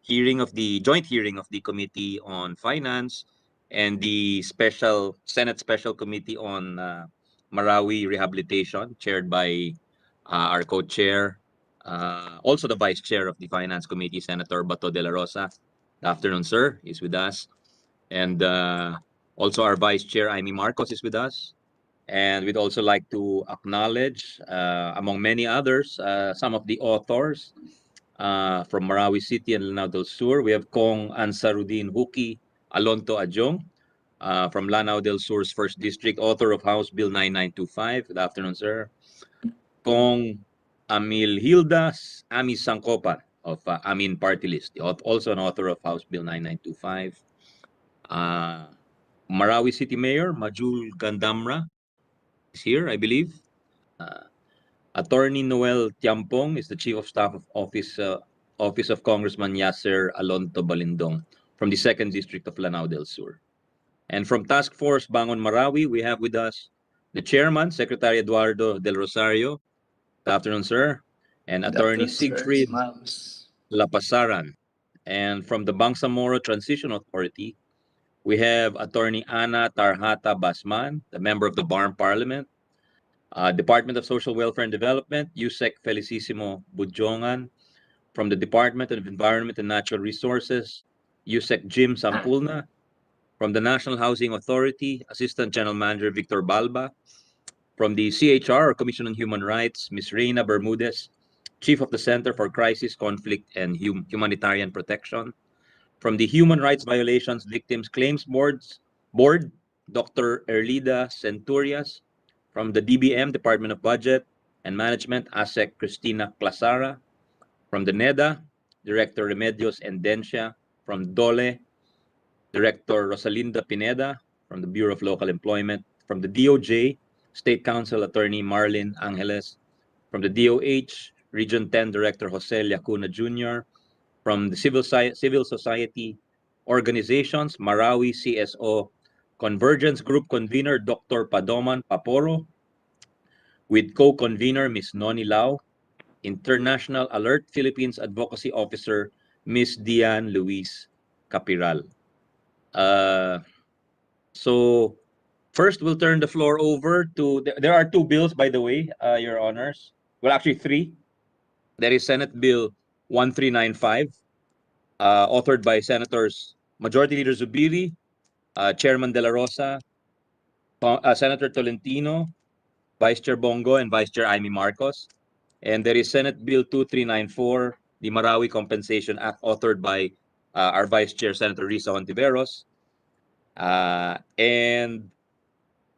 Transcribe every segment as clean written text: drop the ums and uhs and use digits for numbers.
hearing of the joint hearing of the Committee on Finance and the Senate Special Committee on Marawi Rehabilitation, chaired by our co-chair, also the vice chair of the Finance Committee, Senator Bato de la Rosa. Good afternoon, sir, is with us. And also our vice chair, Amy Marcos, is with us. And we'd also like to acknowledge, among many others, some of the authors from Marawi City and Lanao del Sur. We have Kong Ansarudin Huki Alonto Ajong from Lanao del Sur's 1st District, author of House Bill 9925. Good afternoon, sir. Kong Amil Hildas Ami Sangkopan of Amin Party List, also an author of House Bill 9925. Marawi City Mayor Majul Gandamra is here, I believe. Attorney Noel Tiampong is the Chief of Staff of Office of Congressman Yasser Alonto Balindong from the 2nd District of Lanao del Sur. And from Task Force Bangon Marawi, we have with us the Chairman, Secretary Eduardo Del Rosario. Good afternoon, sir. And Attorney Siegfried Lapasaran. And from the Bangsamoro Transition Authority, we have Attorney Ana Tarhata Basman, the member of the Barm Parliament. Department of Social Welfare and Development, Yusek Felicissimo Budjongan. From the Department of Environment and Natural Resources, Yusek Jim Sampulna. From the National Housing Authority, Assistant General Manager Victor Balba. From the CHR, or Commission on Human Rights, Ms. Reina Bermudez, Chief of the Center for Crisis, Conflict, and Humanitarian Protection. From the Human Rights Violations Victims Claims Board, Dr. Erlida Centurias. From the DBM, Department of Budget and Management, ASEC Cristina Clasara. From the NEDA, Director Remedios Endencia. From DOLE, Director Rosalinda Pineda. From the Bureau of Local Employment. From the DOJ, State Counsel Attorney Marlin Angeles. From the DOH, Region 10 Director Jose Liacuna Jr. From the Civil Society Organizations, Marawi CSO Convergence Group Convener Dr. Padoman Paporo, with co-convener Ms. Noni Lau, International Alert Philippines Advocacy Officer Ms. Diane Luis Capiral. So first, we'll turn the floor over to, there are two bills, by the way, Your Honors. Well, actually three. There is Senate Bill 1395, authored by Senators Majority Leader Zubiri, Chairman De La Rosa, Senator Tolentino, Vice Chair Bongo, and Vice Chair Amy Marcos. And there is Senate Bill 2394, the Marawi Compensation Act, authored by our Vice Chair, Senator Risa Hontiveros. And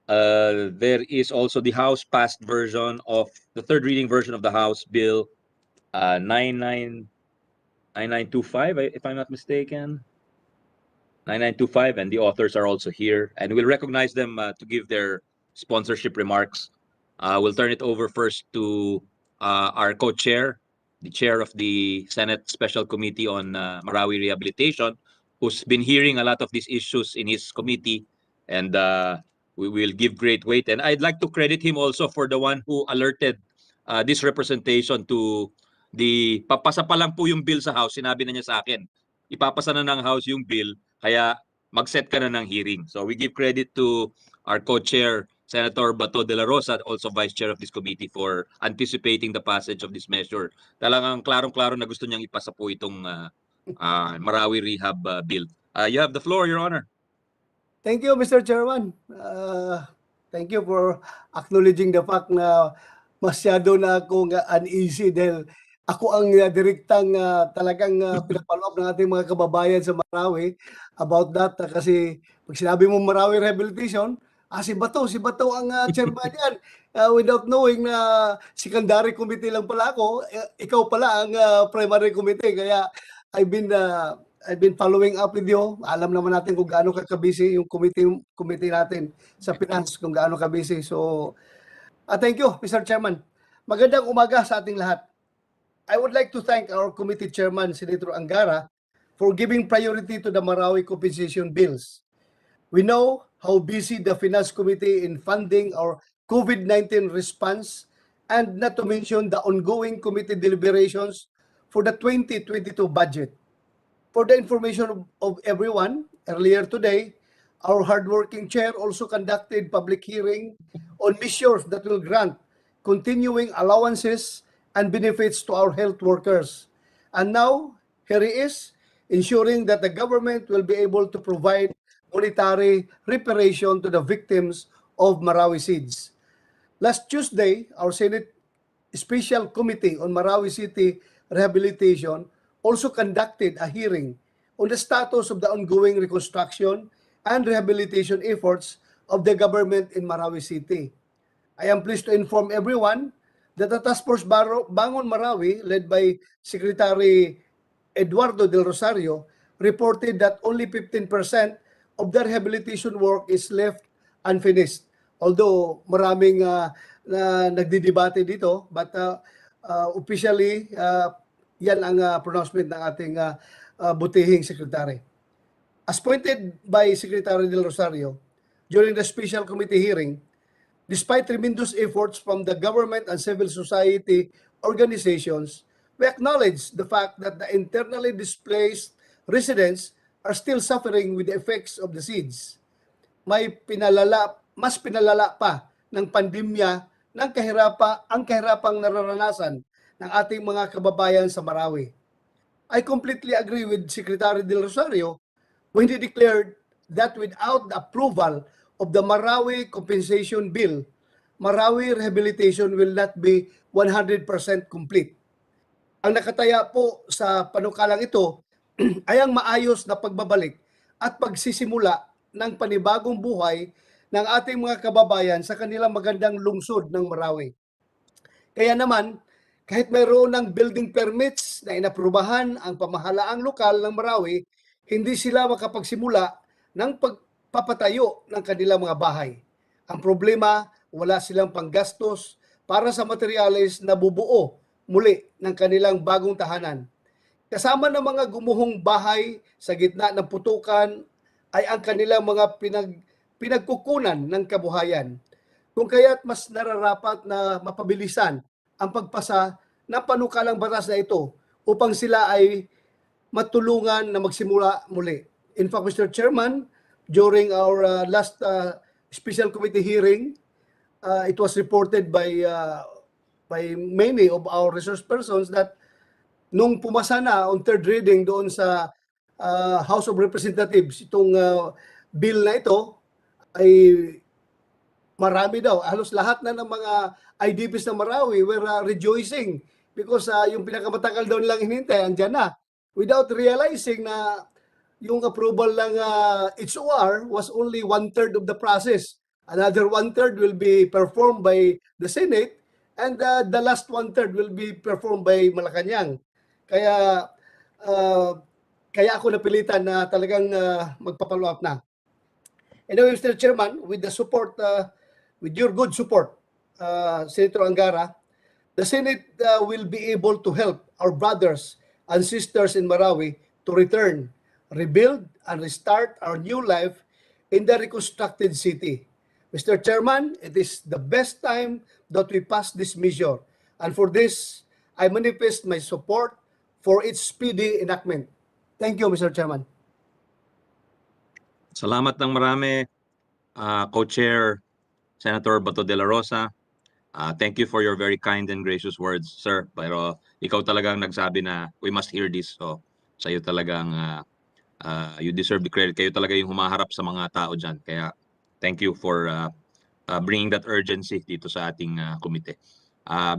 there is also the House-passed version of the third reading version of the House Bill 9925, if I'm not mistaken. 9925, and the authors are also here. And we'll recognize them to give their sponsorship remarks. We'll turn it over first to our co-chair, the chair of the Senate Special Committee on Marawi Rehabilitation, who's been hearing a lot of these issues in his committee, and we will give great weight. And I'd like to credit him also for the one who alerted this representation to the, papasa pa lang po yung bill sa House, sinabi na niya sa akin, ipapasa na ng House yung bill, kaya mag-set ka na ng hearing. So we give credit to our co-chair, Senator Bato de la Rosa, also Vice Chair of this committee, for anticipating the passage of this measure. Talagang klarong-klaro na gusto niyang ipasa po itong Marawi Rehab Bill. You have the floor, Your Honor. Thank you, Mr. Chairman. Thank you for acknowledging the fact na masyado na akong uneasy dahil ako ang direktang talagang pinapalo up ng ating mga kababayan sa Marawi about that. Kasi pag sinabi mo Marawi Rehabilitation, si Bato ang chairman yan. Without knowing na secondary committee lang pala ako, ikaw pala ang primary committee. Kaya I've been following up with you. Alam naman natin kung gaano ka-busy yung committee natin sa finance, kung gaano ka-busy. So, thank you, Mr. Chairman. Magandang umaga sa ating lahat. I would like to thank our committee chairman, Senator Angara, for giving priority to the Marawi compensation bills. We know how busy the Finance Committee in funding our COVID-19 response, and not to mention the ongoing committee deliberations for the 2022 budget. For the information of everyone, earlier today, our hardworking chair also conducted public hearing on measures that will grant continuing allowances and benefits to our health workers. And now, here he is, ensuring that the government will be able to provide monetary reparation to the victims of Marawi seeds. Last Tuesday, our Senate Special Committee on Marawi City Rehabilitation also conducted a hearing on the status of the ongoing reconstruction and rehabilitation efforts of the government in Marawi City. I am pleased to inform everyone that the Task Force Bangon Marawi, led by Secretary Eduardo Del Rosario, reported that only 15% of the rehabilitation work is left unfinished. Although maraming na nagdidebate dito, but officially, yan ang pronouncement ng ating butihing secretary. As pointed by Secretary Del Rosario during the special committee hearing, despite tremendous efforts from the government and civil society organizations, we acknowledge the fact that the internally displaced residents are still suffering with the effects of the siege. Mas pinalala pa ng pandemya ang kahirapang nararanasan ng ating mga kababayan sa Marawi. I completely agree with Secretary Del Rosario when he declared that without the approval of the Marawi Compensation Bill, Marawi Rehabilitation will not be 100% complete. Ang nakataya po sa panukalang ito ay ang maayos na pagbabalik at pagsisimula ng panibagong buhay ng ating mga kababayan sa kanilang magandang lungsod ng Marawi. Kaya naman, kahit mayroon ng building permits na inaprubahan ang pamahalaang lokal ng Marawi, hindi sila makapagsimula ng pagpapatayo ng kanilang mga bahay. Ang problema, wala silang panggastos para sa materyales na bubuo muli ng kanilang bagong tahanan. Kasama ng mga gumuhong bahay sa gitna ng putukan ay ang kanilang mga pinagkukunan ng kabuhayan. Kung kaya't mas nararapat na mapabilisan ang pagpasa ng panukalang batas na ito upang sila ay matulungan na magsimula muli. In fact, Mr. Chairman, during our last special committee hearing, it was reported by many of our resource persons that nung pumasa na on third reading doon sa House of Representatives, itong bill na ito ay marami daw, halos lahat na ng mga IDPs ng Marawi were rejoicing because yung pinakamatagal daw nilang hinintay, andyan na. Without realizing na yung approval ng HOR was only 1/3 of the process. Another 1/3 will be performed by the Senate and the last 1/3 will be performed by Malacanang. Kaya ako napilitan na talagang magpa-follow up na. Anyway, Mr. Chairman, with the support, with your good support, Senator Angara, the Senate will be able to help our brothers and sisters in Marawi to return, rebuild, and restart our new life in the reconstructed city. Mr. Chairman, it is the best time that we pass this measure, and for this, I manifest my support for its speedy enactment. Thank you, Mr. Chairman. Salamat ng marami, Co-Chair Senator Bato de la Rosa. Thank you for your very kind and gracious words, sir. Pero ikaw talagang nagsabi na we must hear this. So sa'yo talagang you deserve the credit. Kayo talaga yung humaharap sa mga tao dyan. Kaya thank you for bringing that urgency dito sa ating komite.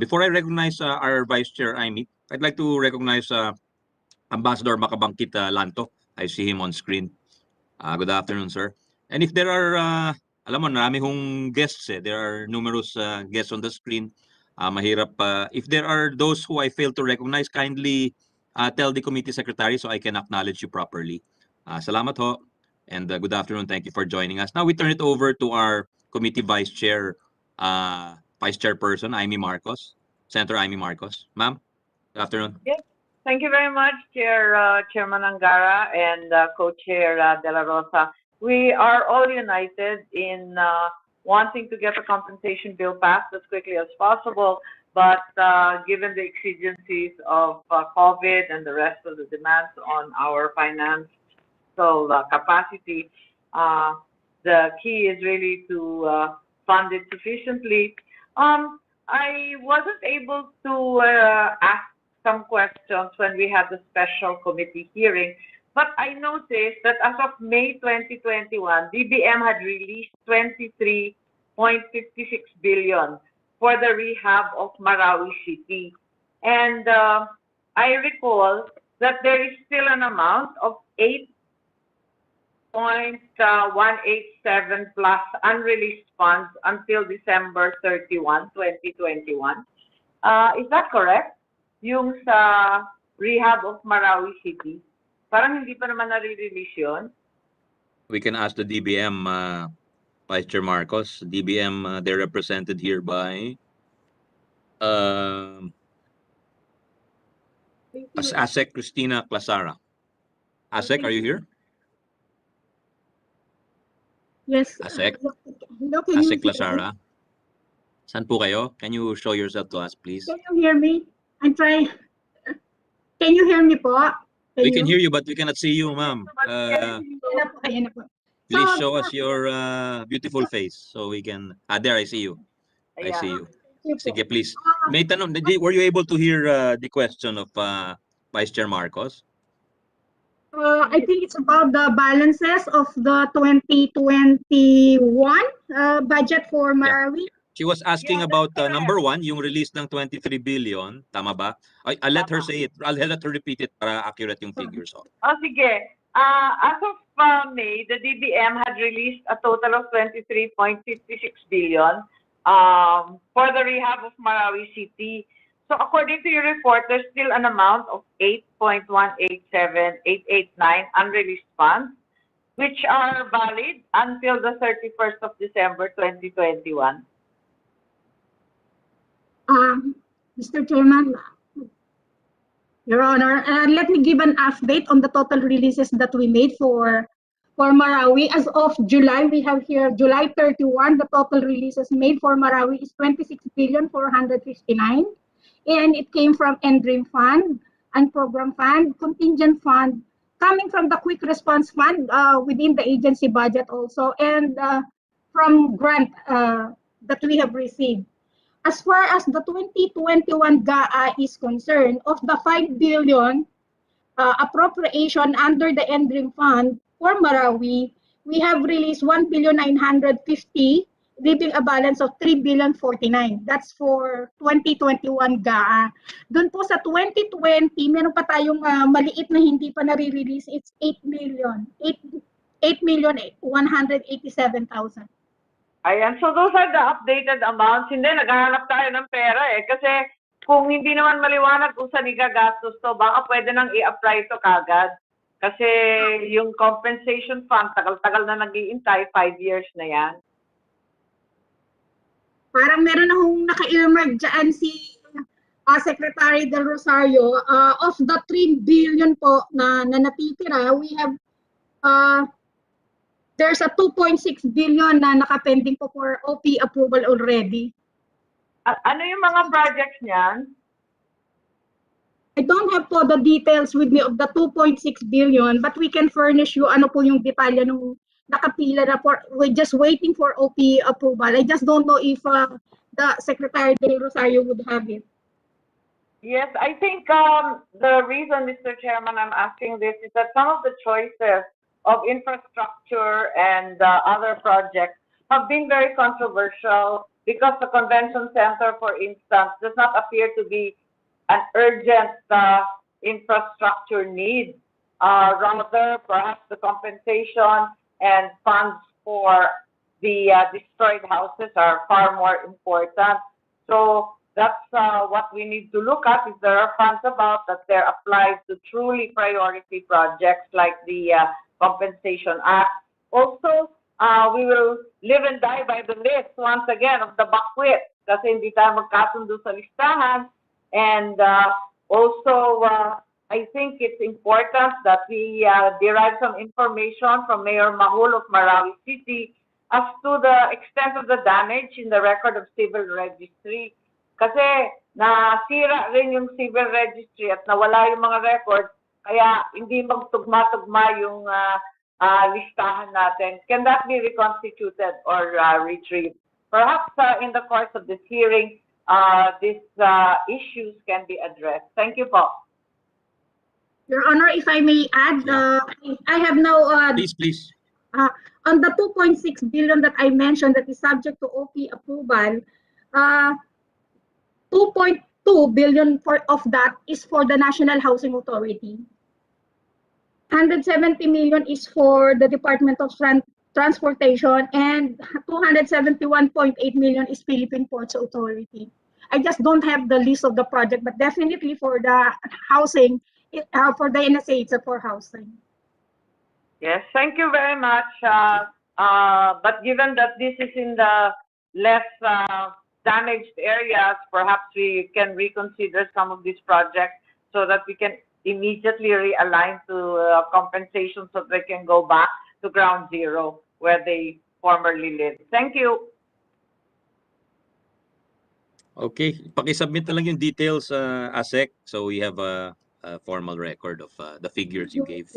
Before I recognize our Vice Chair, Amy, I'd like to recognize Ambassador Makabangkit Lanto. I see him on screen. Good afternoon, sir. And if there are, alam mo, marami hong guests there are numerous guests on the screen. Mahirap, if there are those who I fail to recognize, kindly tell the committee secretary so I can acknowledge you properly. Salamat ho, and good afternoon. Thank you for joining us. Now we turn it over to our committee vice chairperson, Amy Marcos, Senator Amy Marcos. Ma'am, good afternoon. Yes. Thank you very much, Chairman Angara and Co-Chair De La Rosa. We are all united in wanting to get the compensation bill passed as quickly as possible But given the exigencies of COVID and the rest of the demands on our financial capacity, the key is really to fund it sufficiently. I wasn't able to ask some questions when we had the special committee hearing, but I noticed that as of May 2021, DBM had released 23.56 billion for the rehab of Marawi City. And I recall that there is still an amount of 8.187 plus unreleased funds until December 31, 2021. Is that correct? Yung sa rehab of Marawi City. Parang hindi pa naman nare-release yun. We can ask the DBM, Vice Chair Marcos. DBM, they're represented here by ASEC Cristina Clasara. ASEC, are you here? Yes. ASEC, Hello, can you ASEC hear me? Clasara. Saan po kayo? Can you show yourself to us, please? Can you hear me? I'm trying. Can you hear me po? We can hear you, but we cannot see you, ma'am. Ayan na po. Please So, show us your beautiful face so we can. There, I see you. I Ayan. see you. thank you po. Sige, please. May tanong, were you able to hear the question of Vice Chair Marcos? I think it's about the balances of the 2021 budget for Marawi. She was asking Yeah, about that's correct. number one, yung release ng 23 billion. Tama ba? I'll let her Tama. say it. I'll let her repeat it para accurate yung figures. Oh, sige. As of May, the DBM had released a total of 23.56 billion for the rehab of Marawi City. So according to your report, there's still an amount of 8.187889 unreleased funds, which are valid until the 31st of December 2021. Mr. Chairman, Your Honor, let me give an update on the total releases that we made for Marawi. As of July, we have here July 31, the total releases made for Marawi is 26,459,000. And it came from NDREAM Fund, Unprogram Fund, Contingent Fund, coming from the Quick Response Fund within the agency budget also, and from grant that we have received. As far as the 2021 GAA is concerned, of the 5 billion appropriation under the NDREAM Fund for Marawi, we have released 1,950,000,000, leaving a balance of 3,049,000,000. That's for 2021 GAA. Doon po sa 2020, meron pa tayong maliit na hindi pa nare-release. It's 8,187,000. Ayan, so those are the updated amounts. Hindi, naghahanap tayo ng pera eh. Kasi kung hindi naman maliwanag kung saan igagastos to, baka pwede nang i-apply to kagad. Kasi yung compensation fund, tagal-tagal na nag-iintay, 5 years na yan. Parang meron akong naka-earmark dyan si Secretary Del Rosario. Of the 3 billion po na natitira, we have there's a 2.6 billion na nakapending po for OP approval already. Ano yung mga projects niyan? I don't have po the details with me of the 2.6 billion, but we can furnish you ano po yung detalye nung nakapila na po. We're just waiting for OP approval. I just don't know if the Secretary Del Rosario would have it. Yes, I think the reason, Mr. Chairman, I'm asking this is that some of the choices of infrastructure and other projects have been very controversial because the convention center, for instance, does not appear to be an urgent infrastructure need. Rather, perhaps the compensation and funds for the destroyed houses are far more important. So that's what we need to look at. If there are funds about that, they're applied to truly priority projects like the Compensation Act. Also, we will live and die by the list once again of the buckwheat kasi hindi tayo magkasundo sa listahan. And also, I think it's important that we derive some information from Mayor Mahul of Marawi City as to the extent of the damage in the record of civil registry. Kasi na sira rin yung civil registry at nawala yung mga records, kaya hindi magtugma-tugma yung listahan natin. Can that be reconstituted or retrieved? Perhaps in the course of this hearing, these issues can be addressed. Thank you po. Your Honor, if I may add, I have now Please. on the 2.6 billion that I mentioned that is subject to OP approval, 2.2 billion of that is for the National Housing Authority. 170 million is for the Department of Transportation, and 271.8 million is Philippine Ports Authority. I just don't have the list of the project, but definitely for the housing, for the NSA, it's for housing. Yes, thank you very much. But given that this is in the less damaged areas, perhaps we can reconsider some of these projects so that we can immediately realign to compensation so they can go back to ground zero where they formerly lived. Thank you. Okay, pakisubmit na lang yung details, ASEC, so we have a formal record of the figures you gave.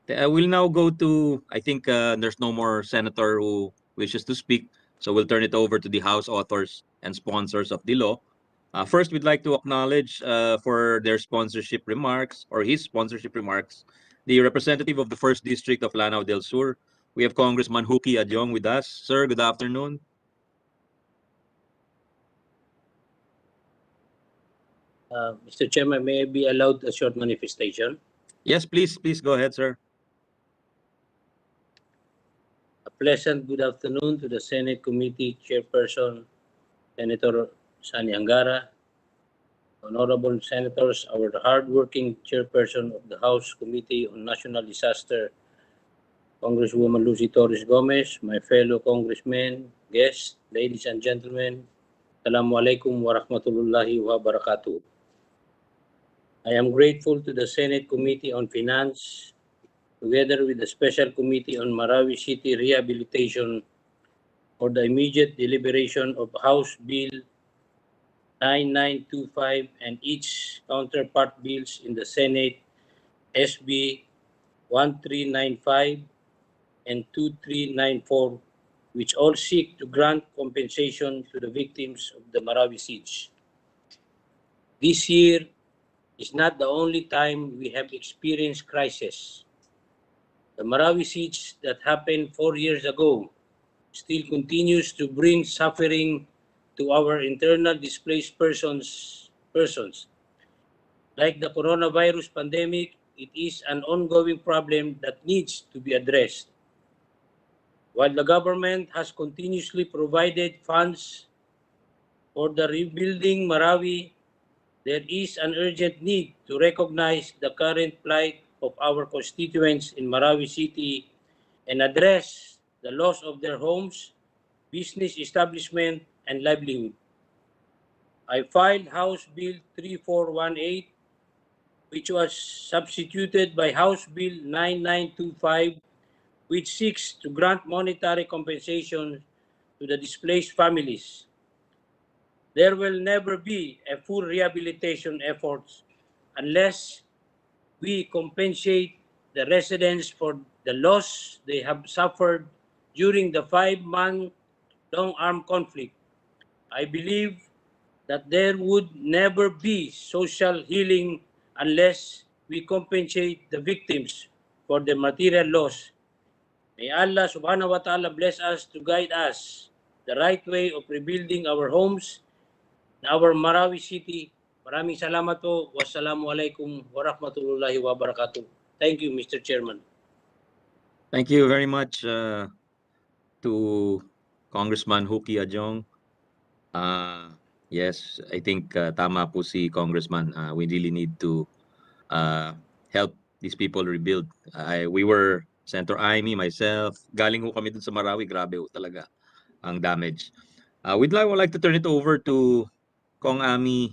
We'll now go to, I think there's no more senator who wishes to speak, so we'll turn it over to the House authors and sponsors of the law. First, we'd like to acknowledge for their sponsorship remarks, or his sponsorship remarks, the representative of the 1st District of Lanao del Sur. We have Congressman Huki Adjong with us. Sir, good afternoon. Mr. Chairman, may I be allowed a short manifestation? Yes, please go ahead, sir. A pleasant good afternoon to the Senate Committee Chairperson, Senator Sani Angara, Honorable Senators, our hardworking Chairperson of the House Committee on National Disaster, Congresswoman Lucy Torres Gomez, my fellow congressmen, guests, ladies and gentlemen, Assalamualaikum warahmatullahi wabarakatuh. I am grateful to the Senate Committee on Finance, together with the Special Committee on Marawi City Rehabilitation, for the immediate deliberation of House Bill 9925 and its counterpart bills in the Senate, SB 1395 and 2394, which all seek to grant compensation to the victims of the Marawi siege. This year is not the only time we have experienced crisis. The Marawi siege that happened 4 years ago still continues to bring suffering to our internal displaced persons. Like the coronavirus pandemic, it is an ongoing problem that needs to be addressed. While the government has continuously provided funds for the rebuilding Marawi, there is an urgent need to recognize the current plight of our constituents in Marawi City and address the loss of their homes, business establishment, and livelihood. I filed House Bill 3418, which was substituted by House Bill 9925, which seeks to grant monetary compensation to the displaced families. There will never be a full rehabilitation efforts unless we compensate the residents for the loss they have suffered during the 5-month-long armed conflict. I believe that there would never be social healing unless we compensate the victims for the material loss. May Allah subhanahu wa ta'ala bless us to guide us the right way of rebuilding our homes in our Marawi City. Maraming salamat po. Wassalamualaikum warahmatullahi wabarakatuh. Thank you, Mr. Chairman. Thank you very much to Congressman Huki Adjong. Yes, I think tama po si Congressman. We really need to help these people rebuild. We were, Senator Amy, myself, galing ho kami dun sa Marawi, grabe ho talaga ang damage. We'd like to turn it over to Kong Ami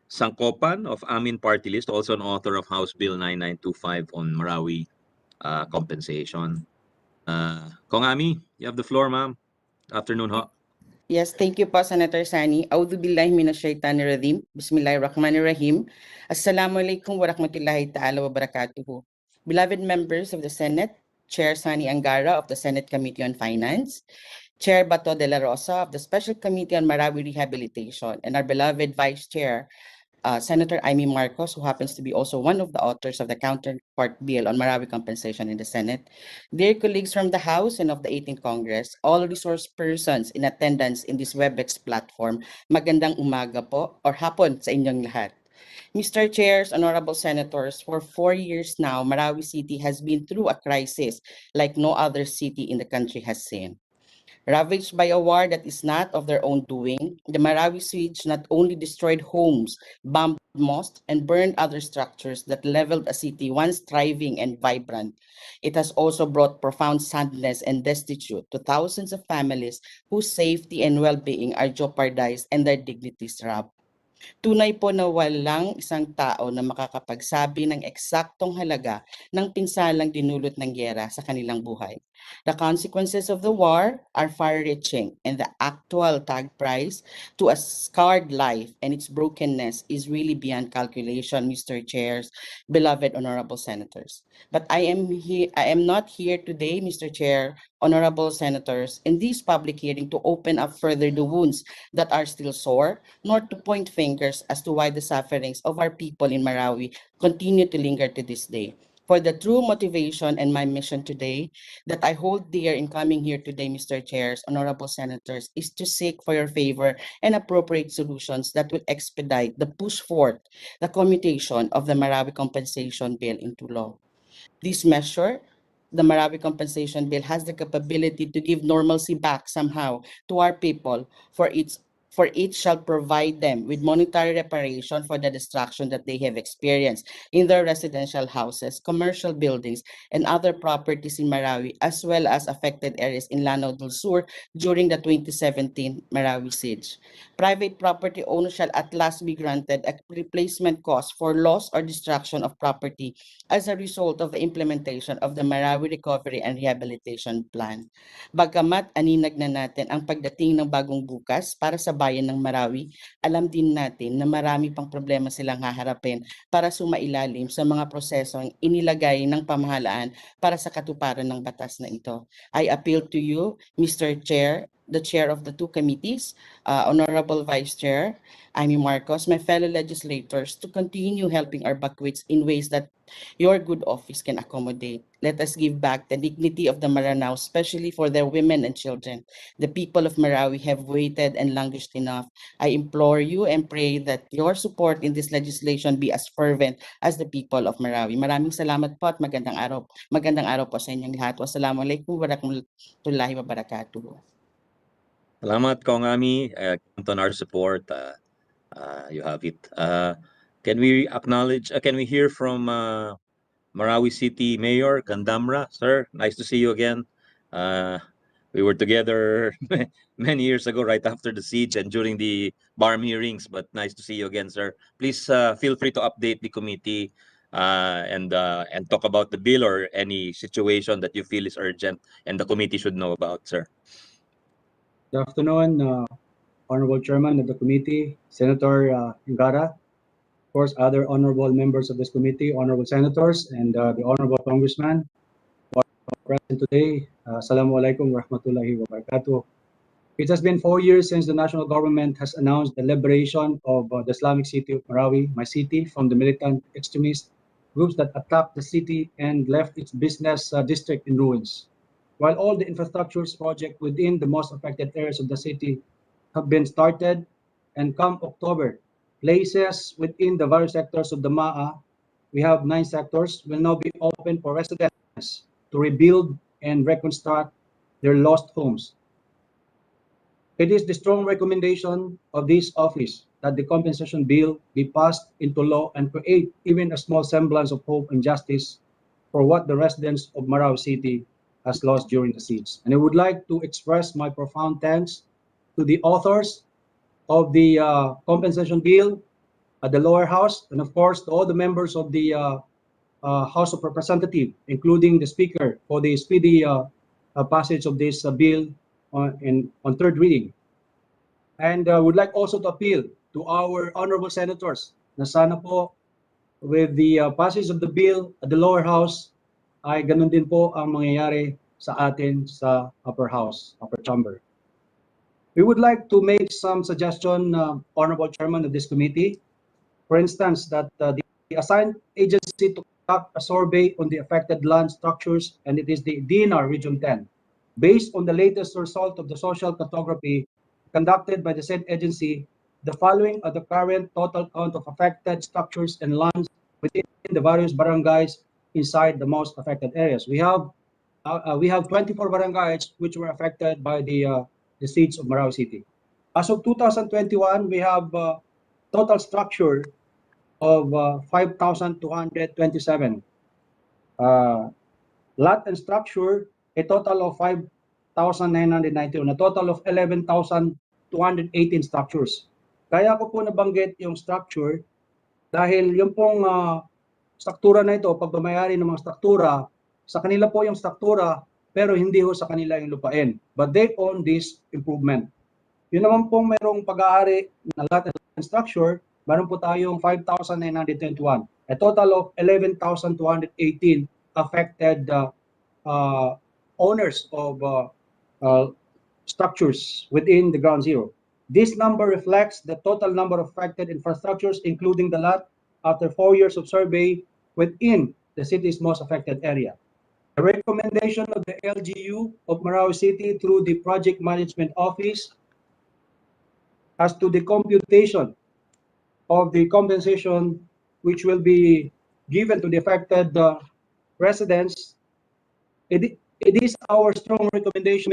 Sangkopan of Amin Party List, also an author of House Bill 9925 on Marawi compensation. Kong Ami, you have the floor, ma'am. Afternoon ho. Yes, thank you po, Senator Sani. A'udhu billahi minasyaitanir rajim. Bismillahirrahmanirrahim. Assalamualaikum warahmatullahi ta'ala wabarakatuhu. Beloved members of the Senate, Chair Sani Angara of the Senate Committee on Finance, Chair Bato de la Rosa of the Special Committee on Marawi Rehabilitation, and our beloved Vice Chair, Senator Amy Marcos, who happens to be also one of the authors of the counterpart bill on Marawi compensation in the Senate, dear colleagues from the House and of the 18th Congress, all resource persons in attendance in this WebEx platform, magandang umaga po or hapon sa inyong lahat. Mr. Chairs, Honorable Senators, for 4 years now, Marawi City has been through a crisis like no other city in the country has seen. Ravaged by a war that is not of their own doing, the Marawi siege not only destroyed homes, bombed mosques, and burned other structures that leveled a city once thriving and vibrant. It has also brought profound sadness and destitute to thousands of families whose safety and well-being are jeopardized and their dignities robbed. Tunay po na walang isang tao na makakapagsabi ng eksaktong halaga ng pinsalang dinulot ng gyera sa kanilang buhay. The consequences of the war are far-reaching, and the actual tag price to a scarred life and its brokenness is really beyond calculation, Mr. Chairs, beloved honorable senators. But I am not here today, Mr. Chair, honorable senators, in this public hearing to open up further the wounds that are still sore, nor to point fingers as to why the sufferings of our people in Marawi continue to linger to this day. For the true motivation and my mission today that I hold dear in coming here today, Mr. Chairs, honorable senators, is to seek for your favor and appropriate solutions that will expedite the push forth the commutation of the Marawi compensation bill into law. This measure, the Marawi Compensation Bill, has the capability to give normalcy back somehow to our people, for it shall provide them with monetary reparation for the destruction that they have experienced in their residential houses, commercial buildings, and other properties in Marawi, as well as affected areas in Lanao del Sur during the 2017 Marawi siege. Private property owners shall at last be granted a replacement cost for loss or destruction of property as a result of the implementation of the Marawi Recovery and Rehabilitation Plan. Bagamat aninag na natin ang pagdating ng bagong bukas para sa bayan ng Marawi, alam din natin na marami pang problema silang haharapin para sumailalim sa mga prosesong inilagay ng pamahalaan para sa katuparan ng batas na ito. I appeal to you, Mr. Chair, the chair of the two committees, Honorable Vice Chair, Amy Marcos, my fellow legislators, to continue helping our Bakwits in ways that your good office can accommodate. Let us give back the dignity of the Maranao, especially for their women and children. The people of Marawi have waited and languished enough. I implore you and pray that your support in this legislation be as fervent as the people of Marawi. Maraming salamat po at magandang araw. Magandang araw po sa inyong lahat. Wassalamualaikum warahmatullahi wabarakatuh. Salamat, Kong Ami. Count on our support. You have it. Can we acknowledge, can we hear from Marawi City Mayor Gandamra? Sir, nice to see you again. We were together many years ago, right after the siege and during the BARM hearings, but nice to see you again, sir. Please feel free to update the committee and talk about the bill or any situation that you feel is urgent and the committee should know about, sir. Good afternoon, Honorable Chairman of the committee, Senator Ngara, of course, other honorable members of this committee, honorable senators, and the honorable congressman who are present today. Assalamualaikum warahmatullahi wabarakatuh. It has been 4 years since the national government has announced the liberation of the Islamic city of Marawi, my city, from the militant extremist groups that attacked the city and left its business district in ruins. While all the infrastructures projects within the most affected areas of the city have been started, and come October, places within the various sectors of the MAA, we have 9 sectors, will now be open for residents to rebuild and reconstruct their lost homes. It is the strong recommendation of this office that the compensation bill be passed into law and create even a small semblance of hope and justice for what the residents of Marawi City has lost during the siege. And I would like to express my profound thanks to the authors of the compensation bill at the lower house, and of course to all the members of the House of Representatives, including the Speaker, for the speedy passage of this bill on third reading. And would like also to appeal to our honorable senators na sana po with the passage of the bill at the lower house ay ganun din po ang mangyayari sa atin sa upper house, upper chamber. We would like to make some suggestion, honorable chairman of this committee. For instance, that the assigned agency to conduct a survey on the affected land structures, and it is the DNR Region 10. Based on the latest result of the social cartography conducted by the said agency, the following are the current total count of affected structures and lands within the various barangays inside the most affected areas. We have 24 barangays which were affected by the siege of Marawi City. As of 2021, we have total structure of 5,227. Lot and structure, a total of 5,991, a total of 11,218 structures. Kaya ko po nabanggit yung structure dahil yung pong struktura na ito, pagmamayari ng mga struktura, sa kanila po yung struktura, pero hindi ho sa kanila yung lupain. But they own this improvement. Yun naman pong merong pag-aari na lot and structure, meron po tayong 5,921. A total of 11,218 affected owners of structures within the ground zero. This number reflects the total number of affected infrastructures, including the lot, after 4 years of survey within the city's most affected area. The recommendation of the LGU of Marawi City through the Project Management Office as to the computation of the compensation which will be given to the affected residents, it is our strong recommendation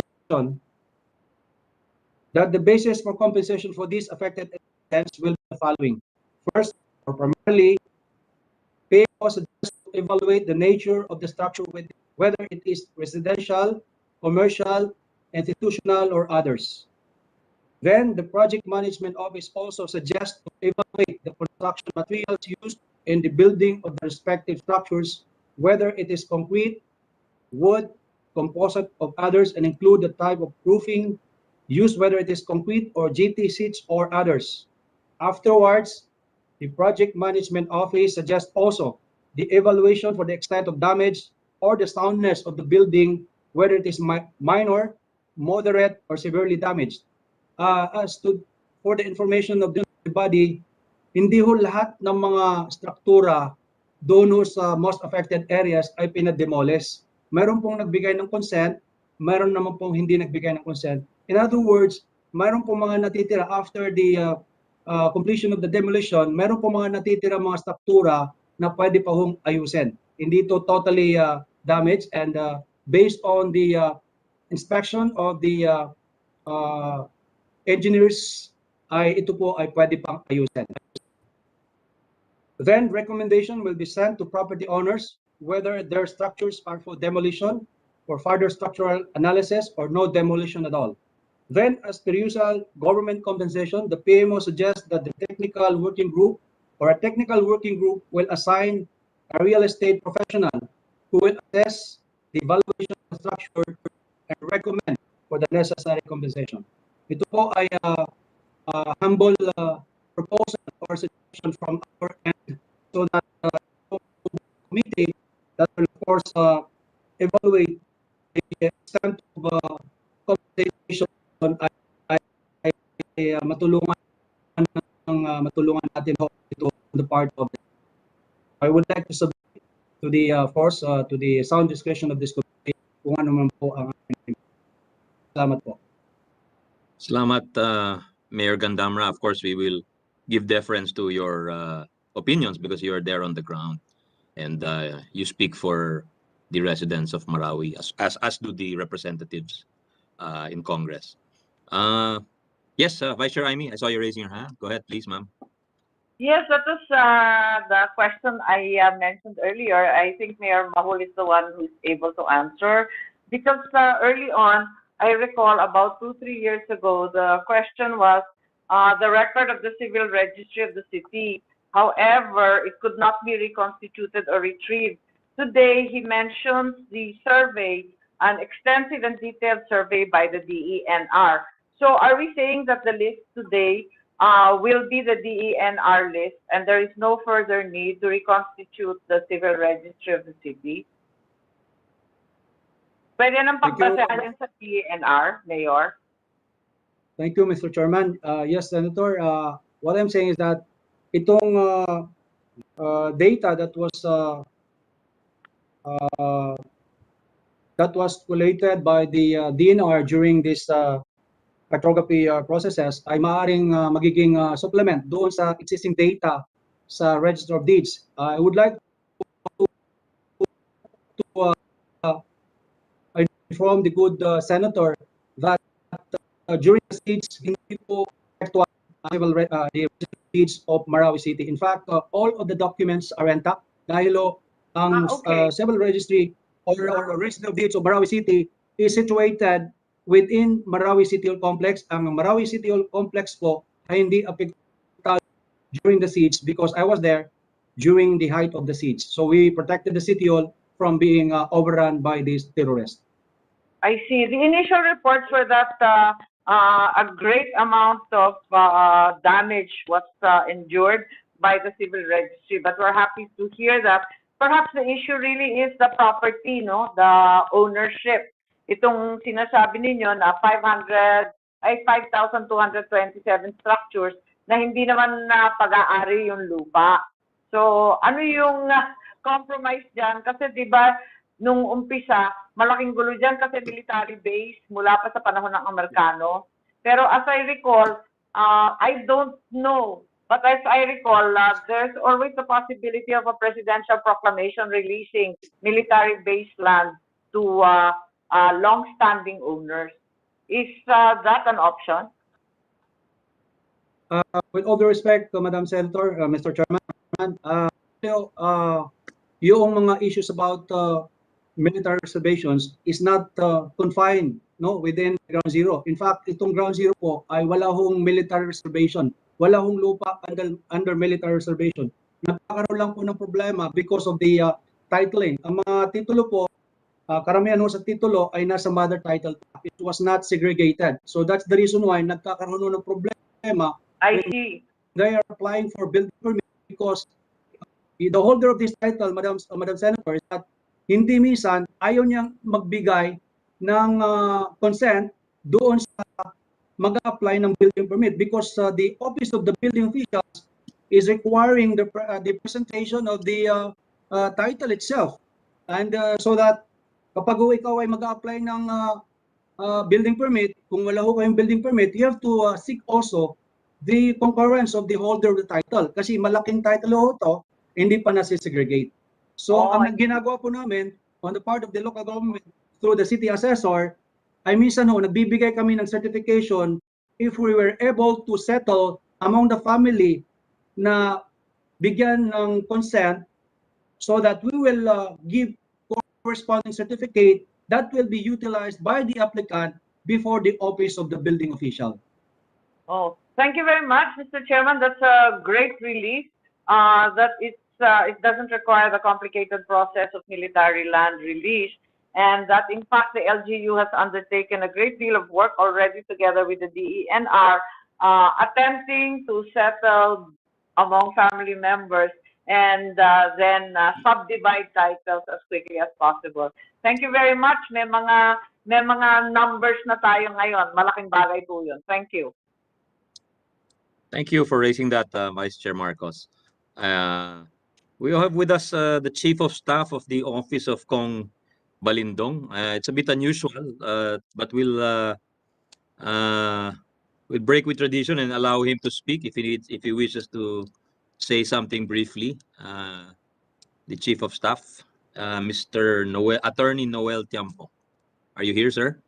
that the basis for compensation for these affected residents will be the following. First, or primarily, pay was to evaluate the nature of the structure, whether it is residential, commercial, institutional, or others. Then the Project Management Office also suggests to evaluate the construction materials used in the building of the respective structures, whether it is concrete, wood, composite, or others, and include the type of roofing used, whether it is concrete or GT sheets or others. Afterwards, the Project Management Office suggests also the evaluation for the extent of damage or the soundness of the building, whether it is minor, moderate, or severely damaged. For the information of the body, hindi ho lahat ng mga struktura doon sa most affected areas ay pinademolish. Mayroon pong nagbigay ng consent, mayroon naman pong hindi nagbigay ng consent. In other words, mayroon pong mga natitira after the completion of the demolition, mayroon pong mga natitira mga struktura na pwede pa hong ayusin. Hindi to totally damaged, and based on the inspection of the engineers, ito po ay pwede pang ayusin. Then recommendation will be sent to property owners whether their structures are for demolition, for further structural analysis, or no demolition at all. Then, as per usual, government compensation, the PMO suggests that the technical working group or a technical working group will assign a real estate professional who will assess the valuation of the structure and recommend for the necessary compensation. Ito po ay humble proposal or suggestion from our end, so that the committee that will of course evaluate the extent of compensation ay matulungan natin ito on the part of it. I would like to submit to the to the sound discretion of this committee kung ano man po ang salamat po. Salamat, Mayor Gandamra. Of course, we will give deference to your opinions because you are there on the ground, and you speak for the residents of Marawi, as do the representatives in Congress. Yes, Vice Chair Amy, I saw you raising your hand. Go ahead, please, ma'am. Yes, that was the question I mentioned earlier. I think Mayor Mahul is the one who's able to answer, because early on, I recall about 2-3 years ago, the question was the record of the civil registry of the city. However, it could not be reconstituted or retrieved. Today, he mentions the survey, an extensive and detailed survey by the DENR. So are we saying that the list today will be the DENR list and there is no further need to reconstitute the civil registry of the city? Pwede nang Thank you. pagbasehan sa DENR, Mayor? Thank you, Mr. Chairman. Yes, Senator. What I'm saying is that itong data that was collated by the DNR during this cartography processes ay maaaring magiging supplement doon sa existing data sa Register of Deeds. I would like to inform the good senator that during the deeds, hindi po the deeds of Marawi City. In fact, all of the documents are intact dahil ang Okay. civil registry or register of deeds of Marawi City is situated within Marawi City Hall Complex. Ang Marawi City Hall Complex po ay hindi apektado during the siege because I was there during the height of the siege. So we protected the City Hall from being overrun by these terrorists. I see. The initial reports were that a great amount of damage was endured by the civil registry, but we're happy to hear that perhaps the issue really is the property, no, the ownership. Itong sinasabi ninyo na 5,227 structures na hindi naman na pag-aari yung lupa. So, ano yung compromise dyan? Kasi di ba nung umpisa, malaking gulo dyan kasi military base mula pa sa panahon ng Amerikano. Pero as I recall, I don't know, but as I recall, there's always the possibility of a presidential proclamation releasing military base land to long-standing owners. Is that an option? With all due respect, Madam Senator, Mr. Chairman, yung mga issues about military reservations is not confined within Ground Zero. In fact, itong Ground Zero po ay wala hong military reservation. Wala hong lupa under military reservation. Nagkakaroon lang po ng problema because of the titling. Ang mga titulo po, karamihan ho sa titulo ay nasa mother title. It was not segregated. So that's the reason why nagkakaroon ng problema. I see. They are applying for building permit because the holder of this title, Madam Senator, is that hindi minsan ayaw niyang magbigay ng consent doon sa mag-apply ng building permit because the office of the building officials is requiring the presentation of the title itself. And so that kapag ikaw ay mag-apply ng building permit, kung wala ho kayong building permit, you have to seek also the concurrence of the holder of the title. Kasi malaking title ho to, hindi pa nasi-segregate. So, ang ginagawa po namin on the part of the local government through the city assessor, ay minsan ho, nagbibigay kami ng certification if we were able to settle among the family na bigyan ng consent so that we will give corresponding certificate that will be utilized by the applicant before the office of the building official. Oh, thank you very much, Mr. Chairman. That's a great relief that it doesn't require the complicated process of military land release, and that in fact the LGU has undertaken a great deal of work already together with the DENR, attempting to settle among family members and then subdivide titles as quickly as possible. Thank you very much. May mga numbers na tayo ngayon. Malaking bagay po yun. Thank you. Thank you for raising that, Vice Chair Marcos. We have with us the Chief of Staff of the Office of Kong Balindong. It's a bit unusual, but we'll break with tradition and allow him to speak if he wishes to say something briefly. The Chief of Staff, Mr. Attorney Noel Tiampo. Are you here, sir?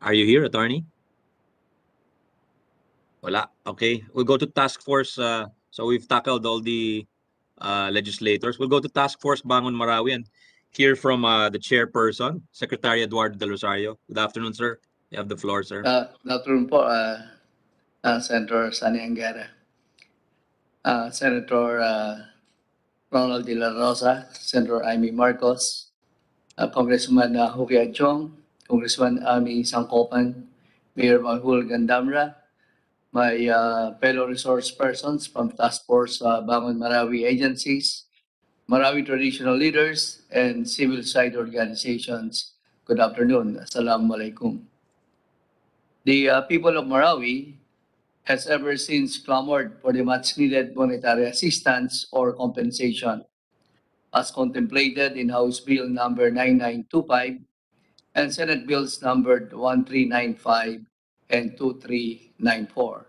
Are you here, Attorney? Wala. Okay. We'll go to Task Force. So we've tackled all the legislators. We'll go to Task Force Bangon Marawi and hear from the chairperson, Secretary Eduardo Del Rosario. Good afternoon, sir. You have the floor, sir. Good afternoon po, Senator Sani Angara, Senator Ronald De La Rosa, Senator Amy Marcos, Congressman Huki Achong, Congressman Ami Sangkopan, Mayor Mahul Gandamra, my fellow resource persons from Task Force Bangon Marawi agencies, Marawi traditional leaders, and civil society organizations. Good afternoon. Assalamualaikum. The people of Marawi has ever since clamored for the much-needed monetary assistance or compensation, as contemplated in House Bill number 9925 and Senate Bills numbered 1395 and 2394,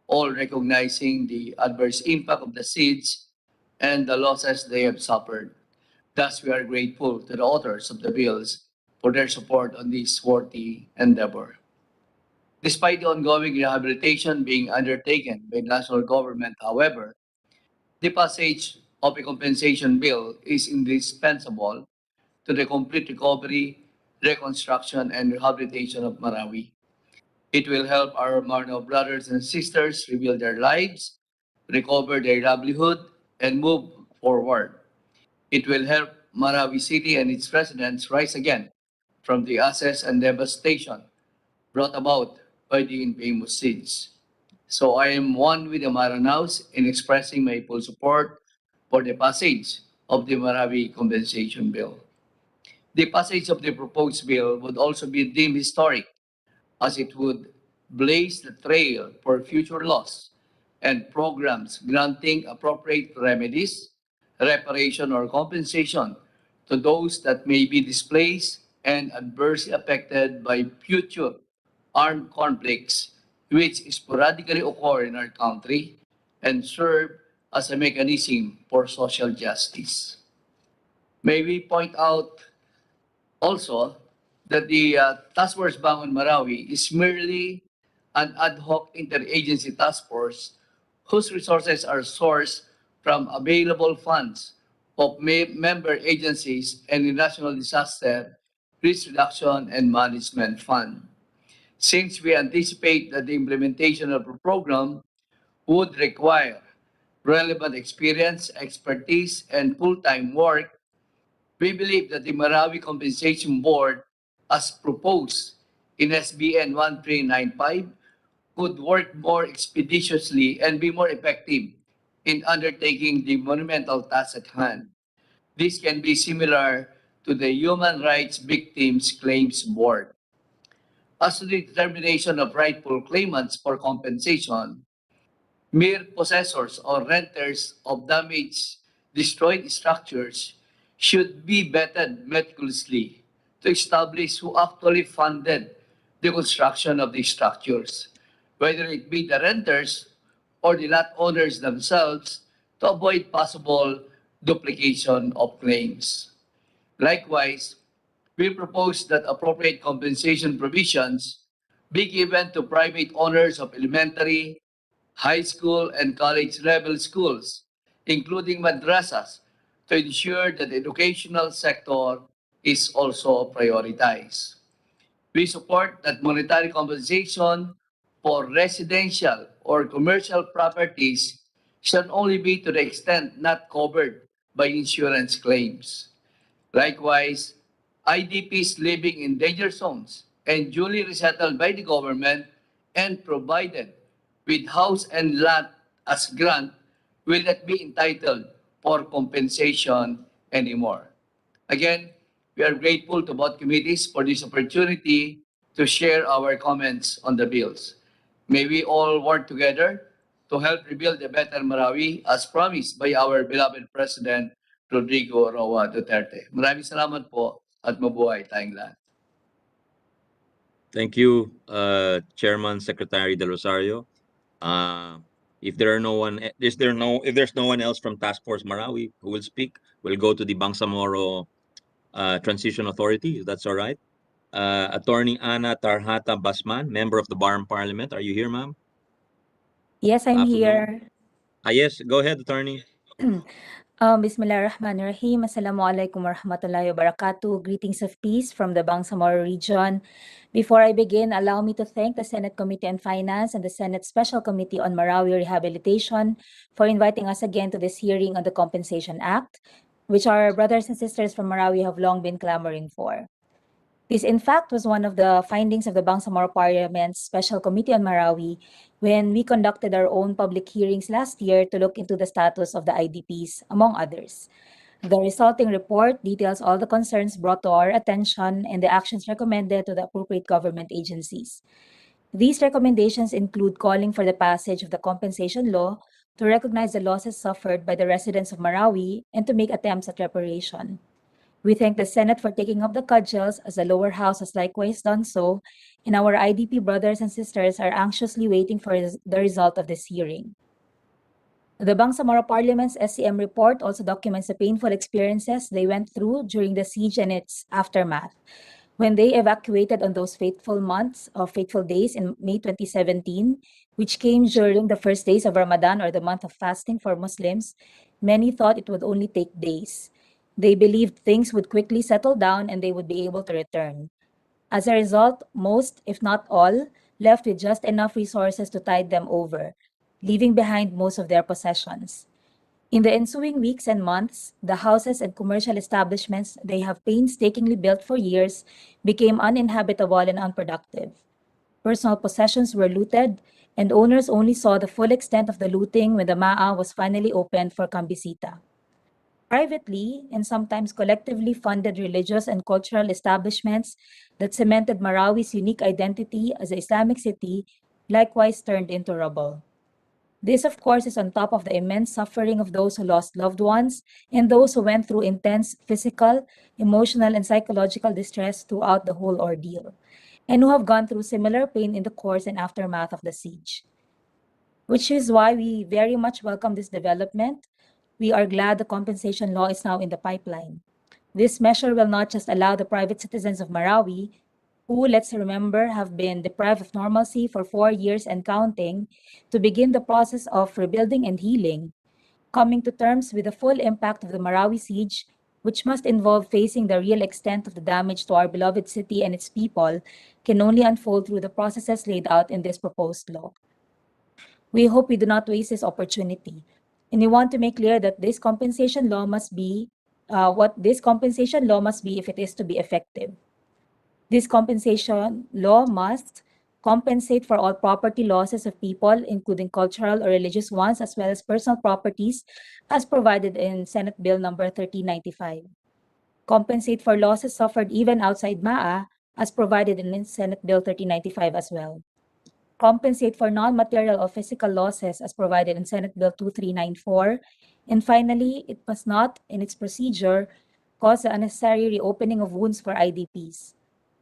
all recognizing the adverse impact of the siege and the losses they have suffered. Thus, we are grateful to the authors of the bills for their support on this worthy endeavor. Despite the ongoing rehabilitation being undertaken by the national government, however, the passage of a compensation bill is indispensable to the complete recovery, reconstruction, and rehabilitation of Marawi. It will help our Marno brothers and sisters rebuild their lives, recover their livelihood, and move forward. It will help Marawi City and its residents rise again from the ashes and devastation brought about by the infamous siege. So I am one with the Maranaos in expressing my full support for the passage of the Marawi Compensation Bill. The passage of the proposed bill would also be deemed historic, as it would blaze the trail for future laws and programs granting appropriate remedies, reparation, or compensation to those that may be displaced and adversely affected by future armed conflicts which sporadically occur in our country and serve as a mechanism for social justice. May we point out also that the Task Force Bangon Marawi is merely an ad hoc interagency task force whose resources are sourced from available funds of member agencies and the National Disaster Risk Reduction and Management Fund. Since we anticipate that the implementation of the program would require relevant experience, expertise, and full-time work, we believe that the Marawi Compensation Board, as proposed in SBN 1395, could work more expeditiously and be more effective in undertaking the monumental task at hand. This can be similar to the Human Rights Victims Claims Board. As to the determination of rightful claimants for compensation, mere possessors or renters of damaged, destroyed structures should be vetted meticulously to establish who actually funded the construction of these structures, whether it be the renters or the lot owners themselves, to avoid possible duplication of claims. Likewise, we propose that appropriate compensation provisions be given to private owners of elementary, high school, and college level schools, including madrasas, to ensure that the educational sector is also prioritized. We support that monetary compensation for residential or commercial properties should only be to the extent not covered by insurance claims. Likewise, IDPs living in danger zones and duly resettled by the government and provided with house and lot as grant will not be entitled for compensation anymore. Again, we are grateful to both committees for this opportunity to share our comments on the bills. May we all work together to help rebuild a better Marawi as promised by our beloved President Rodrigo Roa Duterte. Maraming salamat po at mabuhay tayong lahat. Thank you, Chairman Secretary Del Rosario. If there's no one else from Task Force Marawi who will speak, we'll go to the Bangsamoro Transition Authority, if that's all right. Attorney Ana Tarhata Basman, member of the Bar and Parliament. Are you here, ma'am? Yes, I'm Afternoon. here. Yes, go ahead, attorney. Bismillahirrahmanirrahim. Assalamualaikum warahmatullahi wabarakatuh. Greetings of peace from the Bangsamoro region. Before I begin, allow me to thank the Senate Committee on Finance and the Senate Special Committee on Marawi Rehabilitation for inviting us again to this hearing on the Compensation Act, which our brothers and sisters from Marawi have long been clamoring for. This, in fact, was one of the findings of the Bangsamoro Parliament's Special Committee on Marawi when we conducted our own public hearings last year to look into the status of the IDPs, among others. The resulting report details all the concerns brought to our attention and the actions recommended to the appropriate government agencies. These recommendations include calling for the passage of the compensation law to recognize the losses suffered by the residents of Marawi and to make attempts at reparation. We thank the Senate for taking up the cudgels, as the lower house has likewise done so, and our IDP brothers and sisters are anxiously waiting for the result of this hearing. The Bangsamoro Parliament's SCM report also documents the painful experiences they went through during the siege and its aftermath. When they evacuated on those fateful days in May 2017, which came during the first days of Ramadan, or the month of fasting for Muslims, many thought it would only take days. They believed things would quickly settle down and they would be able to return. As a result, most, if not all, left with just enough resources to tide them over, leaving behind most of their possessions. In the ensuing weeks and months, the houses and commercial establishments they have painstakingly built for years became uninhabitable and unproductive. Personal possessions were looted, and owners only saw the full extent of the looting when the MAA was finally opened for kambisita. Privately and sometimes collectively funded religious and cultural establishments that cemented Marawi's unique identity as an Islamic city likewise turned into rubble. This, of course, is on top of the immense suffering of those who lost loved ones and those who went through intense physical, emotional, and psychological distress throughout the whole ordeal, and who have gone through similar pain in the course and aftermath of the siege. Which is why we very much welcome this development. We are glad the compensation law is now in the pipeline. This measure will not just allow the private citizens of Marawi, who, let's remember, have been deprived of normalcy for 4 years and counting, to begin the process of rebuilding and healing, coming to terms with the full impact of the Marawi siege, which must involve facing the real extent of the damage to our beloved city and its people, can only unfold through the processes laid out in this proposed law. We hope we do not waste this opportunity, and we want to make clear that this compensation law must be what this compensation law must be if it is to be effective. This compensation law must compensate for all property losses of people, including cultural or religious ones, as well as personal properties, as provided in Senate Bill number 1395. Compensate for losses suffered even outside MAA, as provided in Senate Bill 1395 as well. Compensate for non-material or physical losses, as provided in Senate Bill 2394. And finally, it must not, in its procedure, cause the unnecessary reopening of wounds for IDPs.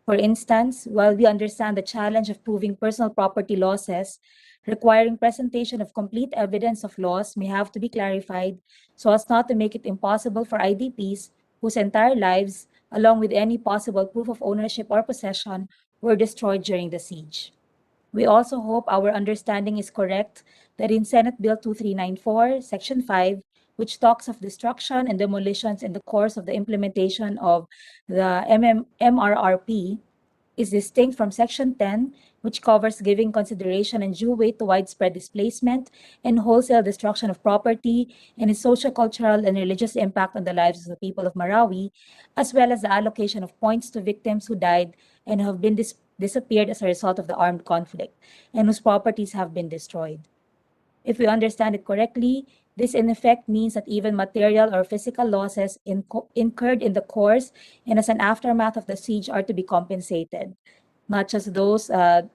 For instance, while we understand the challenge of proving personal property losses, requiring presentation of complete evidence of loss may have to be clarified so as not to make it impossible for IDPs whose entire lives, along with any possible proof of ownership or possession, were destroyed during the siege. We also hope our understanding is correct that in Senate Bill 2394, Section 5, which talks of destruction and demolitions in the course of the implementation of the MRRP, is distinct from Section 10, which covers giving consideration and due weight to widespread displacement and wholesale destruction of property and its socio-cultural and religious impact on the lives of the people of Marawi, as well as the allocation of points to victims who died and have been disappeared as a result of the armed conflict and whose properties have been destroyed. If we understand it correctly, this in effect means that even material or physical losses incurred in the course and as an aftermath of the siege are to be compensated, not just those that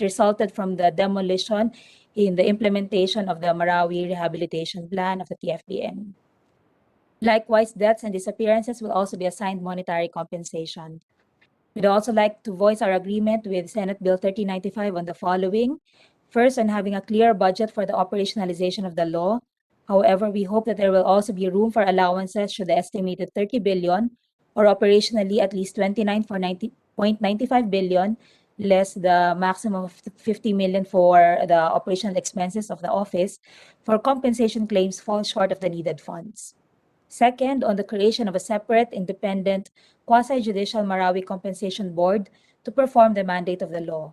resulted from the demolition in the implementation of the Marawi Rehabilitation Plan of the TFBM. Likewise, deaths and disappearances will also be assigned monetary compensation. We'd also like to voice our agreement with Senate Bill 1395 on the following. First, on having a clear budget for the operationalization of the law. However, we hope that there will also be room for allowances should the estimated 30 billion or operationally at least 29.95 billion, less the maximum of 50 million for the operational expenses of the office, for compensation claims fall short of the needed funds. Second, on the creation of a separate, independent, quasi-judicial Marawi Compensation Board to perform the mandate of the law.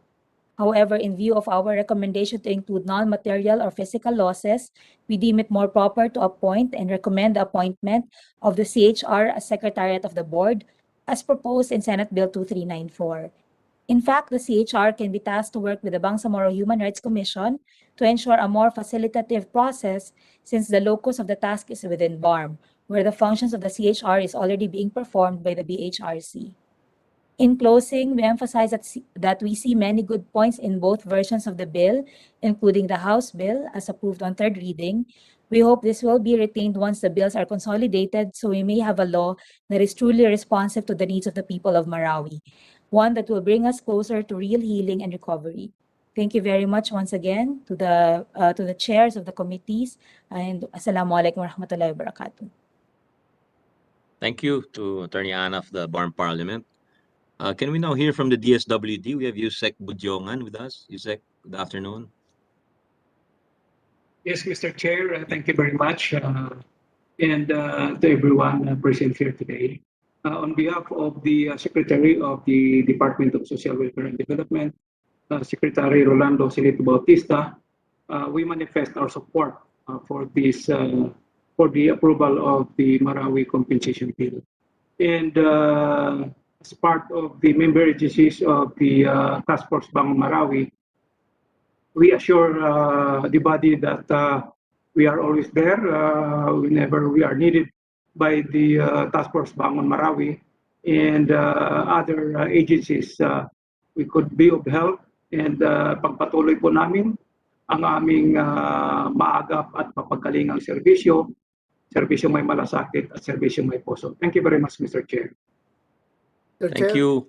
However, in view of our recommendation to include non-material or physical losses, we deem it more proper to appoint and recommend the appointment of the CHR as Secretariat of the Board, as proposed in Senate Bill 2394. In fact, the CHR can be tasked to work with the Bangsamoro Human Rights Commission to ensure a more facilitative process since the locus of the task is within BARM, where the functions of the CHR is already being performed by the BHRC. In closing, we emphasize that we see many good points in both versions of the bill, including the House bill as approved on third reading. We hope this will be retained once the bills are consolidated so we may have a law that is truly responsive to the needs of the people of Marawi, one that will bring us closer to real healing and recovery. Thank you very much once again to the chairs of the committees, and Assalamualaikum warahmatullahi wabarakatuh. Thank you to Attorney Anna of the BARM Parliament. Can we now hear from the DSWD? We have Yusek Budjongan with us. Yusek, good afternoon. Yes, Mr. Chair, thank you very much. And to everyone present here today. On behalf of the Secretary of the Department of Social Welfare and Development, Secretary Rolando Silito Bautista, we manifest our support for this for the approval of the Marawi Compensation Bill. And as part of the member agencies of the Task Force Bangon Marawi, we assure the body that we are always there whenever we are needed by the Task Force Bangon Marawi and other agencies. We could be of help, and pagpatuloy po namin ang aming maagap at mapagalingang serbisyo may malasakit at serbisyo may puso. Thank you very much, Mr. Chair. Thank you,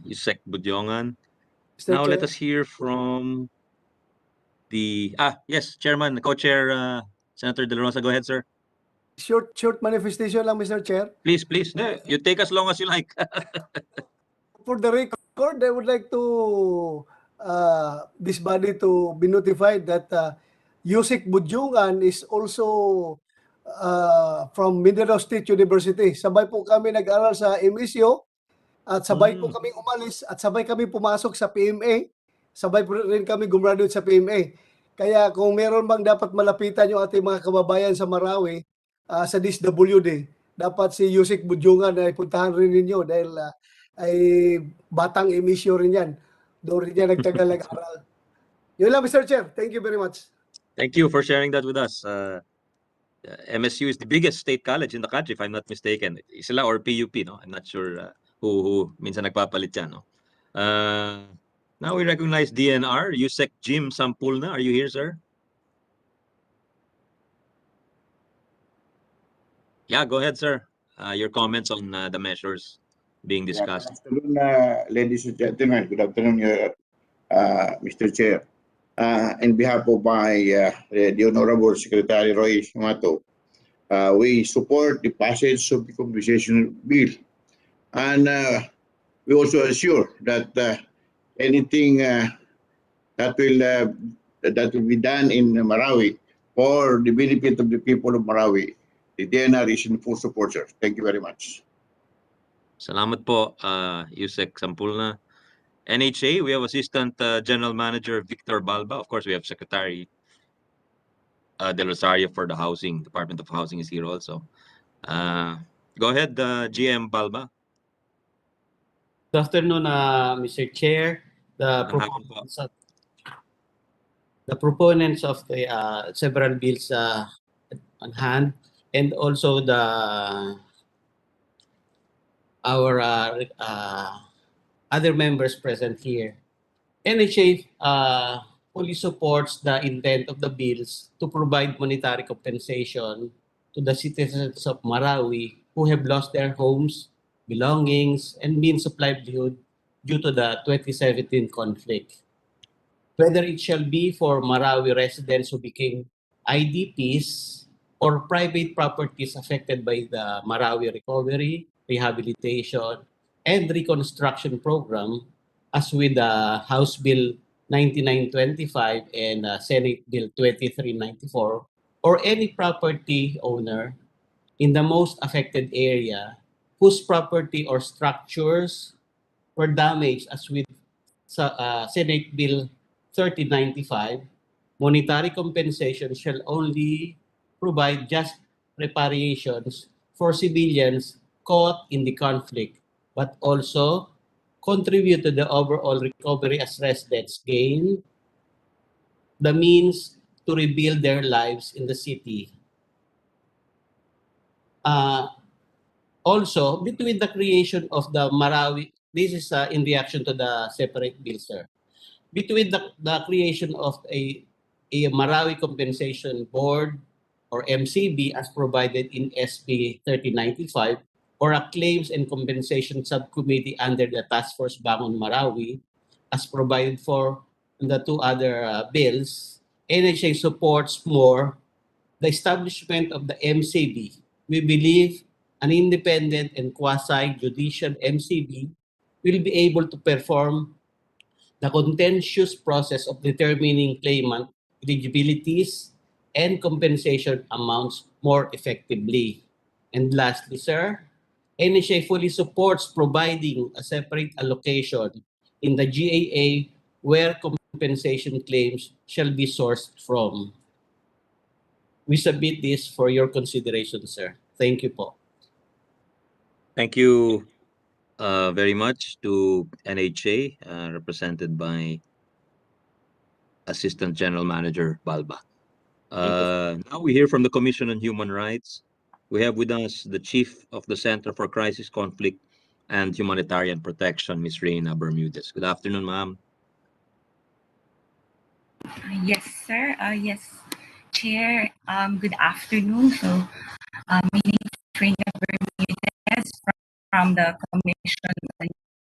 Yusek Budjongan. Now let us hear from the yes, Chairman, Co-Chair Senator De La Rosa. Go ahead, sir. Short manifestation lang, Mr. Chair. Please. You take as long as you like. For the record, I would like to this body to be notified that Yusek Budjongan is also from Mindanao State University. Sabay po kami nag-aral sa MSU at sabay po kami umalis at sabay kami pumasok sa PMA. Sabay po rin kami gumraduate sa PMA. Kaya kung meron bang dapat malapitan yung ating mga kababayan sa Marawi sa DSWD, dapat si Yusek Budjongan ay puntahan rin ninyo dahil ay batang emisyo rin yan. Doon rin niya nagtagal nag-aral. Yun lang, Mr. Chair. Thank you very much. Thank you for sharing that with us. MSU is the biggest state college in the country, if I'm not mistaken. Sila or PUP, no? I'm not sure who minsan nagpapalit yan, no? Now we recognize DNR, Yusek Jim Sampulna. Are you here, sir? Yeah, go ahead, sir. Your comments on the measures being discussed. Good afternoon, ladies and gentlemen. Good afternoon, Mr. Chair. On behalf of the Honorable Secretary Roy Shimato, we support the passage of the compensation bill. And we also assure that anything that will be done in Marawi for the benefit of the people of Marawi, the DNR is in full support, sir. Thank you very much. Salamat po, Yusek Sampulna. NHA, we have Assistant General Manager Victor Balba. Of course, we have Secretary Del Rosario for the Housing, Department of Housing is here also. Go ahead, GM Balba. Good afternoon, Mr. Chair. The proponents of the several bills on hand, and also our other members present here. NHA fully supports the intent of the bills to provide monetary compensation to the citizens of Marawi who have lost their homes, belongings, and means of livelihood due to the 2017 conflict. Whether it shall be for Marawi residents who became IDPs or private properties affected by the Marawi Recovery, Rehabilitation, and Reconstruction Program, as with the House Bill 9925 and Senate Bill 2394, or any property owner in the most affected area whose property or structures were damaged, as with Senate Bill 3095, monetary compensation shall only provide just reparations for civilians caught in the conflict but also contribute to the overall recovery as residents gain the means to rebuild their lives in the city. Also, between the creation of the Marawi, this is in reaction to the separate bill, sir. Between the creation of a Marawi Compensation Board or MCB as provided in SB 3095 or a Claims and Compensation Subcommittee under the Task Force Bangon Marawi as provided for in the two other bills, NHA supports more the establishment of the MCB. We believe an independent and quasi-judicial MCB will be able to perform the contentious process of determining claimant eligibilities and compensation amounts more effectively. And lastly, sir, NHA fully supports providing a separate allocation in the GAA where compensation claims shall be sourced from. We submit this for your consideration, sir. Thank you po. Thank you very much to NHA, represented by Assistant General Manager Balba. Now we hear from the Commission on Human Rights. We have with us the Chief of the Center for Crisis, Conflict, and Humanitarian Protection, Ms. Reina Bermudez. Good afternoon, ma'am. Yes, sir. Yes, Chair. Good afternoon. So, my name is Reina Bermudez from the Commission on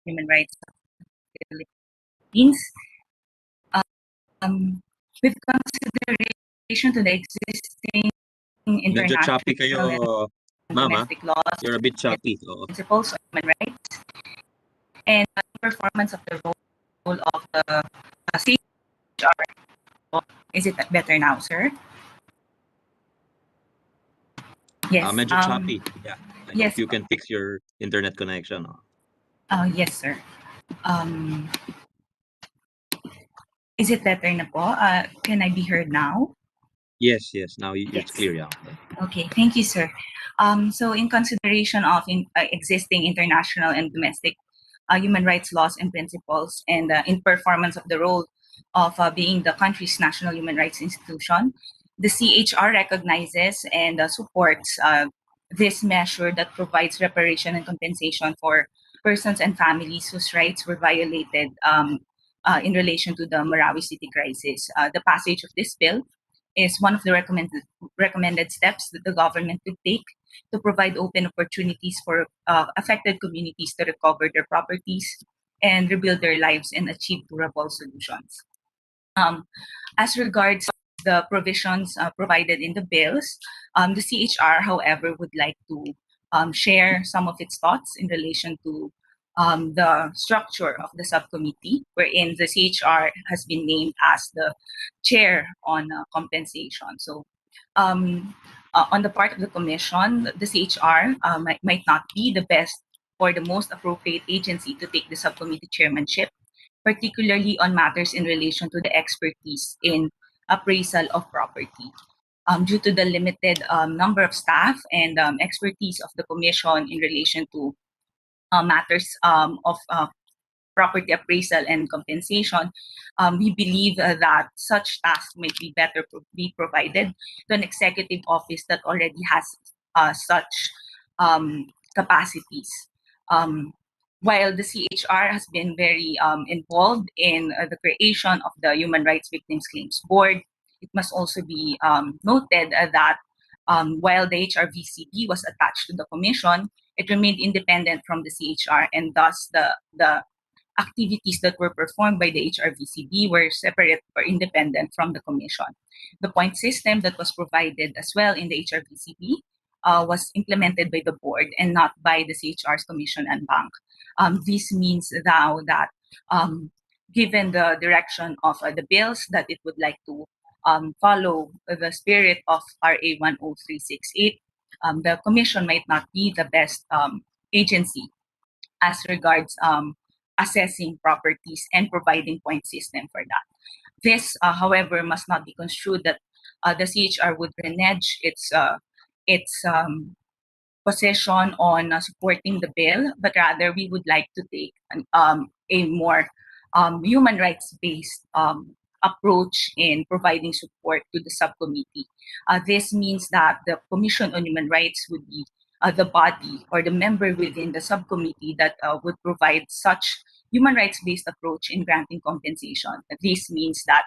Human Rights of the Philippines. With consideration to the existing Medyo choppy international kayo, and ma'am. domestic laws, You're a bit choppy. principles of human rights, and the performance of the role of the CHR. Is it better now, sir? Yes. Medyo choppy. Yeah. I Yes. hope you can fix your internet connection. Yes, sir. Is it better na po? Can I be heard now? Yes, yes. Now it's Yes. clear. Yeah. Okay, thank you, sir. So in consideration of existing international and domestic human rights laws and principles, and in performance of the role of being the country's national human rights institution, the CHR recognizes and supports this measure that provides reparation and compensation for persons and families whose rights were violated in relation to the Marawi City crisis. The passage of this bill is one of the recommended steps that the government could take to provide open opportunities for affected communities to recover their properties and rebuild their lives and achieve durable solutions. As regards the provisions provided in the bills, the CHR, however, would like to share some of its thoughts in relation to the structure of the subcommittee, wherein the CHR has been named as the chair on compensation. So, on the part of the commission, the CHR might not be the best or the most appropriate agency to take the subcommittee chairmanship, particularly on matters in relation to the expertise in appraisal of property. Due to the limited number of staff and expertise of the commission in relation to matters of property appraisal and compensation, we believe that such tasks might be better be provided to an executive office that already has such capacities. While the CHR has been very involved in the creation of the Human Rights Victims Claims Board, it must also be noted that while the HRVCB was attached to the commission, it remained independent from the CHR, and thus the activities that were performed by the HRVCB were separate or independent from the commission. The point system that was provided as well in the HRVCB was implemented by the board and not by the CHR's commission and bank. This means now that given the direction of the bills that it would like to follow the spirit of RA 10368, the commission might not be the best agency as regards assessing properties and providing point system for that. This, however, must not be construed that the CHR would renege its position on supporting the bill, but rather we would like to take a more human rights-based approach in providing support to the subcommittee. This means that the Commission on Human Rights would be the body or the member within the subcommittee that would provide such human rights-based approach in granting compensation. This means that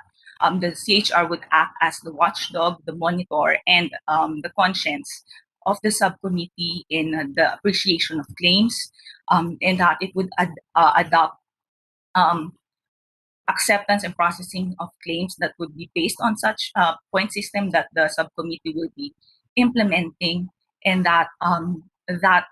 the CHR would act as the watchdog, the monitor, and the conscience of the subcommittee in the appreciation of claims, and that it would adopt acceptance and processing of claims that would be based on such point system that the subcommittee will be implementing, and that that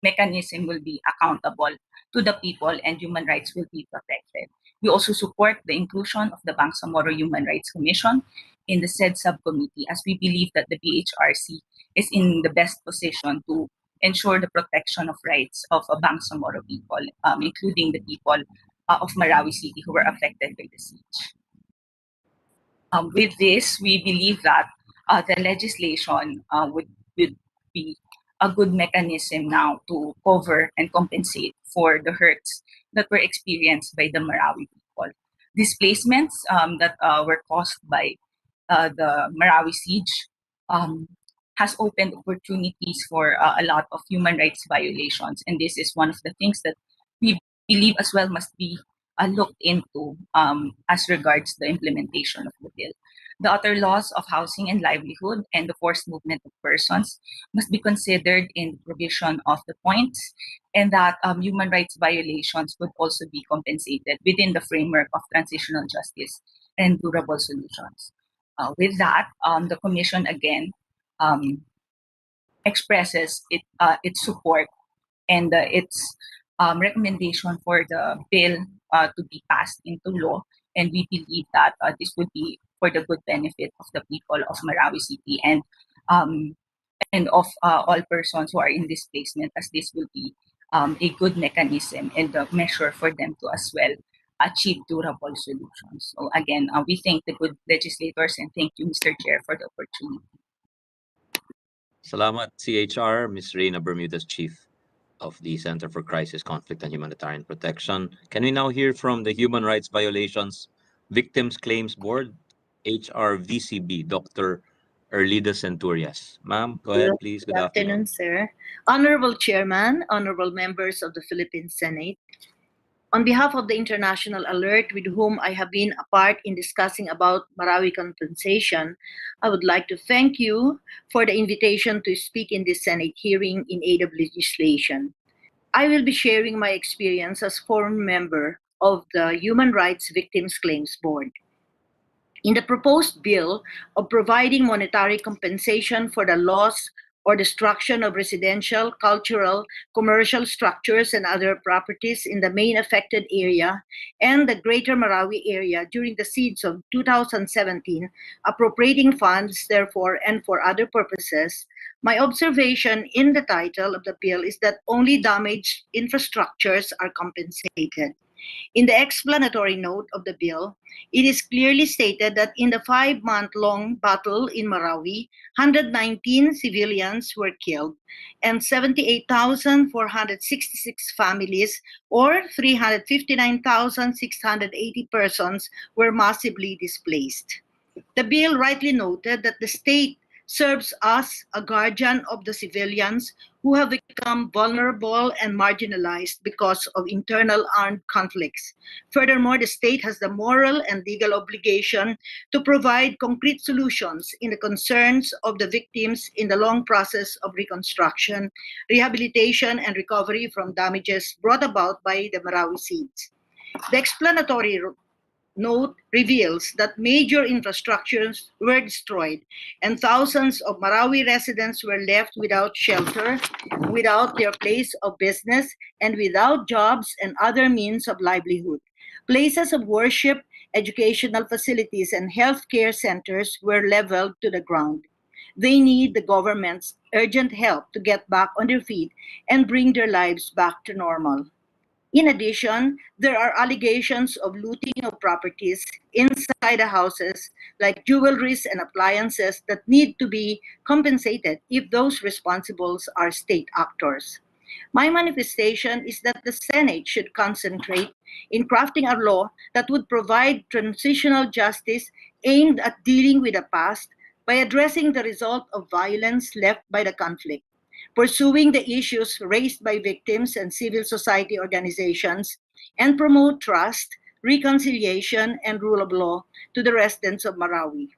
mechanism will be accountable to the people and human rights will be protected. We also support the inclusion of the Bangsamoro Human Rights Commission in the said subcommittee, as we believe that the BHRC is in the best position to ensure the protection of rights of Bangsamoro people, including the people of Marawi City who were affected by the siege. With this, we believe that the legislation would be a good mechanism now to cover and compensate for the hurts that were experienced by the Marawi people. Displacements that were caused by the Marawi siege has opened opportunities for a lot of human rights violations, and this is one of the things that we believe as well must be looked into as regards the implementation of the bill. The utter loss of housing and livelihood and the forced movement of persons must be considered in the provision of the points, and that human rights violations would also be compensated within the framework of transitional justice and durable solutions. With that, the Commission again expresses its support and its recommendation for the bill to be passed into law, and we believe that this would be for the good benefit of the people of Marawi City and of all persons who are in displacement, as this will be a good mechanism and a measure for them to as well achieve durable solutions. So again, we thank the good legislators and thank you, Mr. Chair, for the opportunity. Salamat, CHR, Ms. Reina Bermudez, Chief of the Center for Crisis, Conflict, and Humanitarian Protection. Can we now hear from the Human Rights Violations Victims Claims Board, HRVCB, Dr. Erlida Centurias? Ma'am, go ahead, please. Good afternoon. Sir. Honorable Chairman, honorable members of the Philippine Senate, on behalf of the International Alert, with whom I have been a part in discussing about Marawi compensation, I would like to thank you for the invitation to speak in this Senate hearing in aid of legislation. I will be sharing my experience as former member of the Human Rights Victims Claims Board. In the proposed bill of providing monetary compensation for the loss or destruction of residential, cultural, commercial structures and other properties in the main affected area and the Greater Marawi area during the siege of 2017, appropriating funds, therefore, and for other purposes, my observation in the title of the bill is that only damaged infrastructures are compensated. In the explanatory note of the bill, it is clearly stated that in the 5-month-long battle in Marawi, 119 civilians were killed and 78,466 families, or 359,680 persons, were massively displaced. The bill rightly noted that the state serves as a guardian of the civilians who have become vulnerable and marginalized because of internal armed conflicts. Furthermore, the state has the moral and legal obligation to provide concrete solutions in the concerns of the victims in the long process of reconstruction, rehabilitation, and recovery from damages brought about by the Marawi siege. The explanatory note reveals that major infrastructures were destroyed and thousands of Marawi residents were left without shelter, without their place of business, and without jobs and other means of livelihood. Places of worship, educational facilities, and healthcare centers were leveled to the ground. They need the government's urgent help to get back on their feet and bring their lives back to normal. In addition, there are allegations of looting of properties inside the houses, like jewelries and appliances that need to be compensated if those responsible are state actors. My manifestation is that the Senate should concentrate in crafting a law that would provide transitional justice aimed at dealing with the past by addressing the result of violence left by the conflict, pursuing the issues raised by victims and civil society organizations, and promote trust, reconciliation, and rule of law to the residents of Marawi.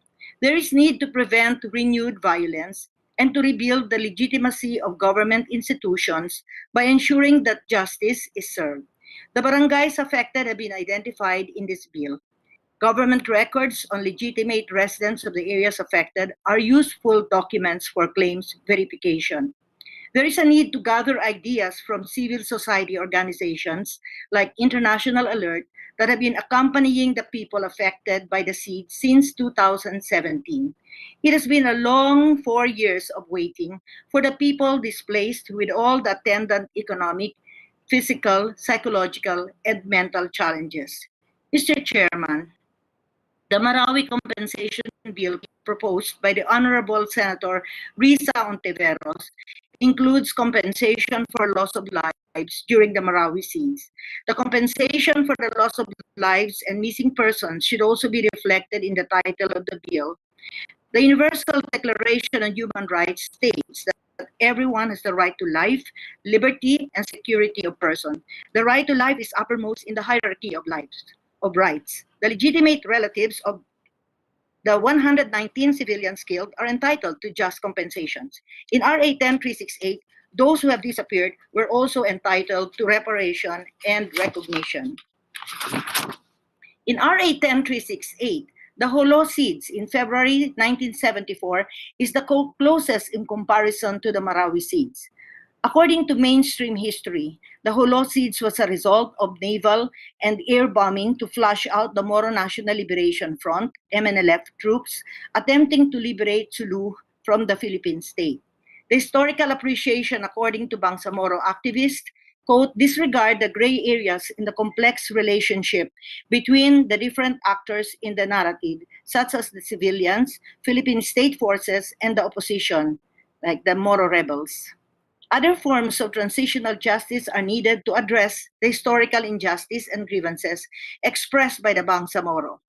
There is need to prevent renewed violence and to rebuild the legitimacy of government institutions by ensuring that justice is served. The barangays affected have been identified in this bill. Government records on legitimate residents of the areas affected are useful documents for claims verification. There is a need to gather ideas from civil society organizations like International Alert that have been accompanying the people affected by the siege since 2017. It has been a long 4 years of waiting for the people displaced with all the attendant economic, physical, psychological, and mental challenges. Mr. Chairman, the Marawi Compensation Bill proposed by the Honorable Senator Risa Ontiveros includes compensation for loss of lives during the Marawi siege. The compensation for the loss of lives and missing persons should also be reflected in the title of the bill. The Universal Declaration on Human Rights states that everyone has the right to life, liberty, and security of person. The right to life is uppermost in the hierarchy of rights. The legitimate relatives of the 119 civilians killed are entitled to just compensations. In RA 10368, those who have disappeared were also entitled to reparation and recognition. In RA 10368, the Holocides in February 1974 is the closest in comparison to the Marawi siege. According to mainstream history, the Holocides was a result of naval and air bombing to flush out the Moro National Liberation Front, MNLF troops, attempting to liberate Sulu from the Philippine state. The historical appreciation, according to Bangsamoro activists, quote, disregard the gray areas in the complex relationship between the different actors in the narrative, such as the civilians, Philippine state forces, and the opposition, like the Moro rebels. Other forms of transitional justice are needed to address the historical injustice and grievances expressed by the Bangsamoro.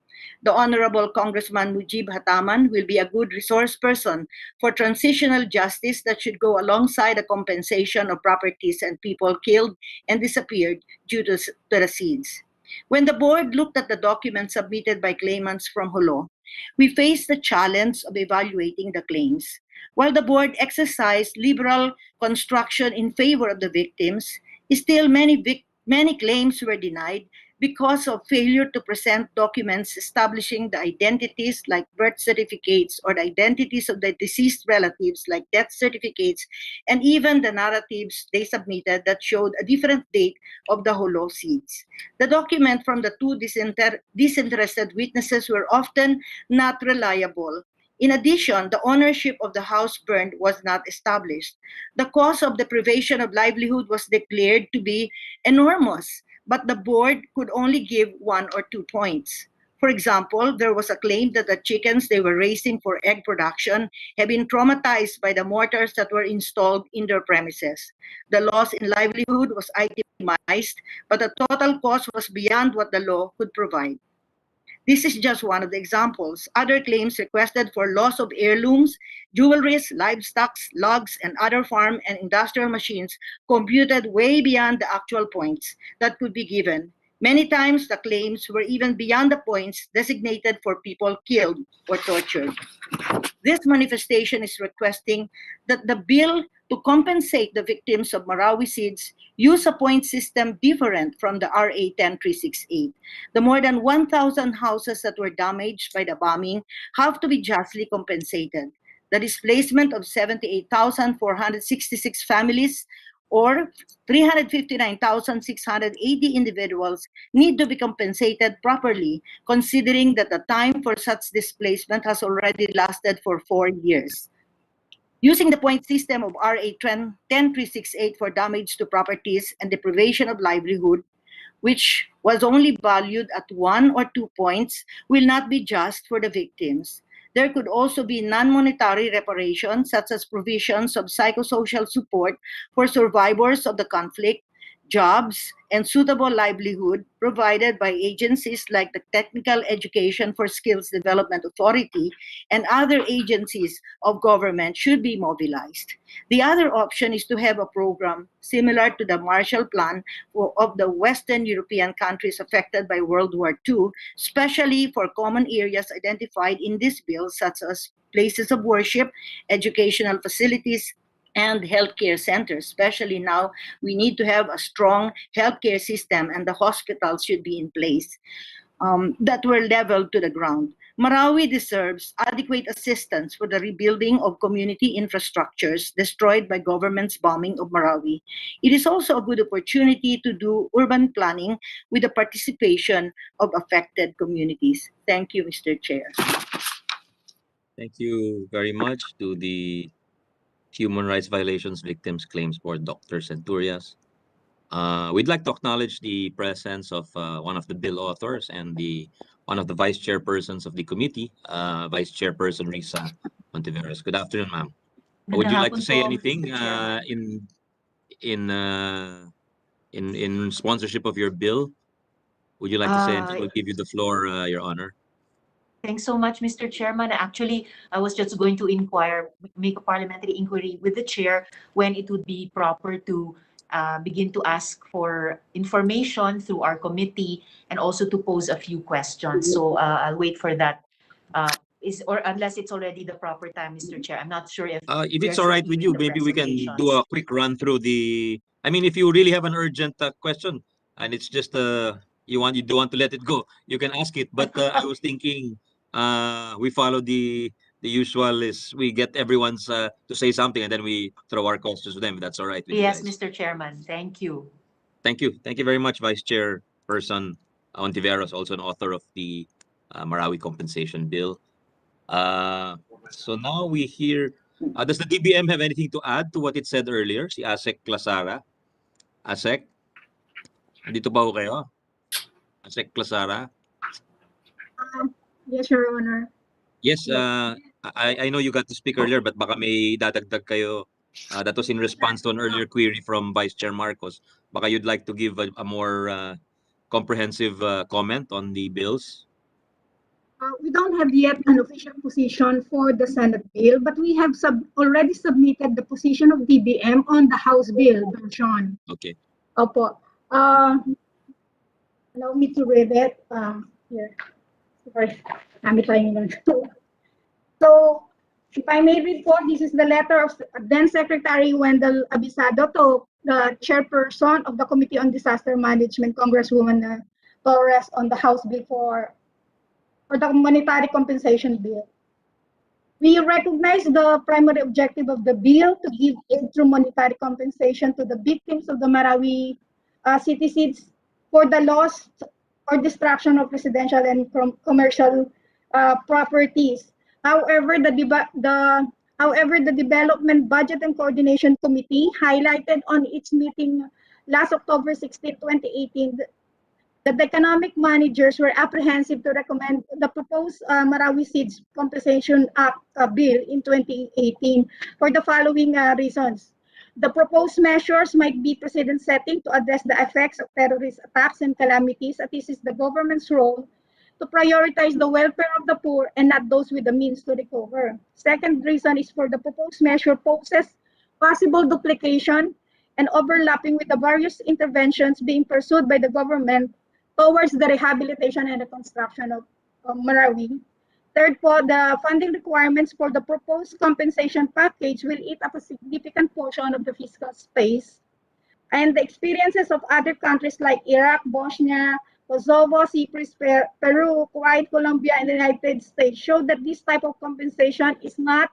The Honorable Congressman Mujib Hataman will be a good resource person for transitional justice that should go alongside the compensation of properties and people killed and disappeared due to the siege. When the board looked at the documents submitted by claimants from Holo, we faced the challenge of evaluating the claims. While the board exercised liberal construction in favor of the victims, still many claims were denied because of failure to present documents establishing the identities like birth certificates or the identities of the deceased relatives like death certificates, and even the narratives they submitted that showed a different date of the Holo siege. The document from the two disinterested witnesses were often not reliable. In addition, the ownership of the house burned was not established. The cause of deprivation of livelihood was declared to be enormous, but the board could only give 1 or 2 points. For example, there was a claim that the chickens they were raising for egg production had been traumatized by the mortars that were installed in their premises. The loss in livelihood was itemized, but the total cost was beyond what the law could provide. This is just one of the examples. Other claims requested for loss of heirlooms, jewelries, livestock, logs, and other farm and industrial machines computed way beyond the actual points that could be given. Many times, the claims were even beyond the points designated for people killed or tortured. This manifestation is requesting that the bill to compensate the victims of Marawi siege use a point system different from the RA 10368. The more than 1,000 houses that were damaged by the bombing have to be justly compensated. The displacement of 78,466 families or 359,680 individuals need to be compensated properly, considering that the time for such displacement has already lasted for 4 years. Using the point system of RA 10368 for damage to properties and deprivation of livelihood, which was only valued at 1 or 2 points, will not be just for the victims. There could also be non-monetary reparations, such as provisions of psychosocial support for survivors of the conflict, jobs, and suitable livelihood provided by agencies like the Technical Education for Skills Development Authority and other agencies of government should be mobilized. The other option is to have a program similar to the Marshall Plan of the Western European countries affected by World War II, especially for common areas identified in this bill, such as places of worship, educational facilities, and healthcare centers. Especially now, we need to have a strong healthcare system, and the hospitals should be in place that were leveled to the ground. Marawi deserves adequate assistance for the rebuilding of community infrastructures destroyed by government's bombing of Marawi. It is also a good opportunity to do urban planning with the participation of affected communities. Thank you, Mr. Chair. Thank you very much to the Human Rights Violations Victims Claims Board, Dr. Centurias. We'd like to acknowledge the presence of one of the bill authors and one of the vice chairpersons of the committee, Vice Chairperson Risa Montiveros. Good afternoon, ma'am. Would you like to say anything in sponsorship of your bill? Would you like to say anything? We'll give you the floor, Your Honor. Thanks so much, Mr. Chairman. Actually, I was just going to make a parliamentary inquiry with the chair when it would be proper to begin to ask for information through our committee and also to pose a few questions. So I'll wait for that. Unless it's already the proper time, Mr. Chair. I'm not sure if it's all right with you, maybe we can do a quick run through I mean, if you really have an urgent question and it's just you don't want to let it go, you can ask it. But I was thinking we follow the usual is we get everyone's to say something and then we throw our questions to them. If that's all right with you guys. Yes, Mr. Chairman. Thank you. Thank you. Thank you very much, Vice Chairperson Ontiveros, also an author of the Marawi Compensation Bill. So now we hear, does the DBM have anything to add to what it said earlier? Si Asek Clasara. Asek? Andito ba ho kayo? Asek Clasara? Yes, Your Honor. Yes, I know you got to speak earlier, but baka may dadagdag kayo. That was in response to an earlier query from Vice Chair Marcos. Baka you'd like to give a more comprehensive comment on the bills? We don't have yet an official position for the Senate bill, but we have already submitted the position of DBM on the House bill version. Okay. Opo. Allow me to read it. Here. Sorry. So, if I may report, this is the letter of then Secretary Wendell Abisado to the chairperson of the Committee on Disaster Management, Congresswoman Torres, on the House bill for the monetary compensation bill. We recognize the primary objective of the bill to give aid through monetary compensation to the victims of the Marawi citizens for the loss or destruction of residential and commercial properties. However, the Development Budget and Coordination Committee highlighted on its meeting last October 16, 2018, that the economic managers were apprehensive to recommend the proposed Marawi Seeds Compensation Act bill in 2018 for the following reasons. The proposed measures might be precedent-setting to address the effects of terrorist attacks and calamities, as this is the government's role to prioritize the welfare of the poor and not those with the means to recover. Second reason is for the proposed measure poses possible duplication and overlapping with the various interventions being pursued by the government towards the rehabilitation and reconstruction of Marawi. Third po, the funding requirements for the proposed compensation package will eat up a significant portion of the fiscal space. And the experiences of other countries like Iraq, Bosnia, Kosovo, Cyprus, Peru, Kuwait, Colombia, and the United States show that this type of compensation is not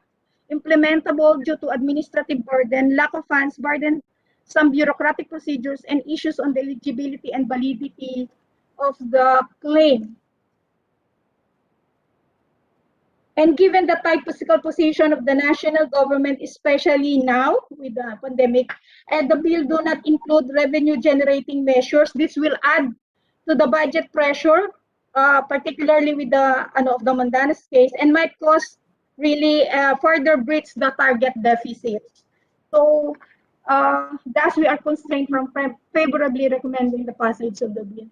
implementable due to administrative burden, lack of funds, burden, some bureaucratic procedures, and issues on the eligibility and validity. 'Of the claim. And given the tight fiscal position of the national government, especially now with the pandemic, and the bill do not include revenue-generating measures, this will add to the budget pressure, particularly with the of the Mandanas case, and might cause really further breach the target deficit. So, thus we are constrained from favorably recommending the passage of the bill.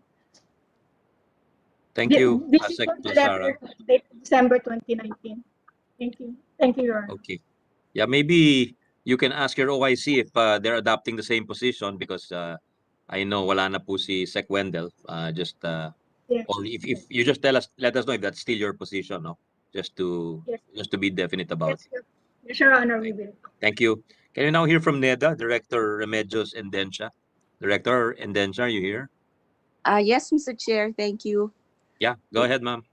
Thank you, This is Sec. from the letter dated December 2019. Thank you. Thank you, Your Honor. Okay. Yeah, maybe you can ask your OIC if they're adopting the same position because I know wala na po si Sec. Wendell. Yes. Or if you just let us know if that's still your position, no? Just to be definite about it. Yes, Your Honor, we will. Thank you. Can you now hear from NEDA, Director Remedios Endencia? Director Endencia, are you here? Yes, Mr. Chair, thank you. Yeah, go ahead, ma'am.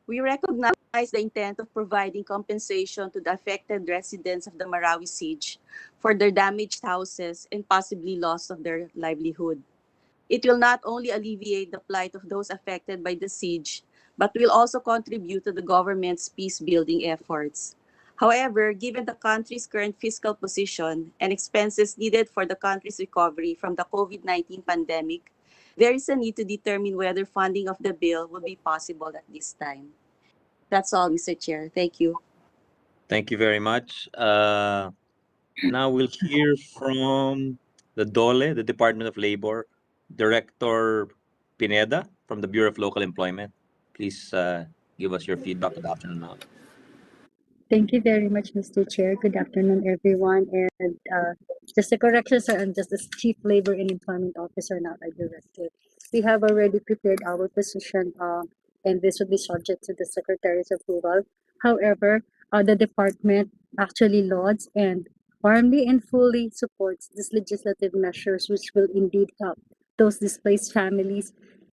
We recognize the intent of providing compensation to the affected residents of the Marawi siege for their damaged houses and possibly loss of their livelihood. It will not only alleviate the plight of those affected by the siege, but will also contribute to the government's peace-building efforts. However, given the country's current fiscal position and expenses needed for the country's recovery from the COVID-19 pandemic, there is a need to determine whether funding of the bill will be possible at this time. That's all, Mr. Chair. Thank you. Thank you very much. Now we'll hear from the DOLE, the Department of Labor, Director Pineda from the Bureau of Local Employment. Please give us your feedback. Good afternoon, ma'am. Thank you very much, Mr. Chair. Good afternoon, everyone. And just a correction, sir, I'm just the Chief Labor and Employment Officer, not a director. We have already prepared our position, and this will be subject to the Secretary's approval. However, the department actually lauds and warmly and fully supports these legislative measures, which will indeed help those displaced families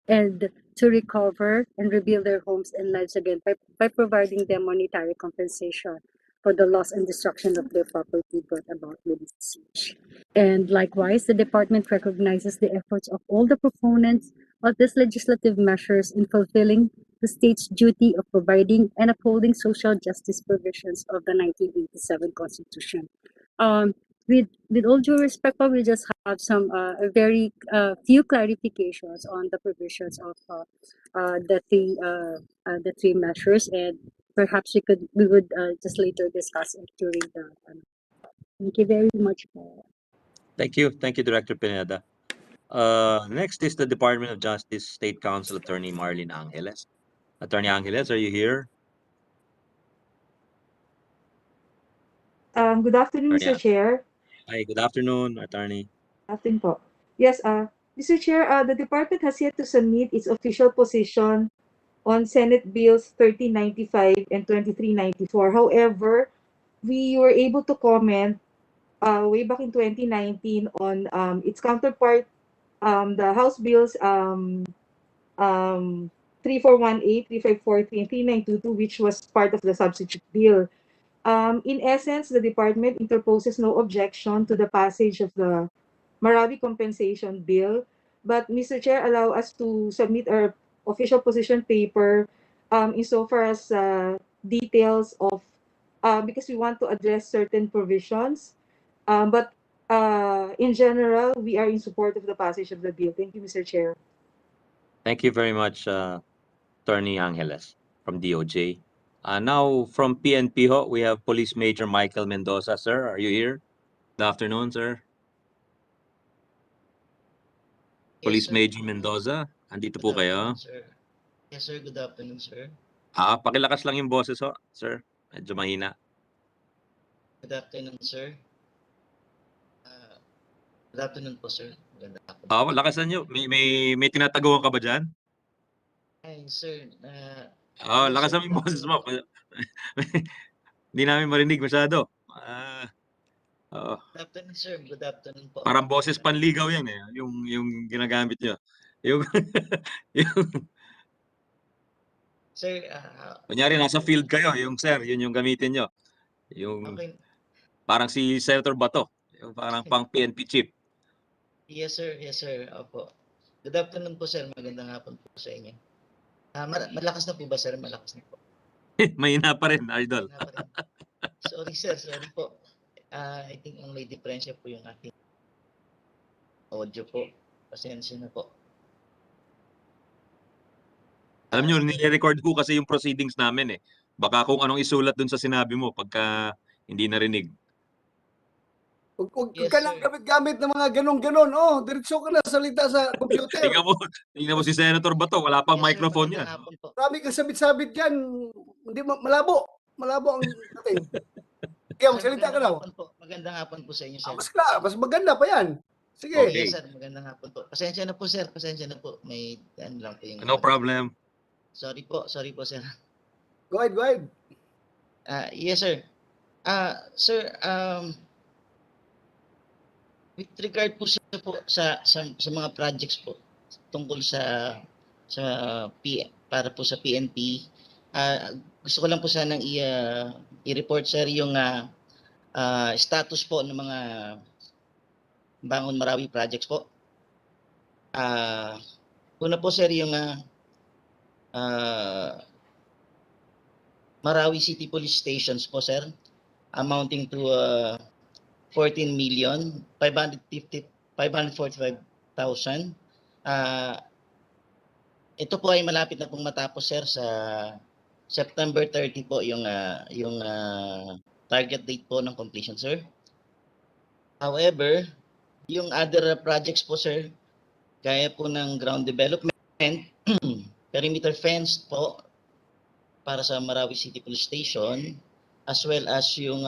and to recover and rebuild their homes and lives again by providing them monetary compensation for the loss and destruction of their property brought about with the siege. And likewise, the department recognizes the efforts of all the proponents of these legislative measures in fulfilling the state's duty of providing and upholding social justice provisions of the 1987 Constitution. With all due respect, we just have some very few clarifications on the provisions of the three measures, and perhaps we would just later discuss it during the. Thank you very much. Thank you, Director Pineda. Next is the Department of Justice State Counsel Attorney Marlene Angeles. Attorney Angeles, are you here? Good afternoon, Mr. Chair. Hi, good afternoon, Attorney. Afternoon po. Yes, Mr. Chair, the department has yet to submit its official position on Senate Bills 1395 and 2394. However, we were able to comment way back in 2019 on its counterpart, the House Bills 3418, 3543, and 3922, which was part of the substitute bill. In essence, the department interposes no objection to the passage of the Marawi compensation bill, but Mr. Chair, allow us to submit our official position paper insofar as details of, because we want to address certain provisions, but in general, we are in support of the passage of the bill. Thank you, Mr. Chair. Thank you very much, Attorney Angeles from DOJ. Now from PNP, we have Police Major Michael Mendoza. Sir, are you here? Good afternoon, sir. Police Major Mendoza, andito po kayo. Sir. Yes, sir. Good afternoon, sir. Pakilakas lang yung boses, sir. Medyo mahina. Good afternoon, sir. Good afternoon po, sir. Maganda po. Lakasan nyo. May tinataguan ka ba dyan? Ay, sir. Lakasan mo yung boses mo. Hindi namin marinig masyado. Good afternoon, sir. Good afternoon po. Parang boses panligaw yan eh. Yung ginagamit nyo. Sir, kunyari nasa field kayo, yung sir, yun yung gamitin nyo. Yung okay. Parang si Senator Bato, yung parang pang PNP chief. Yes, sir. Yes, sir. Opo. Good afternoon po, sir. Magandang hapon po sa inyo. Malakas na po ba, sir? Malakas na po. Mahina pa rin, Idol. Mahina pa rin. Sorry sir, sorry po. I think ang may diferensya po yung ating audio po. Pasensya na po. Alam nyo, nire-record ko kasi yung proceedings namin eh. Baka kung anong isulat dun sa sinabi mo pagka hindi narinig. Huwag Yes, ka lang sir. gamit ng mga ganon-ganon. Oh, diretso ka na salita sa computer. Tingnan mo si Senator Bato, wala pang Yes, sir, microphone magandang yan. hapon po. Marami kang sabit-sabit dyan. Hindi malabo. Malabo ang dating. Kaya Sir, magsalita ka magandang daw. hapon po. Magandang hapon po sa inyo, sir. Mas maganda pa yan. Sige. Okay. Yes, sir. Magandang hapon po. Pasensya na po, sir. Pasensya na po. May ano lang po yung... No problem. Sorry po, sir. Go ahead. Yes, sir. Sir, with regard po sa mga projects po tungkol sa para po sa PNP, gusto ko lang po sanang i-report, sir, yung status po ng mga Bangon Marawi projects po. Una po, sir, yung Marawi City Police Stations po, sir, amounting to 14,545,000. Ito po ay malapit na pong matapos, sir, sa September 30 po yung target date po ng completion, sir. However, yung other projects po, sir, gaya po ng ground development, perimeter fence po para sa Marawi City Police Station, as well as yung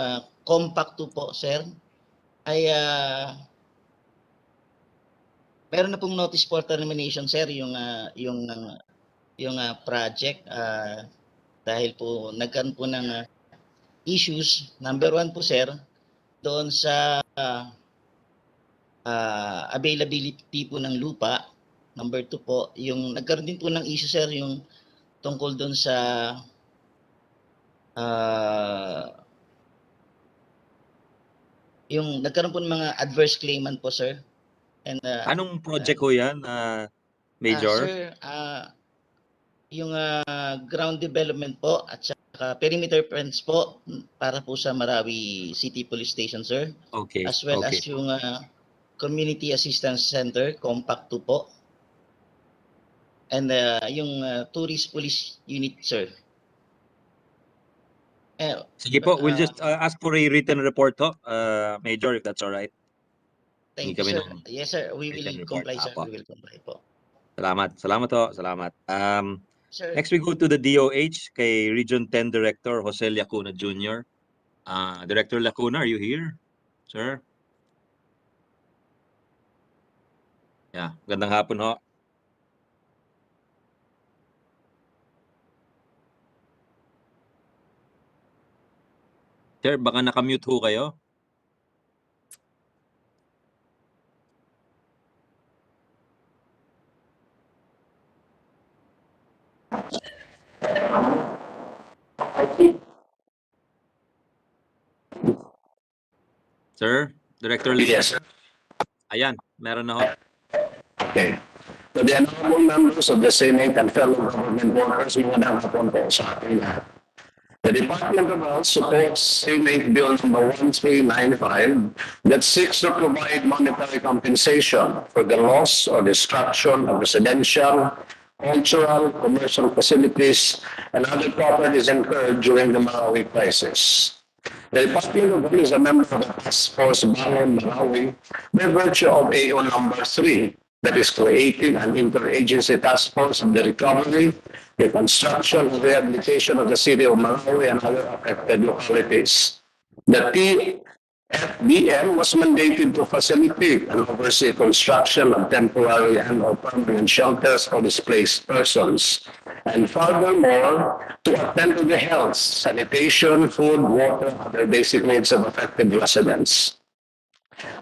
compact 2 po, sir, ay meron na pong notice for termination, sir, yung project dahil po nagkaroon po ng issues. Number 1 po, sir, doon sa availability po ng lupa. Number 2 po, yung nagkaroon din po ng issue, sir, yung tungkol doon sa yung nagkaroon po ng mga adverse claimant po, sir. And Anong project ko yan, Major? sir, yung ground development po at saka perimeter fence po para po sa Marawi City Police Station, sir. Okay. As well Okay. as yung Community Assistance Center, Compact 2 po. And yung Tourist Police Unit, sir. Sige po, we'll just ask for a written report ho, Major, if that's all right. Thank you, sir. Yes, sir. We will comply, sir. We will comply po. Salamat ho. Salamat. Sir. Next we go to the DOH kay Region 10 Director Jose Lacuna Jr. Director Lacuna, are you here, sir? Yeah, gandang hapon ho. Sir, baka nakamute ho kayo. Sir, Director Lacuna. Yes, sir. Ayan, meron na ho. Okay. To the honorable members of the Senate and fellow government workers, magandang hapon po sa ating lahat. The Department of Health supports Senate Bill number 1395 that seeks to provide monetary compensation for the loss or destruction of residential, cultural, commercial facilities, and other properties incurred during the Marawi crisis. The Department of Health is a member of the Task Force Bangon Marawi by virtue of AO number 3 that is creating an interagency task force on the recovery, reconstruction, and rehabilitation of the city of Marawi and other affected localities. The TFBM was mandated to facilitate and oversee construction of temporary and or permanent shelters for displaced persons, and furthermore, to attend to the health, sanitation, food, water, and other basic needs of affected residents.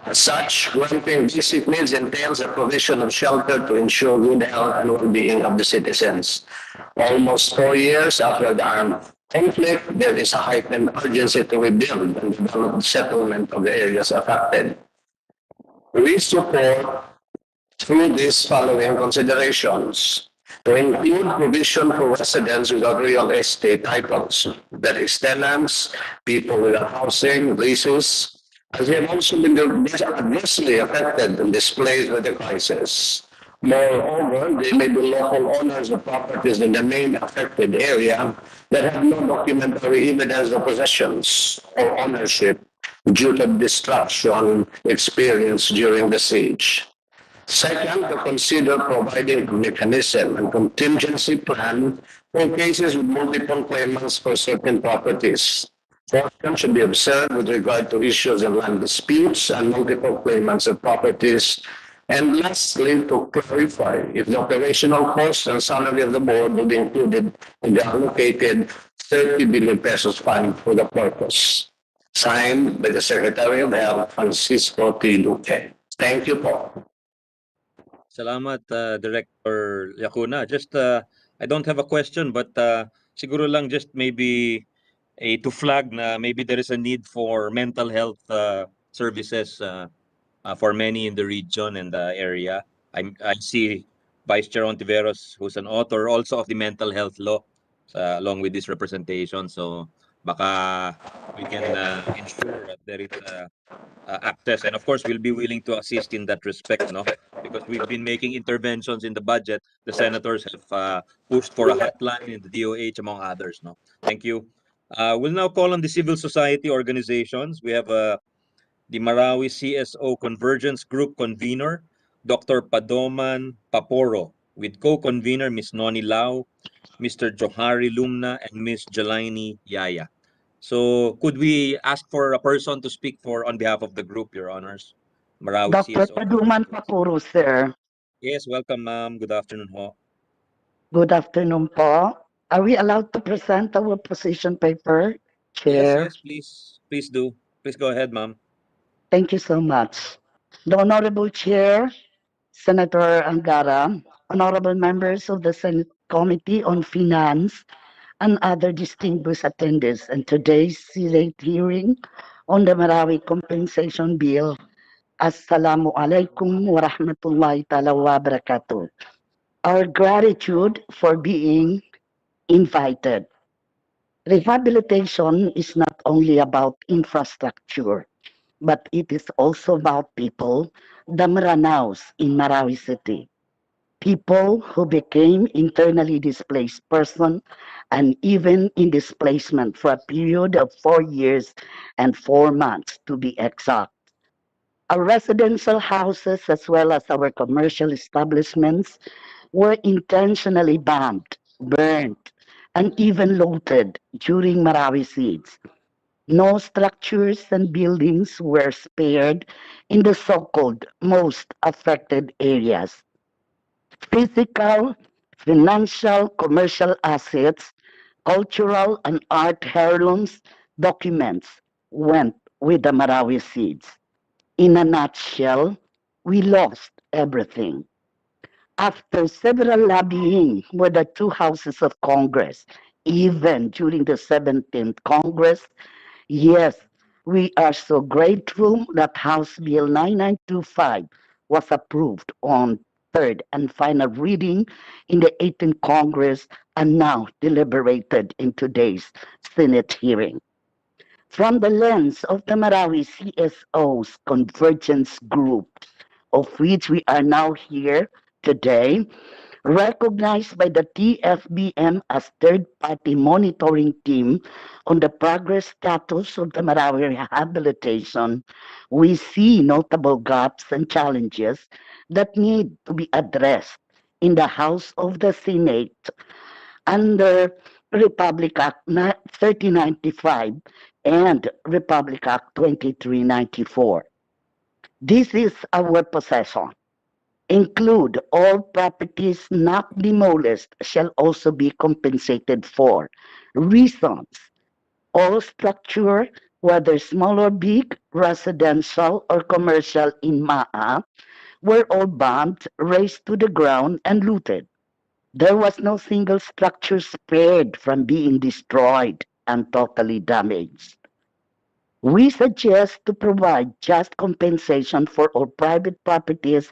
As such, granting basic needs entails the provision of shelter to ensure good health and well-being of the citizens. Almost 4 years after the armed conflict, there is a heightened urgency to rebuild and develop settlement of the areas affected. We support through these following considerations: to include provision for residents without real estate titles, that is tenants, people without housing, leases, as they have also been adversely affected and displaced by the crisis. Moreover, they may be local owners of properties in the main affected area that have no documentary evidence of possessions or ownership due to destruction experienced during the siege. Second, to consider providing a mechanism and contingency plan for cases with multiple claimants for certain properties. Caution should be observed with regard to issues in land disputes and multiple claimants of properties. And lastly, to clarify if the operational costs and salary of the board will be included in the allocated 30 billion pesos fund for the purpose. Signed by the Secretary of Health, Francisco T. Duque. Thank you, Paul. Salamat, Director Lacuna. Just, I don't have a question, but siguro lang just maybe to flag na maybe there is a need for mental health services for many in the region and the area. I see Vice Chair Ontiveros, who's an author also of the mental health law, along with this representation. So baka we can ensure that there is access, and of course we'll be willing to assist in that respect, no, because we've been making interventions in the budget. The senators have pushed for a hotline in the DOH, among others, no. Thank you. We'll now call on the civil society organizations. We have the Marawi CSO Convergence Group convener, Dr. Padoman Paporo, with co-convener Ms. Noni Lau, Mr. Johari Lumna, and Ms. Jelaini Yaya. So could we ask for a person to speak on behalf of the group, Your Honors? Marawi Dr. CSO. Paduman Papuro, sir. Yes, welcome, ma'am. Good afternoon, ho. Good afternoon po. Are we allowed to present our position paper, Chair? Yes, please. Please do. Please go ahead, ma'am. Thank you so much. The Honorable Chair, Senator Angara, honorable members of the Senate Committee on Finance, and other distinguished attendees in today's Senate hearing on the Marawi Compensation Bill. Assalamu alaikum wa rahmatullahi ta'ala wa barakatuh. Our gratitude for being invited. Rehabilitation is not only about infrastructure, but it is also about people, the Maranaos in Marawi City. People who became internally displaced person and even in displacement for a period of 4 years and 4 months to be exact. Our residential houses as well as our commercial establishments were intentionally bombed, burned, and even looted during Marawi siege. No structures and buildings were spared in the so-called most affected areas. Physical, financial, commercial assets, cultural and art heirlooms, documents went with the Marawi siege. In a nutshell, we lost everything. After several lobbying with the two houses of Congress, even during the 17th Congress, yes, we are so grateful that House Bill 9925 was approved on third and final reading in the 18th Congress and now deliberated in today's Senate hearing. From the lens of the Marawi CSO's convergence group, of which we are now here today, recognized by the TFBM as third-party monitoring team on the progress status of the Marawi rehabilitation, we see notable gaps and challenges that need to be addressed in the House of the Senate under Republic Act 3095 and Republic Act 2394. This is our possession. Include all properties not demolished shall also be compensated for. Reasons: all structure, whether small or big, residential or commercial in Maa, were all bombed, razed to the ground, and looted. There was no single structure spared from being destroyed and totally damaged. We suggest to provide just compensation for all private properties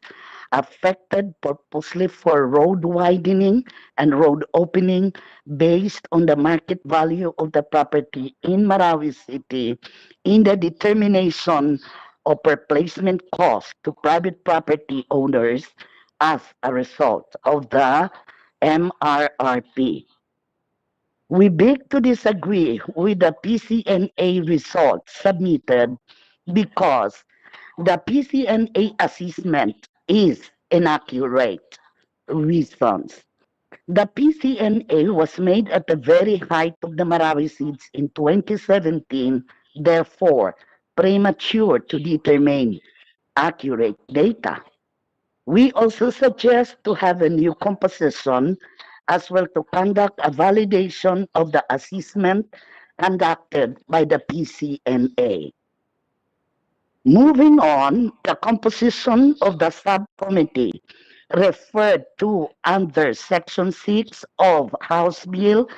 affected purposely for road widening and road opening based on the market value of the property in Marawi City in the determination of replacement cost to private property owners as a result of the MRRP. We beg to disagree with the PCNA results submitted because the PCNA assessment is inaccurate. Reasons. The PCNA was made at the very height of the Marawi siege in 2017, therefore premature to determine accurate data. We also suggest to have a new composition as well to conduct a validation of the assessment conducted by the PCNA. Moving on, the composition of the subcommittee referred to under Section 6 of House Bill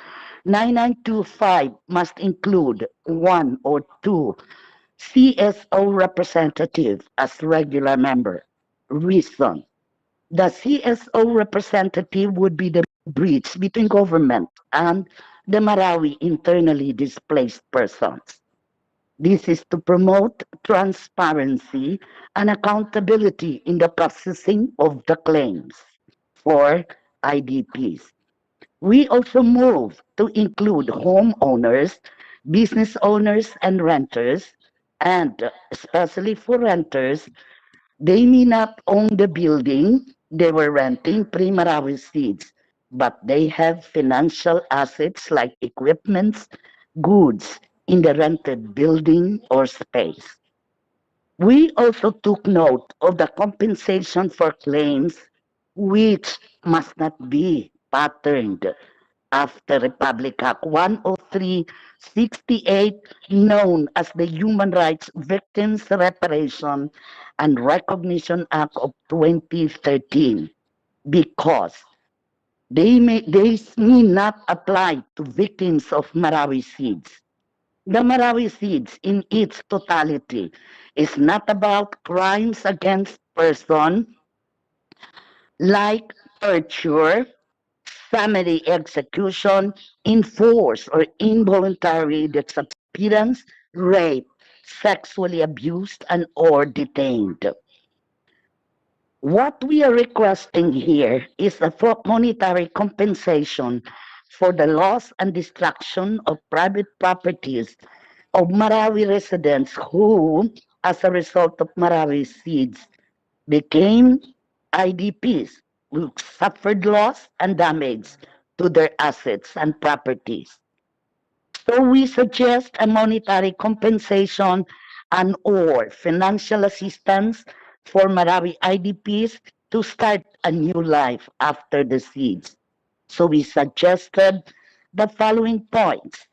9925 must include one or two CSO representative as regular member. Reason. The CSO representative would be the bridge between government and the Marawi internally displaced persons. This is to promote transparency and accountability in the processing of the claims for IDPs. We also move to include homeowners, business owners, and renters, and especially for renters, they may not own the building they were renting pre-Marawi seeds, but they have financial assets like equipments, goods in the rented building or space. We also took note of the compensation for claims which must not be patterned after Republic Act 10368, known as the Human Rights Victims Reparation and Recognition Act of 2013, because they may not apply to victims of Marawi seeds. The Marawi seeds in its totality is not about crimes against person like torture, family execution, enforced or involuntary disappearance, rape, sexually abused, and or detained. What we are requesting here is a monetary compensation for the loss and destruction of private properties of Marawi residents who, as a result of Marawi seeds, became IDPs who suffered loss and damage to their assets and properties. So we suggest a monetary compensation and or financial assistance for Marawi IDPs to start a new life after the siege. So we suggested the following points: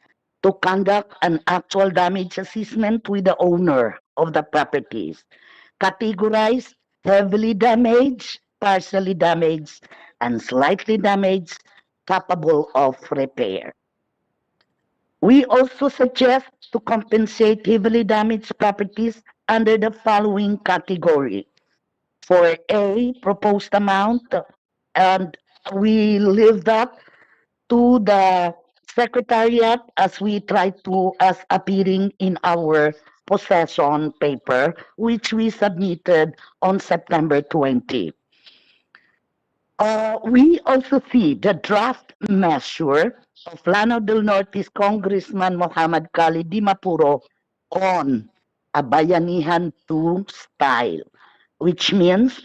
to conduct an actual damage assessment with the owner of the properties, categorize heavily damaged, partially damaged, and slightly damaged, capable of repair. We also suggest to compensate heavily damaged properties under the following category. For a proposed amount, and we leave that to the Secretariat as we try to, as appearing in our possession paper, which we submitted on September 20. We also see the draft measure of Lanao del Norte's Congressman Muhammad Khalid Dimapuro on a Bayanihan 2 style, which means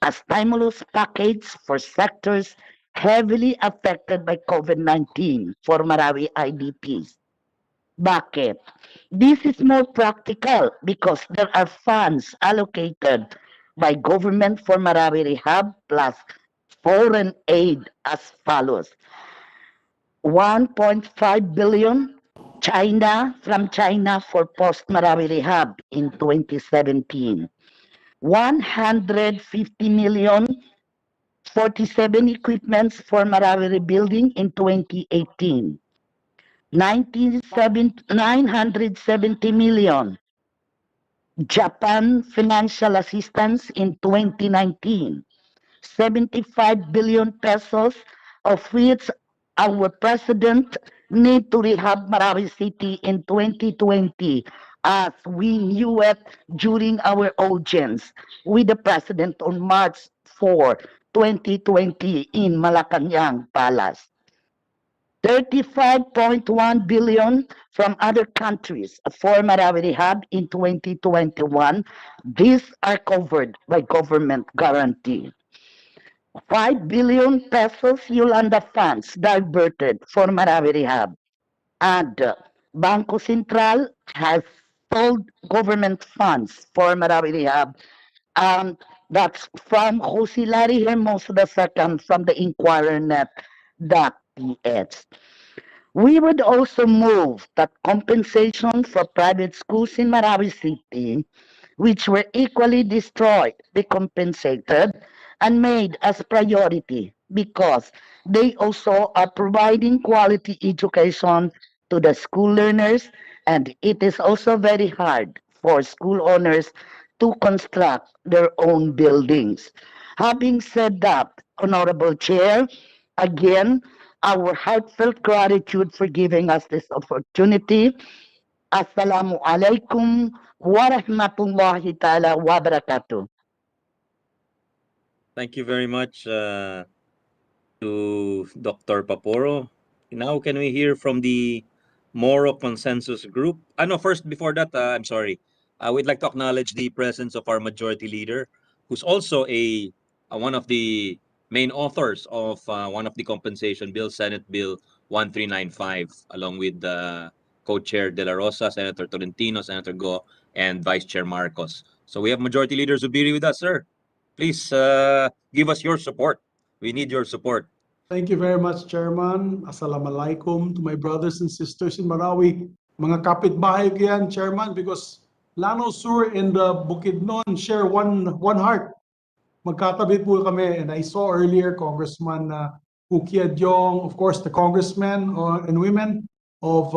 a stimulus package for sectors heavily affected by COVID-19 for Marawi IDPs. Bakit? This is more practical because there are funds allocated by government for Marawi Rehab plus foreign aid as follows: 1.5 billion from China for post-Marawi Rehab in 2017. 150 million 47 equipments for Marawi rebuilding in 2018. 970 million Japan financial assistance in 2019. 75 billion pesos, of which our president need to rehab Marawi City in 2020, as we knew it during our audience with the president on March 4, 2020 in Malacanang Palace. 35.1 billion from other countries for Marawi Rehab in 2021. These are covered by government guarantee. 5 billion pesos Yolanda funds diverted for Marawi Rehab. And Bangko Sentral has sold government funds for Marawi Rehab. And that's from Jose Larry Hermoso II from the inquirernet.ph. We would also move that compensation for private schools in Marawi City, which were equally destroyed, be compensated and made as priority because they also are providing quality education to the school learners, and it is also very hard for school owners to construct their own buildings. Having said that, Honorable Chair, again, our heartfelt gratitude for giving us this opportunity. Assalamu alaikum wa rahmatullahi ta'ala wa barakatuh. Thank you very much to Dr. Paporo. Now, can we hear from the Moro Consensus Group? No, first, before that, I'm sorry. We'd like to acknowledge the presence of our Majority Leader, who's also one of the main authors of one of the compensation bills, Senate Bill 1395, along with Co-Chair De La Rosa, Senator Tolentino, Senator Go, and Vice Chair Marcos. So we have Majority Leader Zubiri with us, sir. Please give us your support. We need your support. Thank you very much, Chairman. Assalamualaikum to my brothers and sisters in Marawi. Mga kapitbahay ko yan, Chairman, because Lanao Sur and Bukidnon share one heart. Magkatabi po kami, and I saw earlier Congressman Hukia Diong, of course the congressmen and women of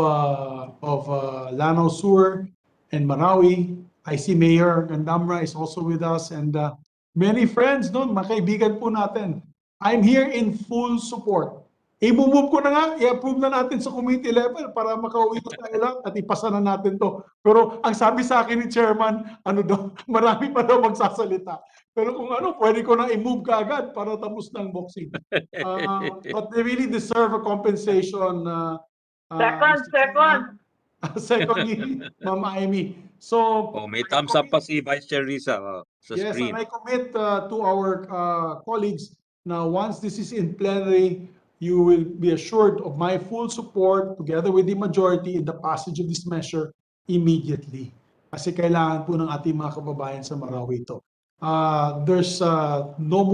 Lanao Sur and Marawi. I see Mayor Gandamra is also with us, and many friends doon, mga kaibigan po natin. I'm here in full support. I-move ko na nga, i-approve na natin sa committee level para makauwi na tayo lahat at ipasa na natin to. Pero ang sabi sa akin ni Chairman, marami pa daw magsasalita. Pero kung pwede ko na i-move ka agad para tapos ng boxing. But they really deserve a compensation. Secondly, Ma'am Amy. So, may thumbs up pa si Vice Chair Risa sa yes, screen. and I commit to our colleagues. Now, once this is in plenary, you will be assured of my full support together with the majority in the passage of this measure immediately. Kasi kailangan po ng ating mga kababayan sa Marawi ito.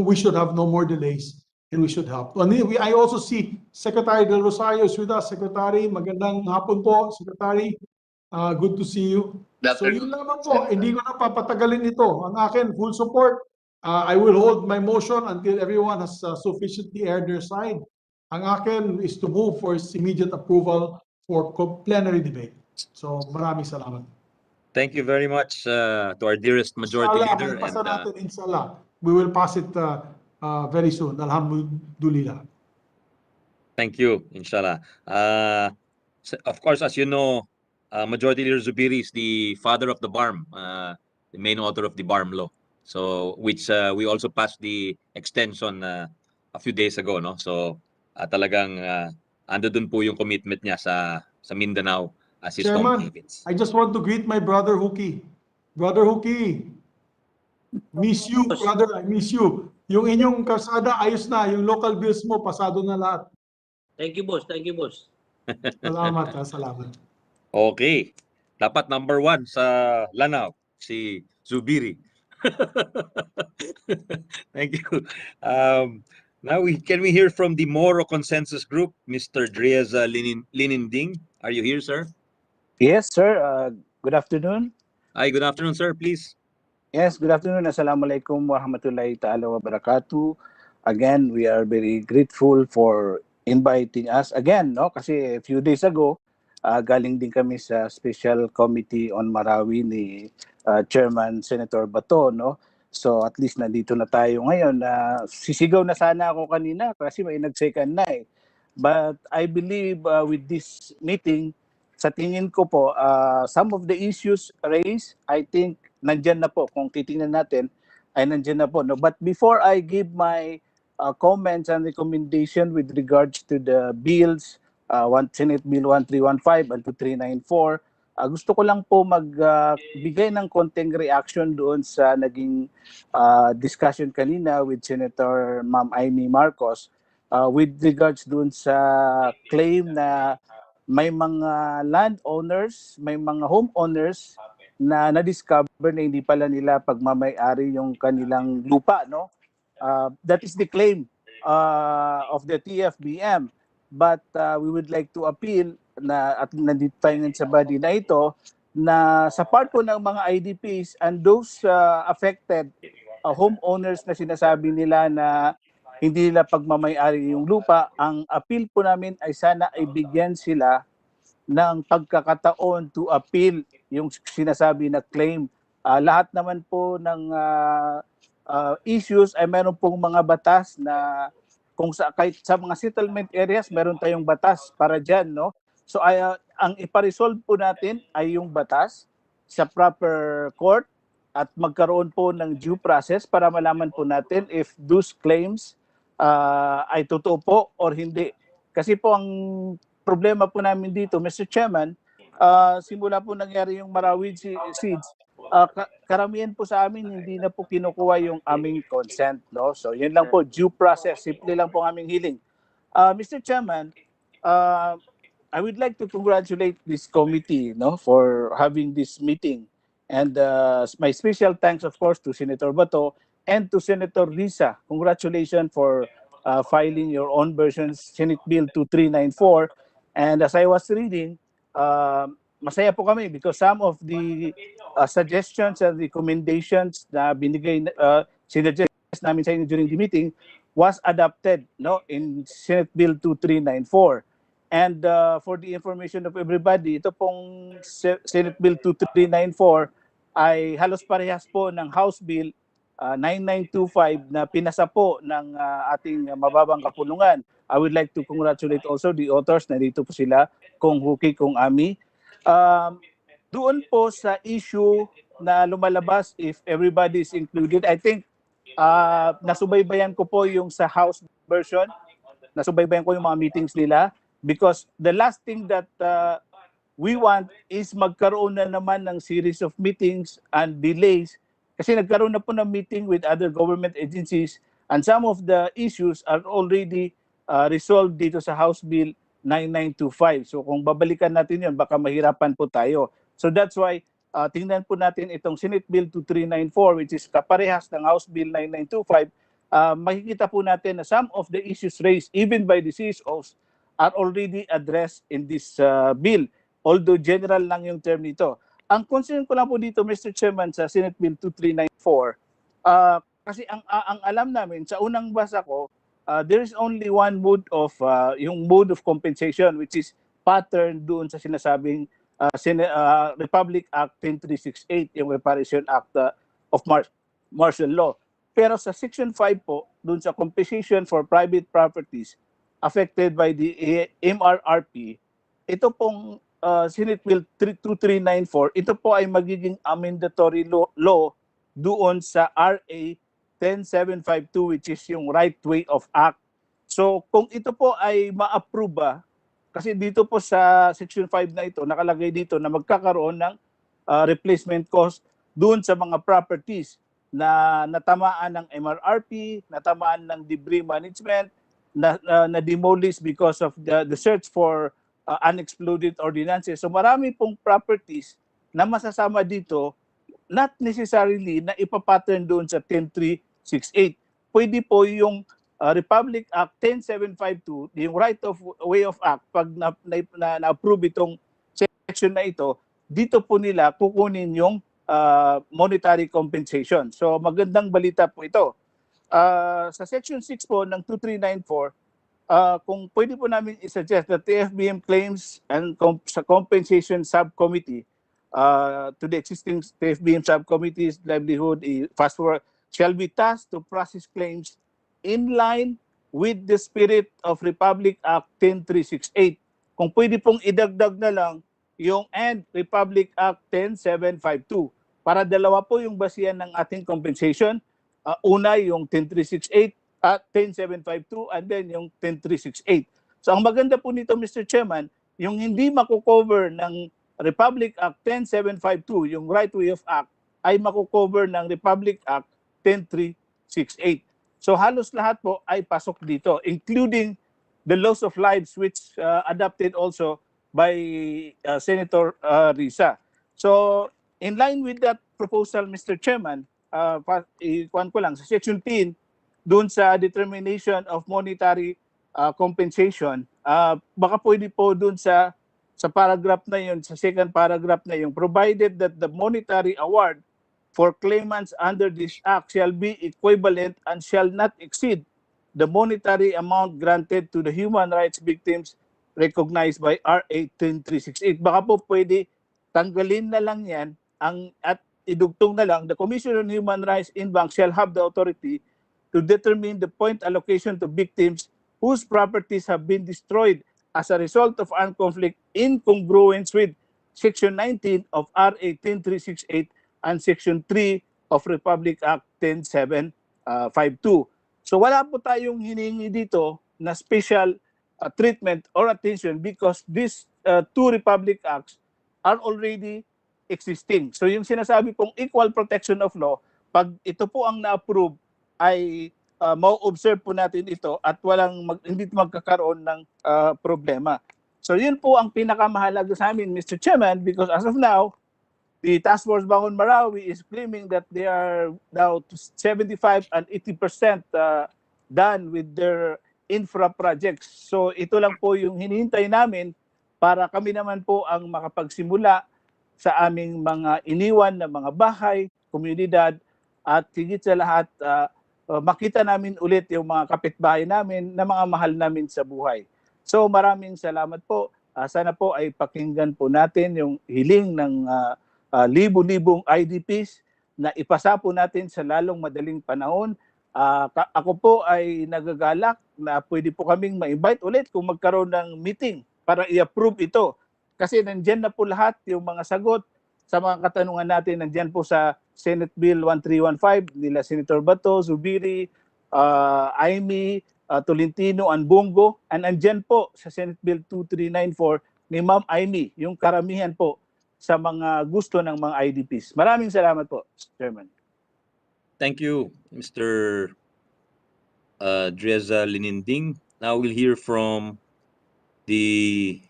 We should have no more delays and we should help. And I also see Secretary Del Rosario is with us. Secretary, magandang hapon po, Secretary. Good to see you. So yun lamang po, hindi ko na papatagalin ito. Ang akin, full support. I will hold my motion until everyone has sufficiently aired their side. Ang akin is to move for immediate approval for plenary debate. So maraming salamat. Thank you very much to our dearest Majority Leader. Inshallah, we will pass it very soon. Alhamdulillah. Thank you, inshallah. Of course, as you know, Majority Leader Zubiri is the father of the BARM, the main author of the BARM law. So, which we also passed the extension a few days ago, no? So, talagang ando dun po yung commitment niya sa Mindanao as his home province. I just want to greet my brother Huki. Brother Huki, miss you, brother. I miss you. Yung inyong kalsada ayos na, yung local bills mo pasado na lahat. Thank you, boss. Thank you, boss. Salamat, salamat. Okay. Dapat number 1 sa Lanao, si Zubiri. Thank you. Now, can we hear from the Moro Consensus Group, Mr. Drieza Lininding? Are you here, sir? Yes, sir. Good afternoon. Hi, good afternoon, sir. Please. Yes, good afternoon. Assalamualaikum warahmatullahi ta'ala wabarakatuh. Again, we are very grateful for inviting us again, no? Kasi a few days ago, galing din kami sa Special Committee on Marawi ni Chairman Senator Bato, no? So at least nandito na tayo ngayon. Sisigaw na sana ako kanina kasi may nag-second na eh. But I believe with this meeting, sa tingin ko po, some of the issues raised, I think nandyan na po. Kung titingnan natin, ay nandyan na po. No? But before I give my comments and recommendation with regards to the bills, Senate Bill 1315 and 2394, gusto ko lang po magbigay ng konting reaction doon sa naging discussion kanina with Senator Ma'am Amy Marcos with regards doon sa claim na may mga landowners, may mga homeowners na na-discover na hindi pala nila pagmamay-ari yung kanilang lupa, no? That is the claim of the TFBM. But we would like to appeal na at nandito tayo sa body na ito na sa part po ng mga IDPs and those affected homeowners na sinasabi nila na hindi nila pagmamay-ari yung lupa, ang appeal po namin ay sana ibigyan sila ng pagkakataon to appeal yung sinasabi na claim. Lahat naman po ng issues ay meron pong mga batas na kung kahit sa mga settlement areas meron tayong batas para diyan, no? So ang ipa-resolve po natin ay yung batas sa proper court at magkaroon po ng due process para malaman po natin if those claims ay totoo po or hindi. Kasi po ang problema po namin dito, Mr. Chairman, simula po nangyari yung Marawi siege, karamihan po sa amin hindi na po kinukuha yung aming consent, no? So yun lang po, due process, simple lang po ang aming hiling. Mr. Chairman, I would like to congratulate this committee, no, for having this meeting. And my special thanks, of course, to Senator Bato and to Senator Risa. Congratulations for filing your own version, Senate Bill 2394. And as I was reading, masaya po kami because some of the suggestions and recommendations na binigay, sinuggest namin sa inyo during the meeting was adopted, no, in Senate Bill 2394. And for the information of everybody, ito pong Senate Bill 2394 ay halos parehas po ng House Bill 9925 na pinasa po ng ating mababang kapulungan. I would like to congratulate also the authors, narito po sila, Kung Huki, Kung Ami. Doon po sa issue na lumalabas if everybody is included, I think nasubaybayan ko po yung sa House version, nasubaybayan ko yung mga meetings nila because the last thing that we want is magkaroon na naman ng series of meetings and delays kasi nagkaroon na po ng meeting with other government agencies and some of the issues are already resolved dito sa House Bill 9925. So kung babalikan natin yun, baka mahirapan po tayo. So that's why tingnan po natin itong Senate Bill 2394 which is kaparehas ng House Bill 9925. Makikita po natin na some of the issues raised even by the CSOs are already addressed in this bill. Although general lang yung term nito. Ang concern ko lang po dito, Mr. Chairman, sa Senate Bill 2394, kasi ang alam namin, sa unang basa ko, there is only one mode of, yung mode of compensation, which is pattern doon sa sinasabing Republic Act 10368, yung Reparation Act of Martial Law. Pero sa Section 5 po, doon sa compensation for private properties affected by the MRRP, ito pong Senate Bill 2394, ito po ay magiging amendatory law doon sa RA 10752 which is yung Right Way of Act. So kung ito po ay ma-approve kasi dito po sa Section 5 na ito, nakalagay dito na magkakaroon ng replacement cost doon sa mga properties na natamaan ng MRRP, natamaan ng debris management, na demolish because of the search for unexploded ordinances. So marami pong properties na masasama dito, not necessarily na ipapattern doon sa 10368. Pwede po yung Republic Act 10752, yung Right of Way of Act, pag na-approve itong section na ito, dito po nila kukunin yung monetary compensation. So magandang balita po ito. Sa Section 6 po ng 2394, kung pwede po namin i-suggest that TFBM claims and sa Compensation Subcommittee to the existing TFBM Subcommittees, Livelihood, fast forward, shall be tasked to process claims in line with the spirit of Republic Act 10368. Kung pwede pong idagdag na lang yung and Republic Act 10752 para dalawa po yung basihan ng ating compensation. Una yung 10368 at 10752 and then yung 10368. So ang maganda po nito, Mr. Chairman, yung hindi mako-cover ng Republic Act 10752, yung Right Way of Act, ay mako-cover ng Republic Act 10368. So halos lahat po ay pasok dito, including the loss of lives which adopted also by Senator Risa. So in line with that proposal, Mr. Chairman, ikuan ko lang, sa Section 10, doon sa determination of monetary compensation, baka pwede po doon sa paragraph na yun, sa second paragraph na yun, provided that the monetary award for claimants under this act shall be equivalent and shall not exceed the monetary amount granted to the human rights victims recognized by RA 10368. Baka po pwede tanggalin na lang yan at idugtong na lang, the Commission on Human Rights in Bank shall have the authority to determine the point allocation to victims whose properties have been destroyed as a result of armed conflict in congruence with Section 19 of RA 10368 and Section 3 of Republic Act 10752. So wala po tayong hinihingi dito na special treatment or attention because these two Republic Acts are already existing. So yung sinasabi pong equal protection of law, pag ito po ang na-approve, ay ma-observe po natin ito at hindi magkakaroon ng problema. So yun po ang pinakamahalaga sa amin, Mr. Chairman, because as of now, the Task Force Bangon Marawi is claiming that they are now 75 and 80% done with their infra projects. So ito lang po yung hinihintay namin para kami naman po ang makapagsimula sa aming mga iniwan na mga bahay, komunidad, at higit sa lahat, makita namin ulit yung mga kapitbahay namin na mga mahal namin sa buhay. So maraming salamat po. Sana po ay pakinggan po natin yung hiling ng libu-libong IDPs na ipasa po natin sa lalong madaling panahon. Ako po ay nagagalak na pwede po kaming ma-invite ulit kung magkaroon ng meeting para i-approve ito. Kasi nandyan na po lahat yung mga sagot sa mga katanungan natin. Nandyan po sa Senate Bill 1315 nila Senator Bato, Zubiri, Aimee, Tolentino, Anbongo. And nandyan po sa Senate Bill 2394 ni Ma'am Aimee, yung karamihan po sa mga gusto ng mga IDPs. Maraming salamat po, Chairman. Thank you, Mr. Dreza Lininding. Now we'll hear from the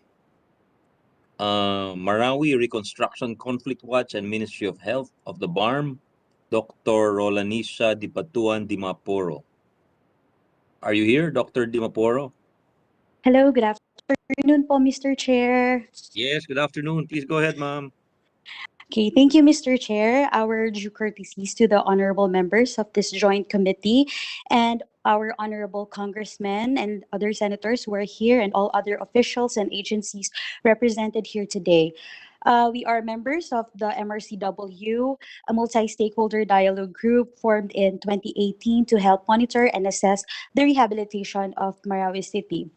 Marawi Reconstruction Conflict Watch and Ministry of Health of the BARM, Dr. Rolanisha Dipatuan Dimaporo. Are you here, Dr. Dimaporo? Hello, good afternoon po, Mr. Chair. Yes, good afternoon. Please go ahead, ma'am. Okay, thank you, Mr. Chair. Our due courtesies to the honorable members of this joint committee and our honorable congressmen and other senators who are here and all other officials and agencies represented here today. We are members of the MRCW, a multi-stakeholder dialogue group formed in 2018 to help monitor and assess the rehabilitation of Marawi City.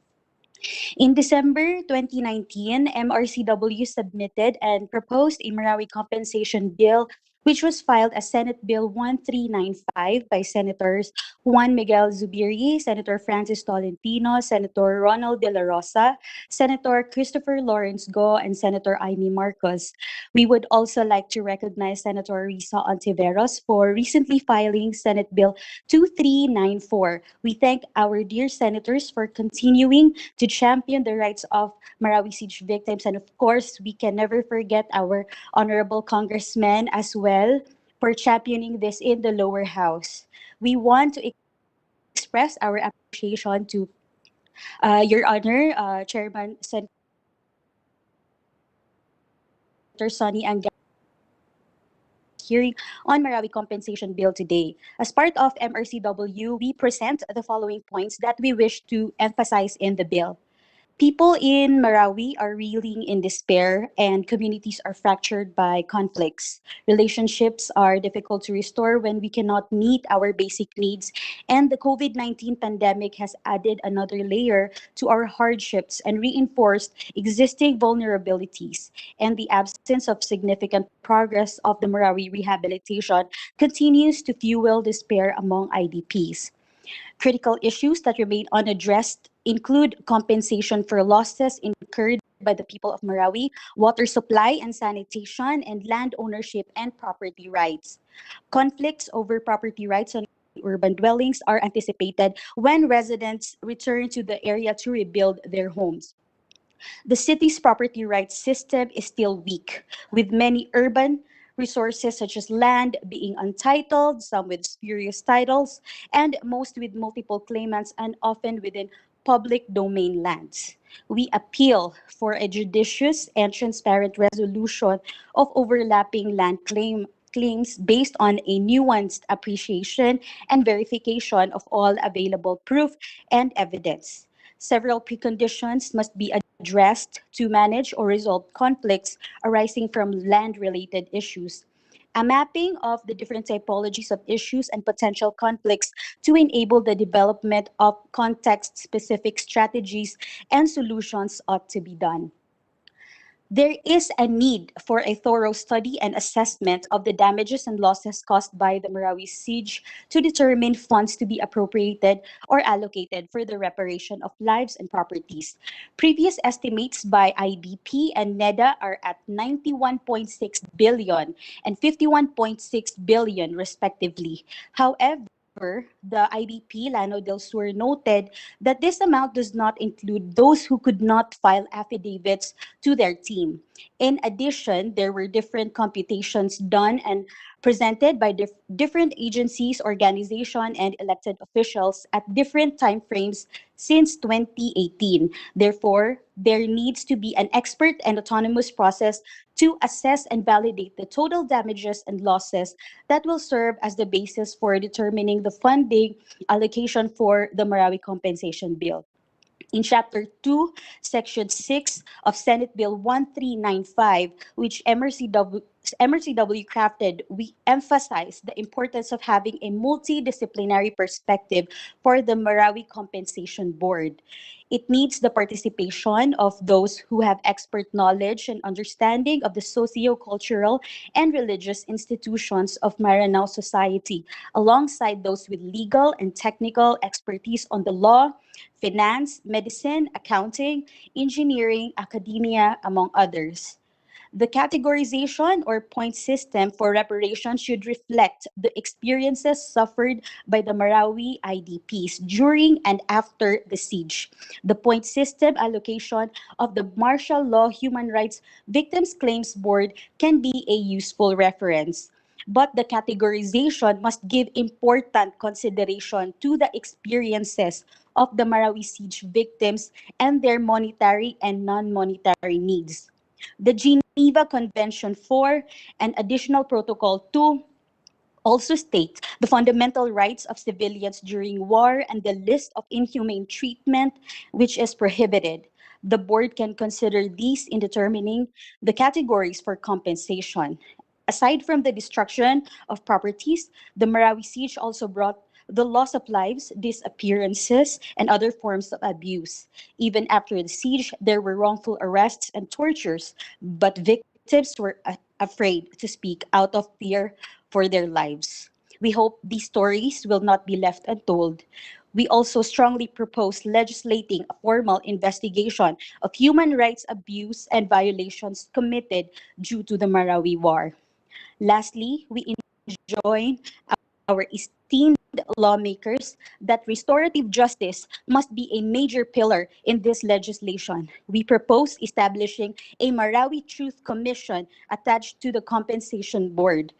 In December 2019, MRCW submitted and proposed a Marawi compensation bill, which was filed as Senate Bill 1395 by Senators Juan Miguel Zubiri, Senator Francis Tolentino, Senator Ronald De La Rosa, Senator Christopher Lawrence Go, and Senator Aimee Marcos. We would also like to recognize Senator Risa Ontiveros for recently filing Senate Bill 2394. We thank our dear senators for continuing to champion the rights of Marawi Siege victims. And of course, we can never forget our honorable congressmen as well for championing this in the lower house. We want to express our appreciation to Your Honor, Chairman Senator Sonny Angara hearing on Marawi compensation bill today. As part of MRCW, we present the following points that we wish to emphasize in the bill. People in Marawi are reeling in despair, and communities are fractured by conflicts. Relationships are difficult to restore when we cannot meet our basic needs, and the COVID-19 pandemic has added another layer to our hardships and reinforced existing vulnerabilities. And the absence of significant progress of the Marawi rehabilitation continues to fuel despair among IDPs. Critical issues that remain unaddressed include compensation for losses incurred by the people of Marawi, water supply and sanitation, and land ownership and property rights. Conflicts over property rights on urban dwellings are anticipated when residents return to the area to rebuild their homes. The city's property rights system is still weak, with many urban resources such as land being untitled, some with spurious titles, and most with multiple claimants and often within public domain lands. We appeal for a judicious and transparent resolution of overlapping claims based on a nuanced appreciation and verification of all available proof and evidence. Several preconditions must be addressed to manage or resolve conflicts arising from land-related issues. A mapping of the different typologies of issues and potential conflicts to enable the development of context-specific strategies and solutions ought to be done. There is a need for a thorough study and assessment of the damages and losses caused by the Marawi siege to determine funds to be appropriated or allocated for the reparation of lives and properties. Previous estimates by IDP and NEDA are at 91.6 billion and 51.6 billion respectively. However, the IDP Lano del Sur noted that this amount does not include those who could not file affidavits to their team. In addition, there were different computations done and presented by different agencies, organizations, and elected officials at different time frames since 2018. Therefore, there needs to be an expert and autonomous process to assess and validate the total damages and losses that will serve as the basis for determining the funding allocation for the Marawi Compensation Bill. In Chapter 2, Section 6 of Senate Bill 1395, which MRCW crafted, we emphasize the importance of having a multidisciplinary perspective for the Marawi Compensation Board. It needs the participation of those who have expert knowledge and understanding of the socio-cultural and religious institutions of Maranao society, alongside those with legal and technical expertise on the law, finance, medicine, accounting, engineering, academia, among others. The categorization or point system for reparation should reflect the experiences suffered by the Marawi IDPs during and after the siege. The point system allocation of the Martial Law Human Rights Victims Claims Board can be a useful reference. But the categorization must give important consideration to the experiences of the Marawi siege victims and their monetary and non-monetary needs. The Geneva Convention 4 and Additional Protocol 2 also state the fundamental rights of civilians during war and the list of inhumane treatment which is prohibited. The board can consider these in determining the categories for compensation. Aside from the destruction of properties, the Marawi siege also brought the loss of lives, disappearances, and other forms of abuse. Even after the siege, there were wrongful arrests and tortures, but victims were afraid to speak out of fear for their lives. We hope these stories will not be left untold. We also strongly propose legislating a formal investigation of human rights abuse and violations committed due to the Marawi War. Lastly, we enjoin our esteemed lawmakers that restorative justice must be a major pillar in this legislation. We propose establishing a Marawi Truth Commission attached to the Compensation Board,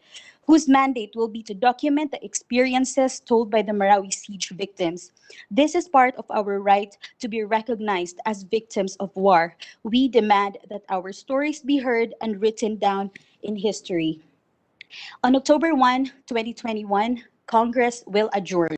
whose mandate will be to document the experiences told by the Marawi siege victims. This is part of our right to be recognized as victims of war. We demand that our stories be heard and written down in history. On October 1, 2021, Congress will adjourn.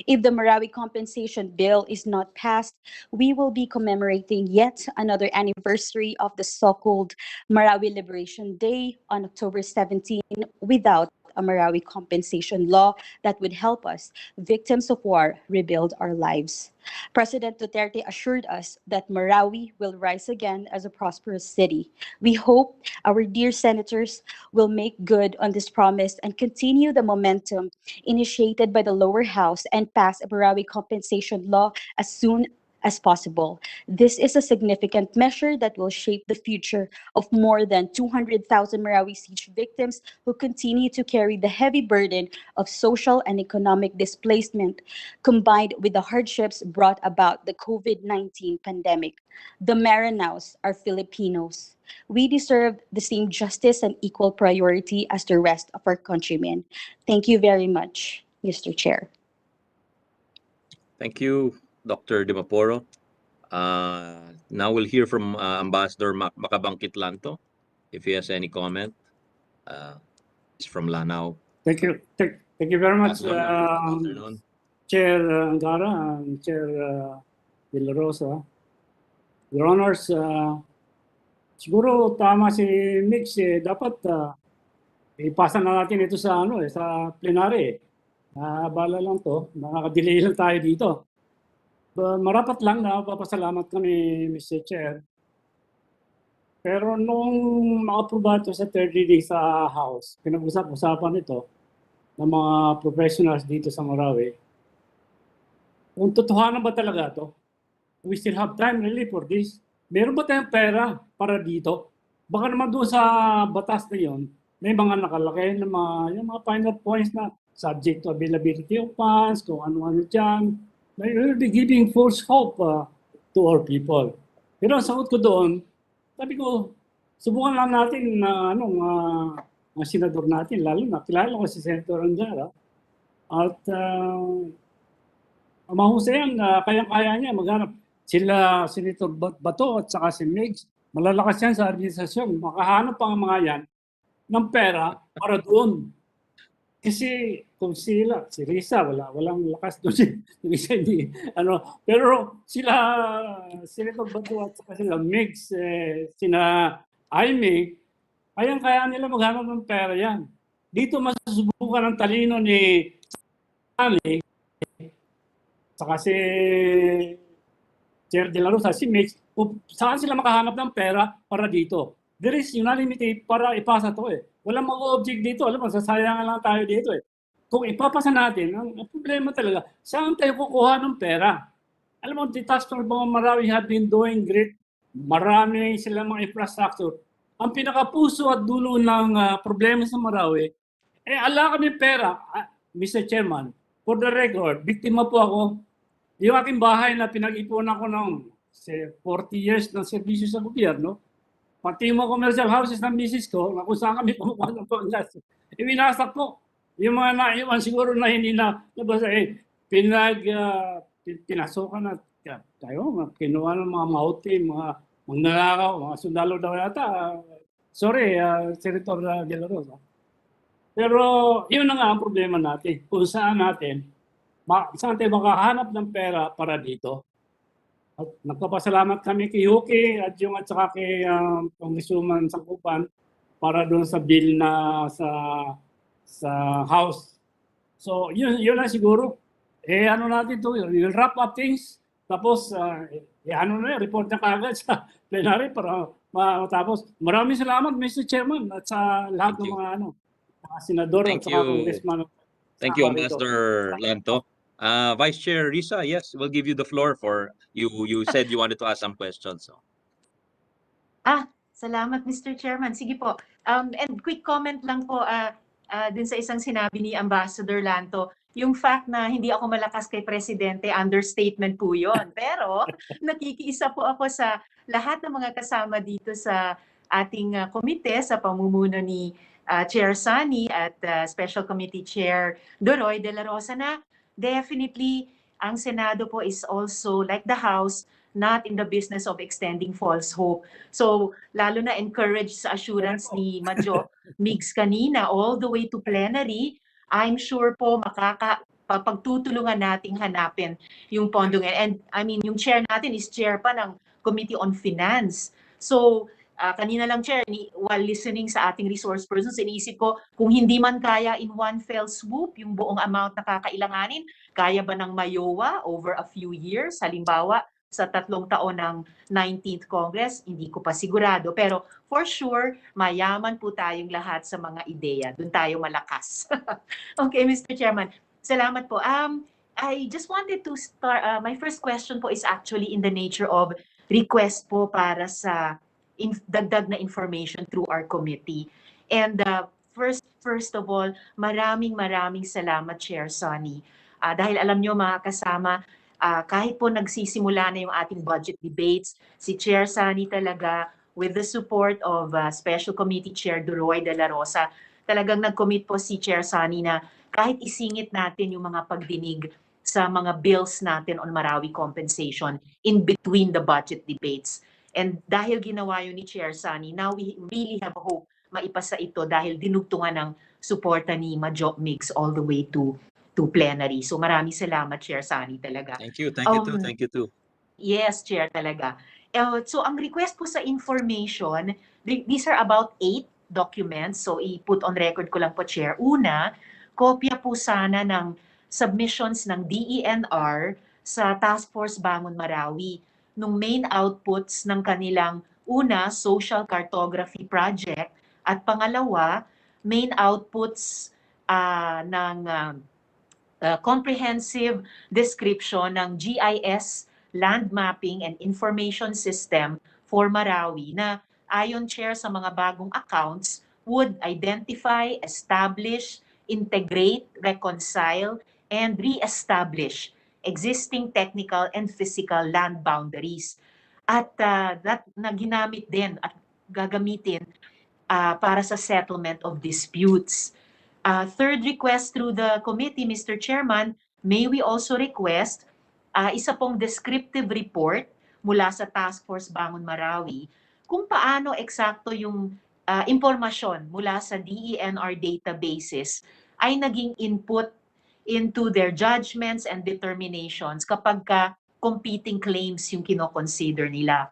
If the Marawi compensation bill is not passed, we will be commemorating yet another anniversary of the so-called Marawi Liberation Day on October 17 without a Marawi compensation law that would help us, victims of war, rebuild our lives. President Duterte assured us that Marawi will rise again as a prosperous city. We hope our dear senators will make good on this promise and continue the momentum initiated by the lower house and pass a Marawi compensation law as soon as possible. This is a significant measure that will shape the future of more than 200,000 Marawi siege victims who continue to carry the heavy burden of social and economic displacement combined with the hardships brought about the COVID-19 pandemic. The Maranaos are Filipinos. We deserve the same justice and equal priority as the rest of our countrymen. Thank you very much, Mr. Chair. Thank you, Dr. De Maporo. Now we'll hear from Ambassador Makabangkit Lanto, if he has any comment. He's from Lanao. Thank you. Thank you very much, Good afternoon. Chair Angara and Chair De La Rosa. Your Honors, siguro tama si Mix, dapat ipasa na natin ito sa sa plenary. Bala lang to, nakaka-delay lang tayo dito. Marapat lang na papasalamat kami, Mr. Chair. Pero nung ma-approve ito sa third reading sa House, pinag-usap-usapan ito ng mga professionals dito sa Marawi. Kung totohanan ba talaga ito? We still have time really for this. Meron ba tayong pera para dito? Baka naman doon sa batas na yun, may mga nakalagay na yung mga final points na subject to availability of funds, kung ano-ano dyan. We will be giving false hope to our people. Pero ang sagot ko doon, sabi ko, subukan lang natin na ang senador natin, lalo na kilala ko si Senator Angara. At mahusayan, kayang-kaya niya maghanap. Sila, Senator Bato at saka si Migs, malalakas yan sa administrasyon. Makahanap pa ang mga yan ng pera para doon. Kasi kung sila, si Risa, walang lakas doon. Si Risa hindi, pero sila, Senator Bato at saka sila Migs, sina Aimee, kayang-kaya nila maghanap ng pera yan. Dito masusubukan ang talino ni Sally, saka si Chair De La Rosa, si Mix, saan sila makahanap ng pera para dito? There is unanimity para ipasa to eh. Walang mag-object dito. Alam mo, sasayangan lang tayo dito eh. Kung ipapasa natin, ang problema talaga, saan tayo kukuha ng pera? Alam mo, the taxpayer of Marawi have been doing great. Marami silang mga infrastructure. Ang pinakapuso at dulo ng problema sa Marawi, ala kami pera. Mr. Chairman, for the record, biktima po ako. Yung aking bahay na pinag-ipunan ko ng 40 years ng serbisyo sa gobyerno, pati yung mga commercial houses ng misis ko, na kung saan kami kumukuha ng panggas, winasak po. Yung mga naiwan siguro na hindi na nabasa, pinasokan na tayo, kinuha ng mga mahuti, mga magnanakaw, mga sundalo daw yata. Sorry, Senator De La Rosa. Pero yun na nga ang problema natin. Kung saan tayo makahanap ng pera para dito. At nagpapasalamat kami kay Yuki at saka kay Congresswoman Sangkupan para doon sa bill na sa House. So yun na siguro. Natin to, we'll wrap up things. Tapos report na kagad sa plenary para matapos. Maraming salamat, Mr. Chairman, at sa lahat ng mga senador at saka congressman. Thank you, Ambassador Lanto. Vice Chair Risa, yes, we'll give you the floor for you. You said you wanted to ask some questions. So. Salamat, Mr. Chairman. Sige po. And quick comment lang po din sa isang sinabi ni Ambassador Lanto. Yung fact na hindi ako malakas kay Presidente, understatement po yun. Pero nakikiisa po ako sa lahat ng mga kasama dito sa ating komite sa pamumuno ni Chair Sani at Special Committee Chair Doroy De La Rosa na definitely ang Senado po is also like the House, not in the business of extending false hope. So lalo na encourage sa assurance ni Madjo Migs kanina all the way to plenary, I'm sure po pagtutulungan nating hanapin yung pondong yan. And I mean, yung chair natin is chair pa ng Committee on Finance. So, kanina lang, Chair, while listening sa ating resource persons, iniisip ko, kung hindi man kaya in one fell swoop, yung buong amount na kakailanganin, kaya ba ng Mayowa over a few years? Halimbawa, sa 3 taon ng 19th Congress, hindi ko pa sigurado. Pero for sure, mayaman po tayong lahat sa mga ideya. Doon tayo malakas. Okay, Mr. Chairman. Salamat po. I just wanted to start, my first question po is actually in the nature of request po para sa dagdag na information through our committee. And first of all, maraming salamat, Chair Sonny. Dahil alam nyo mga kasama, kahit po nagsisimula na yung ating budget debates, si Chair Sonny talaga, with the support of Special Committee Chair Duroy de la Rosa, talagang nag-commit po si Chair Sonny na kahit isingit natin yung mga pagdinig sa mga bills natin on Marawi compensation in between the budget debates. And dahil ginawa yun ni Chair Sonny, now we really have hope maipasa ito dahil dinugtungan ng suporta ni Majok Mix all the way to plenary. So maraming salamat, Chair Sonny, talaga. Thank you too. Thank you too. Yes, Chair, talaga. So ang request po sa information, these are about 8 documents. So i-put on record ko lang po, Chair. Una, kopya po sana ng submissions ng DENR sa Task Force Bangon Marawi nung main outputs ng kanilang una, social cartography project, at pangalawa, main outputs ng comprehensive description ng GIS Land Mapping and Information System for Marawi na ayon, Chair, sa mga bagong accounts would identify, establish, integrate, reconcile, and re-establish existing technical and physical land boundaries. At that na ginamit din at gagamitin para sa settlement of disputes. Third request through the committee, Mr. Chairman, may we also request isa pong descriptive report mula sa Task Force Bangon Marawi kung paano eksakto yung impormasyon mula sa DENR databases ay naging input into their judgments and determinations kapag competing claims yung kinoconsider nila.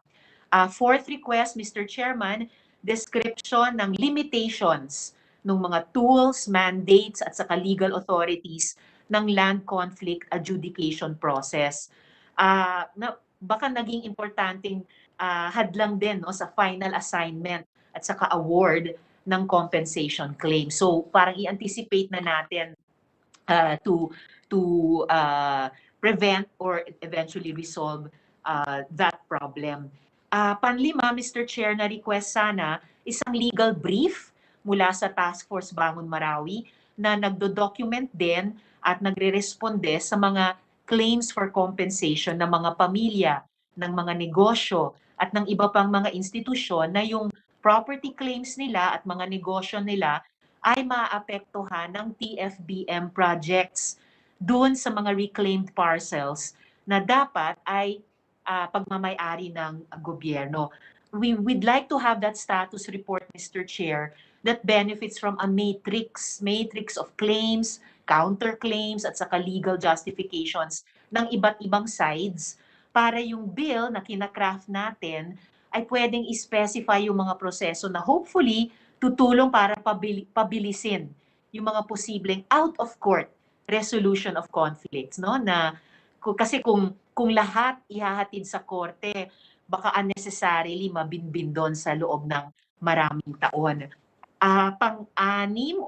Fourth request, Mr. Chairman, description ng limitations ng mga tools, mandates at saka legal authorities ng land conflict adjudication process. Baka naging importanteng hadlang din, no, sa final assignment at saka award ng compensation claim. So parang i-anticipate na natin to prevent or eventually resolve that problem. Panlima, Mr. Chair, na request sana isang legal brief mula sa Task Force Bangon Marawi na nagdo-document din at nagre-responde sa mga claims for compensation ng mga pamilya, ng mga negosyo at ng iba pang mga institusyon na yung property claims nila at mga negosyo nila ay maapektuhan ng TFBM projects doon sa mga reclaimed parcels na dapat ay pagmamay-ari ng gobyerno. We'd like to have that status report, Mr. Chair, that benefits from a matrix of claims, counterclaims, at saka legal justifications ng iba't ibang sides para yung bill na kinakraft natin ay pwedeng i-specify yung mga proseso na hopefully tutulong para pabilisin yung mga posibleng out-of-court resolution of conflicts, no? Na kasi kung lahat ihahatid sa korte, baka unnecessarily mabinbin doon sa loob ng maraming taon. Pang-anim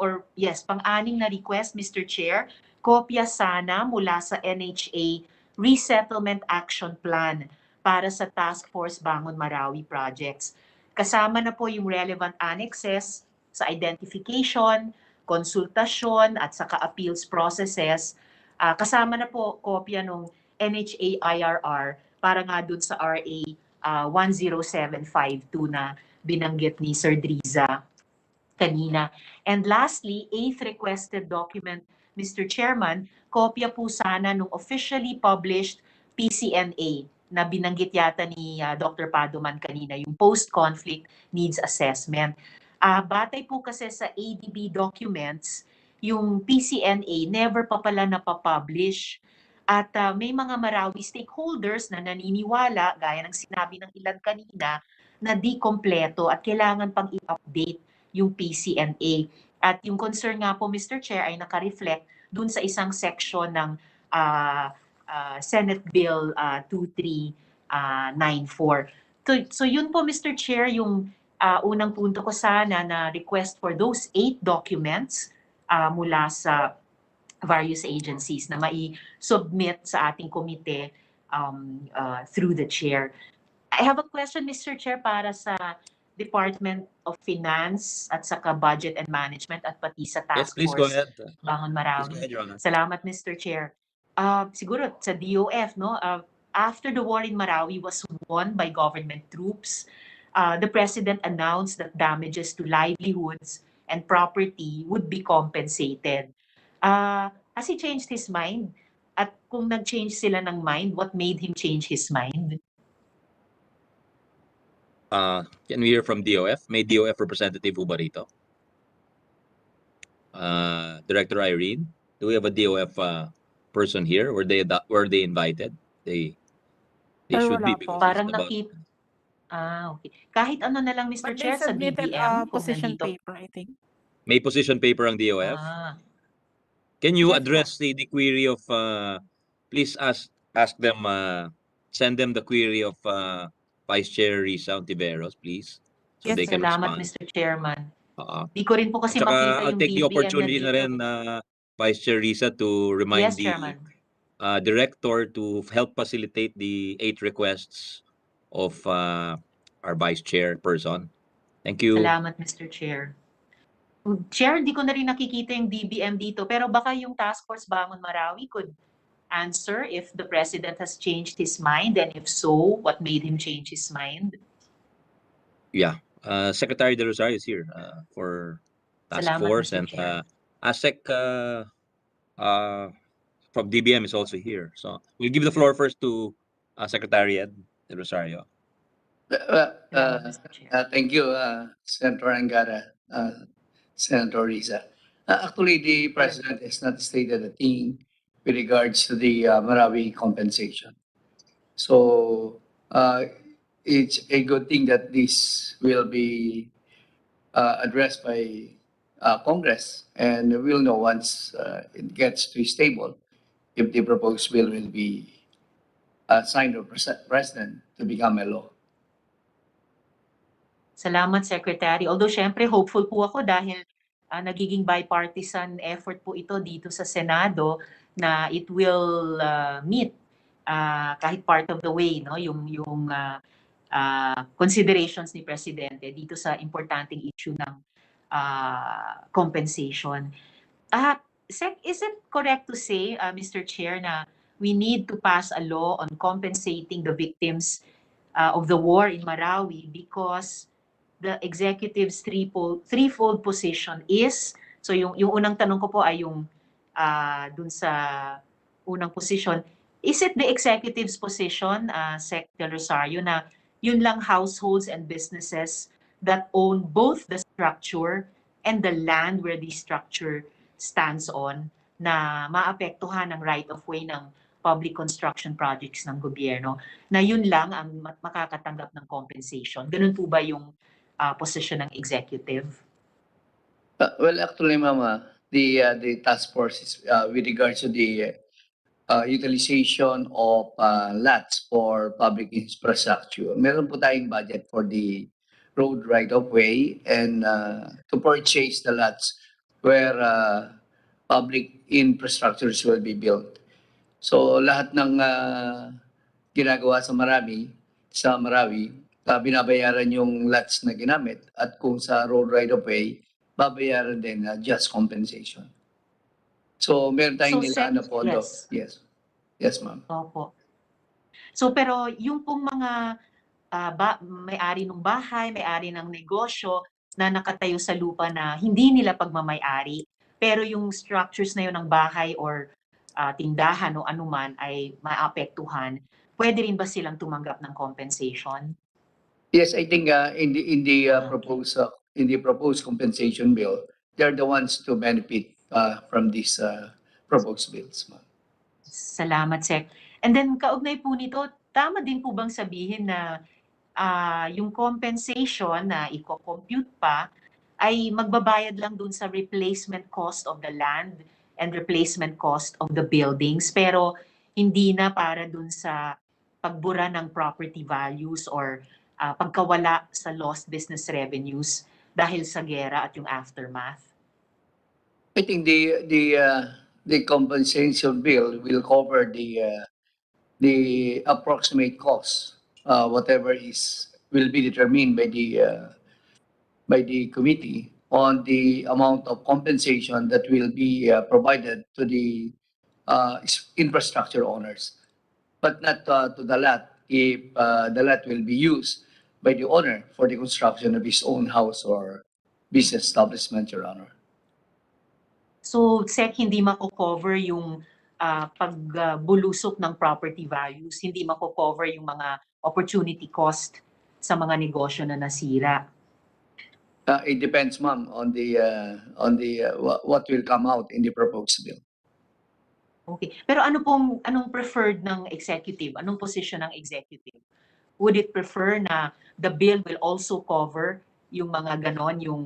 na request, Mr. Chair, kopya sana mula sa NHA Resettlement Action Plan para sa Task Force Bangon Marawi projects. Kasama na po yung relevant annexes sa identification, konsultasyon at saka appeals processes. Kasama na po kopya ng NHA IRR para nga dun sa RA 10752 na binanggit ni Sir Driza kanina. And lastly, 8th requested document, Mr. Chairman, kopya po sana nung officially published PCNA na binanggit yata ni Dr. Paduman kanina, yung Post-Conflict Needs Assessment. Batay po kasi sa ADB documents, yung PCNA never pa pala napapublish. At may mga Marawi stakeholders na naniniwala, gaya ng sinabi ng ilan kanina, na di kompleto at kailangan pang i-update yung PCNA. At yung concern nga po, Mr. Chair, ay naka-reflect dun sa isang section ng Senate Bill 2394. So yun po, Mr. Chair, yung unang punto ko sana na request for those 8 documents mula sa various agencies na mai-submit sa ating komite through the chair. I have a question, Mr. Chair, para sa Department of Finance at saka Budget and Management at pati sa Yes, Task please go Force ahead. Bangon Please go Marawi. ahead, Your Honor. Salamat, Mr. Chair. Siguro sa DOF, no? After the war in Marawi was won by government troops, the President announced that damages to livelihoods and property would be compensated. Has he changed his mind? At kung nag-change sila ng mind, what made him change his mind? Can we hear from DOF? May DOF representative po ba rito? Director Irene, do we have a DOF person here? Were they invited? They should be because Parang it's about... okay. Kahit ano na lang, Mr. Chair, sa BBM, kung position nandito. paper, I think. May position paper ang DOF? Can you address the query of... please ask them, send them the query of Vice Chair Risa Ontiveros, please, so they can Salamat, respond. Mr. Chairman. Di ko rin po kasi At saka, makita I'll yung take the BBM opportunity na rin, Vice Chair Risa, to remind Yes, the Chairman. Director to help facilitate the 8 requests of our Vice Chair person. Thank you. Salamat, Mr. Chair. Chair, di ko na rin nakikita yung DBM dito, pero baka yung Task Force Bangon Marawi could answer if the President has changed his mind, and if so, what made him change his mind? Yeah. Secretary De Rosario is here for Task Salamat, Force, Mr. and Chair. ASEC from DBM is also here. So we'll give the floor first to Secretary Ed De Rosario. Thank you, Senator Angara, Senator Risa. Actually, the President has not stated a thing with regards to the Marawi compensation. So it's a good thing that this will be addressed by Congress, and we'll know once it gets to stable if the proposed bill will be signed by President to become a law. Salamat, Secretary. Although, syempre, hopeful po ako dahil nagiging bipartisan effort po ito dito sa Senado na it will meet kahit part of the way, no, yung considerations ni Presidente dito sa importanteng issue ng compensation. Sec, is it correct to say, Mr. Chair, na we need to pass a law on compensating the victims of the war in Marawi because the executive's threefold position is, so yung unang tanong ko po ay yung dun sa unang position, is it the executive's position, Sec. Del Rosario, na yun lang households and businesses that own both the structure and the land where the structure stands on na maapektuhan ng right-of-way ng public construction projects ng gobyerno, na yun lang ang makakatanggap ng compensation? Ganun po ba yung position ng executive? Well, actually, Mama, the task force is with regards to the utilization of lots for public infrastructure. Meron po tayong budget for the road right-of-way and to purchase the lots where public infrastructures will be built. So lahat ng ginagawa sa Marawi, binabayaran yung lots na ginamit, at kung sa road right-of-way, babayaran din just compensation. So meron tayong nilaan na pondo. Yes. Yes, ma'am. Opo. So pero yung pong mga may-ari ng bahay, may-ari ng negosyo na nakatayo sa lupa na hindi nila pagmamay-ari, pero yung structures na yun ng bahay or tindahan o anuman ay maapektuhan, pwede rin ba silang tumanggap ng compensation? Yes, I think in the proposed compensation bill, they're the ones to benefit from these proposed bills, ma'am. Salamat, Sec. And then kaugnay po nito, tama din po bang sabihin na yung compensation na i-compute pa ay magbabayad lang dun sa replacement cost of the land and replacement cost of the buildings, pero hindi na para dun sa pagbura ng property values or pagkawala sa lost business revenues dahil sa gera at yung aftermath? I think the compensation bill will cover the approximate cost, whatever will be determined by the committee on the amount of compensation that will be provided to the infrastructure owners, but not to the lot if the lot will be used by the owner for the construction of his own house or business establishment, Your Honor. So, Sec, hindi mako-cover yung pagbulusok ng property values, hindi mako-cover yung mga opportunity cost sa mga negosyo na nasira. It depends, ma'am, on what will come out in the proposed bill. Okay. Pero anong preferred ng executive? Anong position ng executive? Would it prefer na the bill will also cover yung mga ganon, yung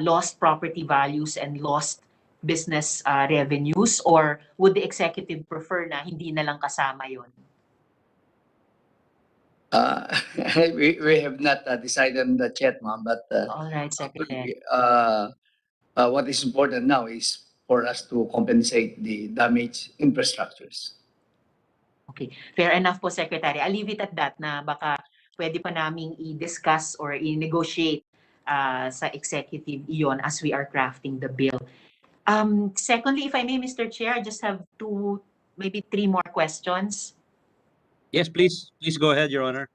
lost property values and lost business revenues, or would the executive prefer na hindi na lang kasama yon? We have not decided on that yet, ma'am, but All right, Secretary. what is important now is for us to compensate the damaged infrastructures. Okay. Fair enough po, Secretary. I'll leave it at that na baka pwede pa naming i-discuss or i-negotiate sa executive iyon as we are crafting the bill. Secondly, if I may, Mr. Chair, I just have two, maybe three more questions. Yes, please. Please go ahead, Your Honor.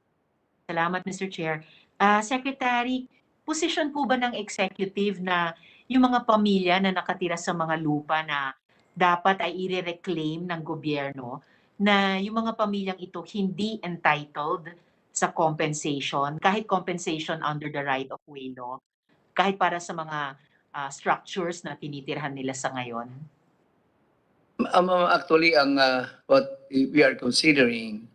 Salamat, Mr. Chair. Secretary, position po ba ng executive na yung mga pamilya na nakatira sa mga lupa na dapat ay i-reclaim ng gobyerno, na yung mga pamilyang ito hindi entitled sa compensation, kahit compensation under the right of way law, kahit para sa mga structures na tinitirhan nila sa ngayon? Actually, what we are considering,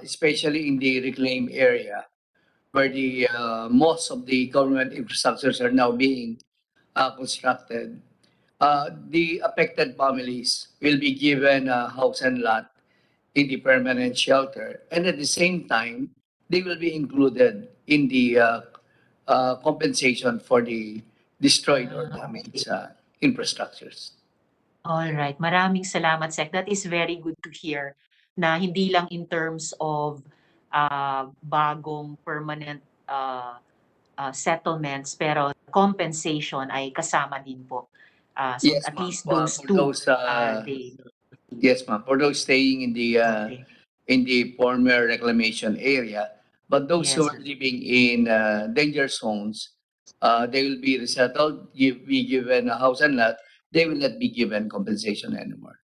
especially in the reclaimed area, where the most of the government infrastructures are now being constructed, the affected families will be given a house and lot in the permanent shelter, and at the same time, they will be included in the compensation for the destroyed or damaged infrastructures. All right. Maraming salamat, Sec. That is very good to hear na hindi lang in terms of bagong permanent settlements, pero compensation ay kasama din po. So Yes, at ma'am. least For those two, those, they... Yes, ma'am. For those staying in the former reclamation area, but those who Yes, are living in danger zones, they will be resettled, be given a house and lot. They will not be given compensation anymore.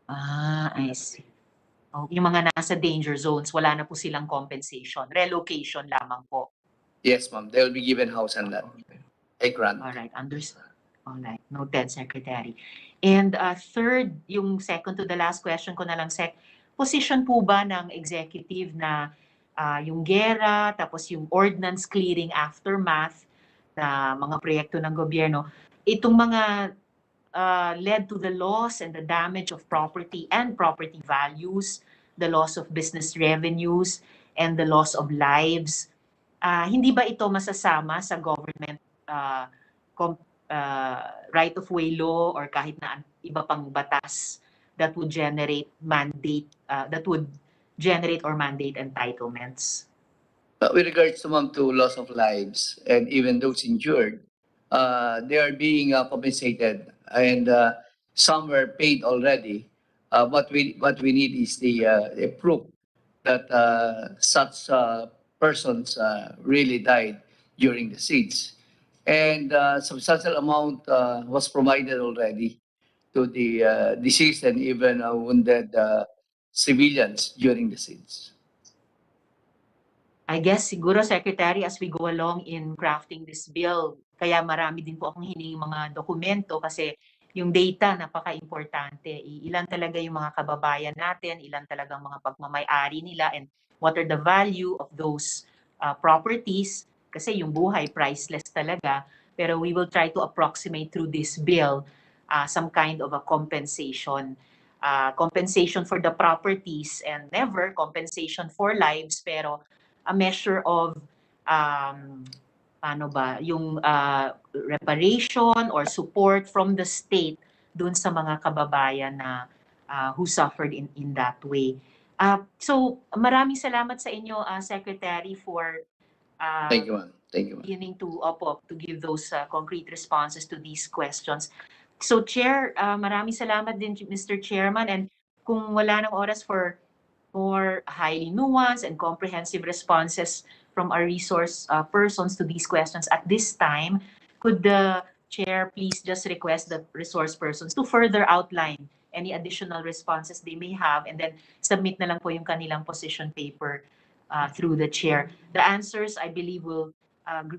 I see. Oh, yung mga nasa danger zones, wala na po silang compensation. Relocation lamang po. Yes, ma'am. They will be given house and lot. A grant. All right, understood. All right, noted, Secretary. And third, yung second to the last question ko na lang, Sec, position po ba ng executive na yung gera, tapos yung ordnance clearing aftermath na mga proyekto ng gobyerno, itong mga led to the loss and the damage of property and property values, the loss of business revenues, and the loss of lives, hindi ba ito masasama sa government right of way law or kahit na iba pang batas that would generate or mandate entitlements? With regards to loss of lives and even those injured, they are being compensated, and some were paid already. What we need is a proof that such persons really died during the siege, and substantial amount was provided already to the deceased and even wounded civilians during the siege. I guess siguro, Secretary, as we go along in crafting this bill, kaya marami din po akong hiningi mga dokumento kasi yung data napaka-importante. Ilan talaga yung mga kababayan natin, ilan talagang mga pagmamay-ari nila, and what are the value of those properties. Kasi yung buhay, priceless talaga. Pero we will try to approximate through this bill some kind of a compensation. Compensation for the properties and never compensation for lives, pero a measure of paano ba, yung reparation or support from the state dun sa mga kababayan na who suffered in that way. So maraming salamat sa inyo, Secretary, for Thank you, ma'am. Thank you, ma'am. beginning to give those concrete responses to these questions. So Chair, maraming salamat din, Mr. Chairman, and kung wala ng oras for more highly nuanced and comprehensive responses from our resource persons to these questions at this time, could the Chair please just request the resource persons to further outline any additional responses they may have, and then submit na lang po yung kanilang position paper through the Chair. The answers, I believe, will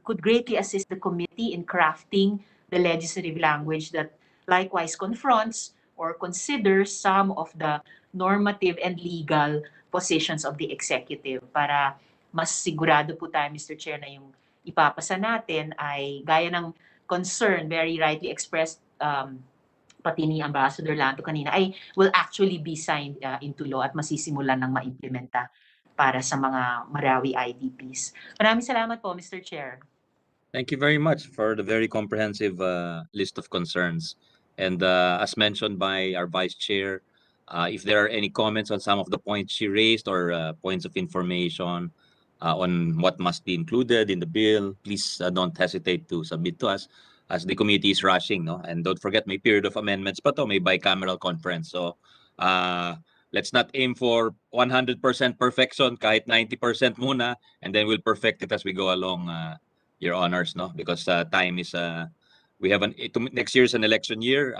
could greatly assist the committee in crafting the legislative language that likewise confronts or considers some of the normative and legal positions of the executive, para mas sigurado po tayo, Mr. Chair, na yung ipapasa natin ay gaya ng concern very rightly expressed pati ni Ambassador Lanto kanina, ay will actually be signed into law at masisimulan ng maimplementa para sa mga Marawi IDPs. Maraming salamat po, Mr. Chair. Thank you very much for the very comprehensive list of concerns. And as mentioned by our Vice Chair, if there are any comments on some of the points she raised or points of information on what must be included in the bill, please don't hesitate to submit to us as the committee is rushing. No? And don't forget, may period of amendments pa to, may bicameral conference. So let's not aim for 100% perfection, kahit 90% muna, and then we'll perfect it as we go along, Your Honors, no? Because time is we have next year is an election year.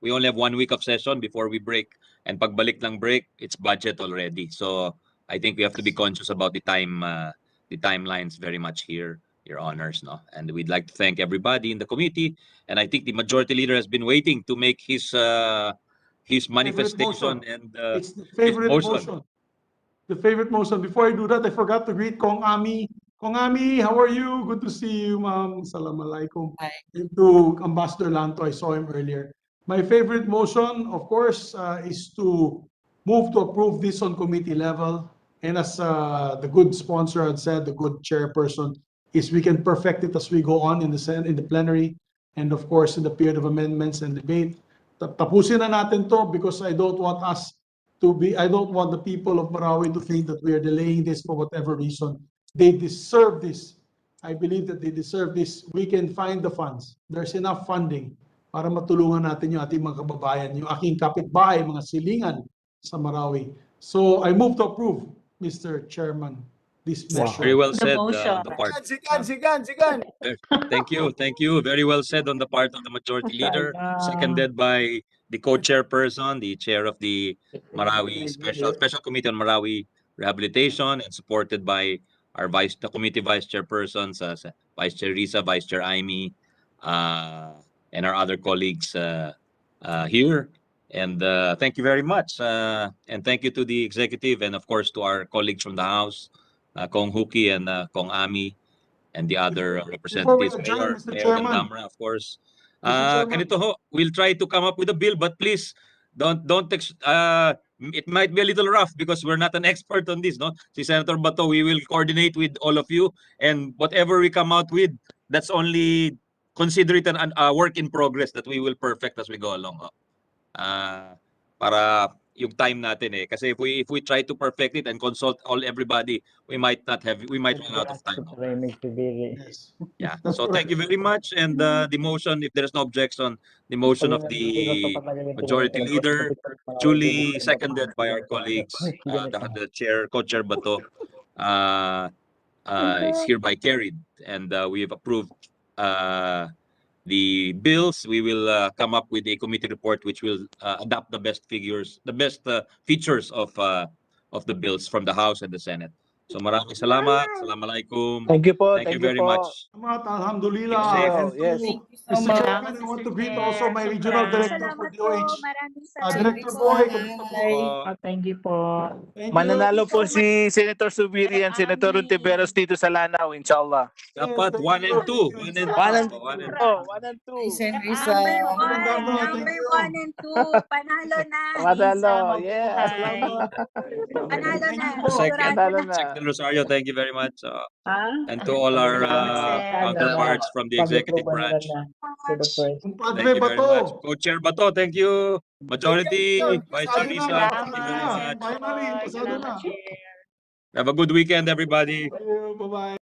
We only have 1 week of session before we break, and pagbalik ng break, it's budget already. So I think we have to be conscious about the timelines very much here, Your Honors, no? And we'd like to thank everybody in the committee, and I think the Majority Leader has been waiting to make his manifestation and It's the favorite his motion. The favorite motion. Before I do that, I forgot to greet Kong Ami. Kong Ami, how are you? Good to see you, ma'am. Assalamu alaikum. And to Ambassador Lanto, I saw him earlier. My favorite motion, of course, is to move to approve this on committee level. And as the good sponsor had said, the good chairperson, is we can perfect it as we go on in the plenary, and of course in the period of amendments and debate. Tapusin na natin to because I don't want the people of Marawi to think that we are delaying this for whatever reason. They deserve this. I believe that they deserve this. We can find the funds. There's enough funding para matulungan natin yung ating mga kababayan, yung aking kapitbahay, mga silingan sa Marawi. So I move to approve, Mr. Chairman, this measure. Very well said on the part. Sigan. Thank you. Very well said on the part of the Majority Leader, seconded by the co-chairperson, the chair of the Marawi Special Committee on Marawi Rehabilitation, and supported by our the committee vice chairpersons, Vice Chair Risa, Vice Chair Aimee, and our other colleagues here. And thank you very much. And thank you to the executive, and of course to our colleagues from the House, Kong Huki and Kong Ami, and the other representatives, adjourn, Mr. Mayor Chairman. Gandamra, of course. Mr. Chairman. Ganito ho, we'll try to come up with a bill, but please don't it might be a little rough because we're not an expert on this, no? Si Senator Bato, we will coordinate with all of you, and whatever we come out with, that's only consider it a work in progress that we will perfect as we go along. Para yung time natin kasi if we try to perfect it and consult everybody, we might run out of time. Yes. Yeah. So thank you very much, and the motion, if there's no objection, the motion of the Majority Leader, duly seconded by our colleagues, the co-chair Bato, is hereby carried, and we have approved the bills. We will come up with a committee report which will adopt the best features of the bills from the House and the Senate. So maraming salamat. Assalamualaikum. Thank you po. Thank you Thank you very po. much. Alhamdulillah. Keep safe. Oh, yes. And Thank you so Mr. much. Chairman, I want to greet also my regional director for Salamat po. DOH. Maraming Director salamat Boy, po. kamusta po? Thank you po. Thank you. Mananalo po si Senator Subiri and Senator Runtiveros dito sa Lanao, inshallah. Dapat 1 and 2. 1 and 2. 1 and 2. 1 and 2. Number one, Thank number you. 1 and 2. Panalo na. Manalo, Inshallah. yes. Panalo Thank na. you po. Sigurado Manalo na. na. Sec. Del Rosario, thank you very much. And to all our counterparts from the executive branch. Compadre Thank you very much. Bato. Co-Chair Bato, thank you. Majority, Vice Pasado Chair na, Risa, thank you pasado very na. much. Finally, pasado na. Have a good weekend, everybody. Bye-bye.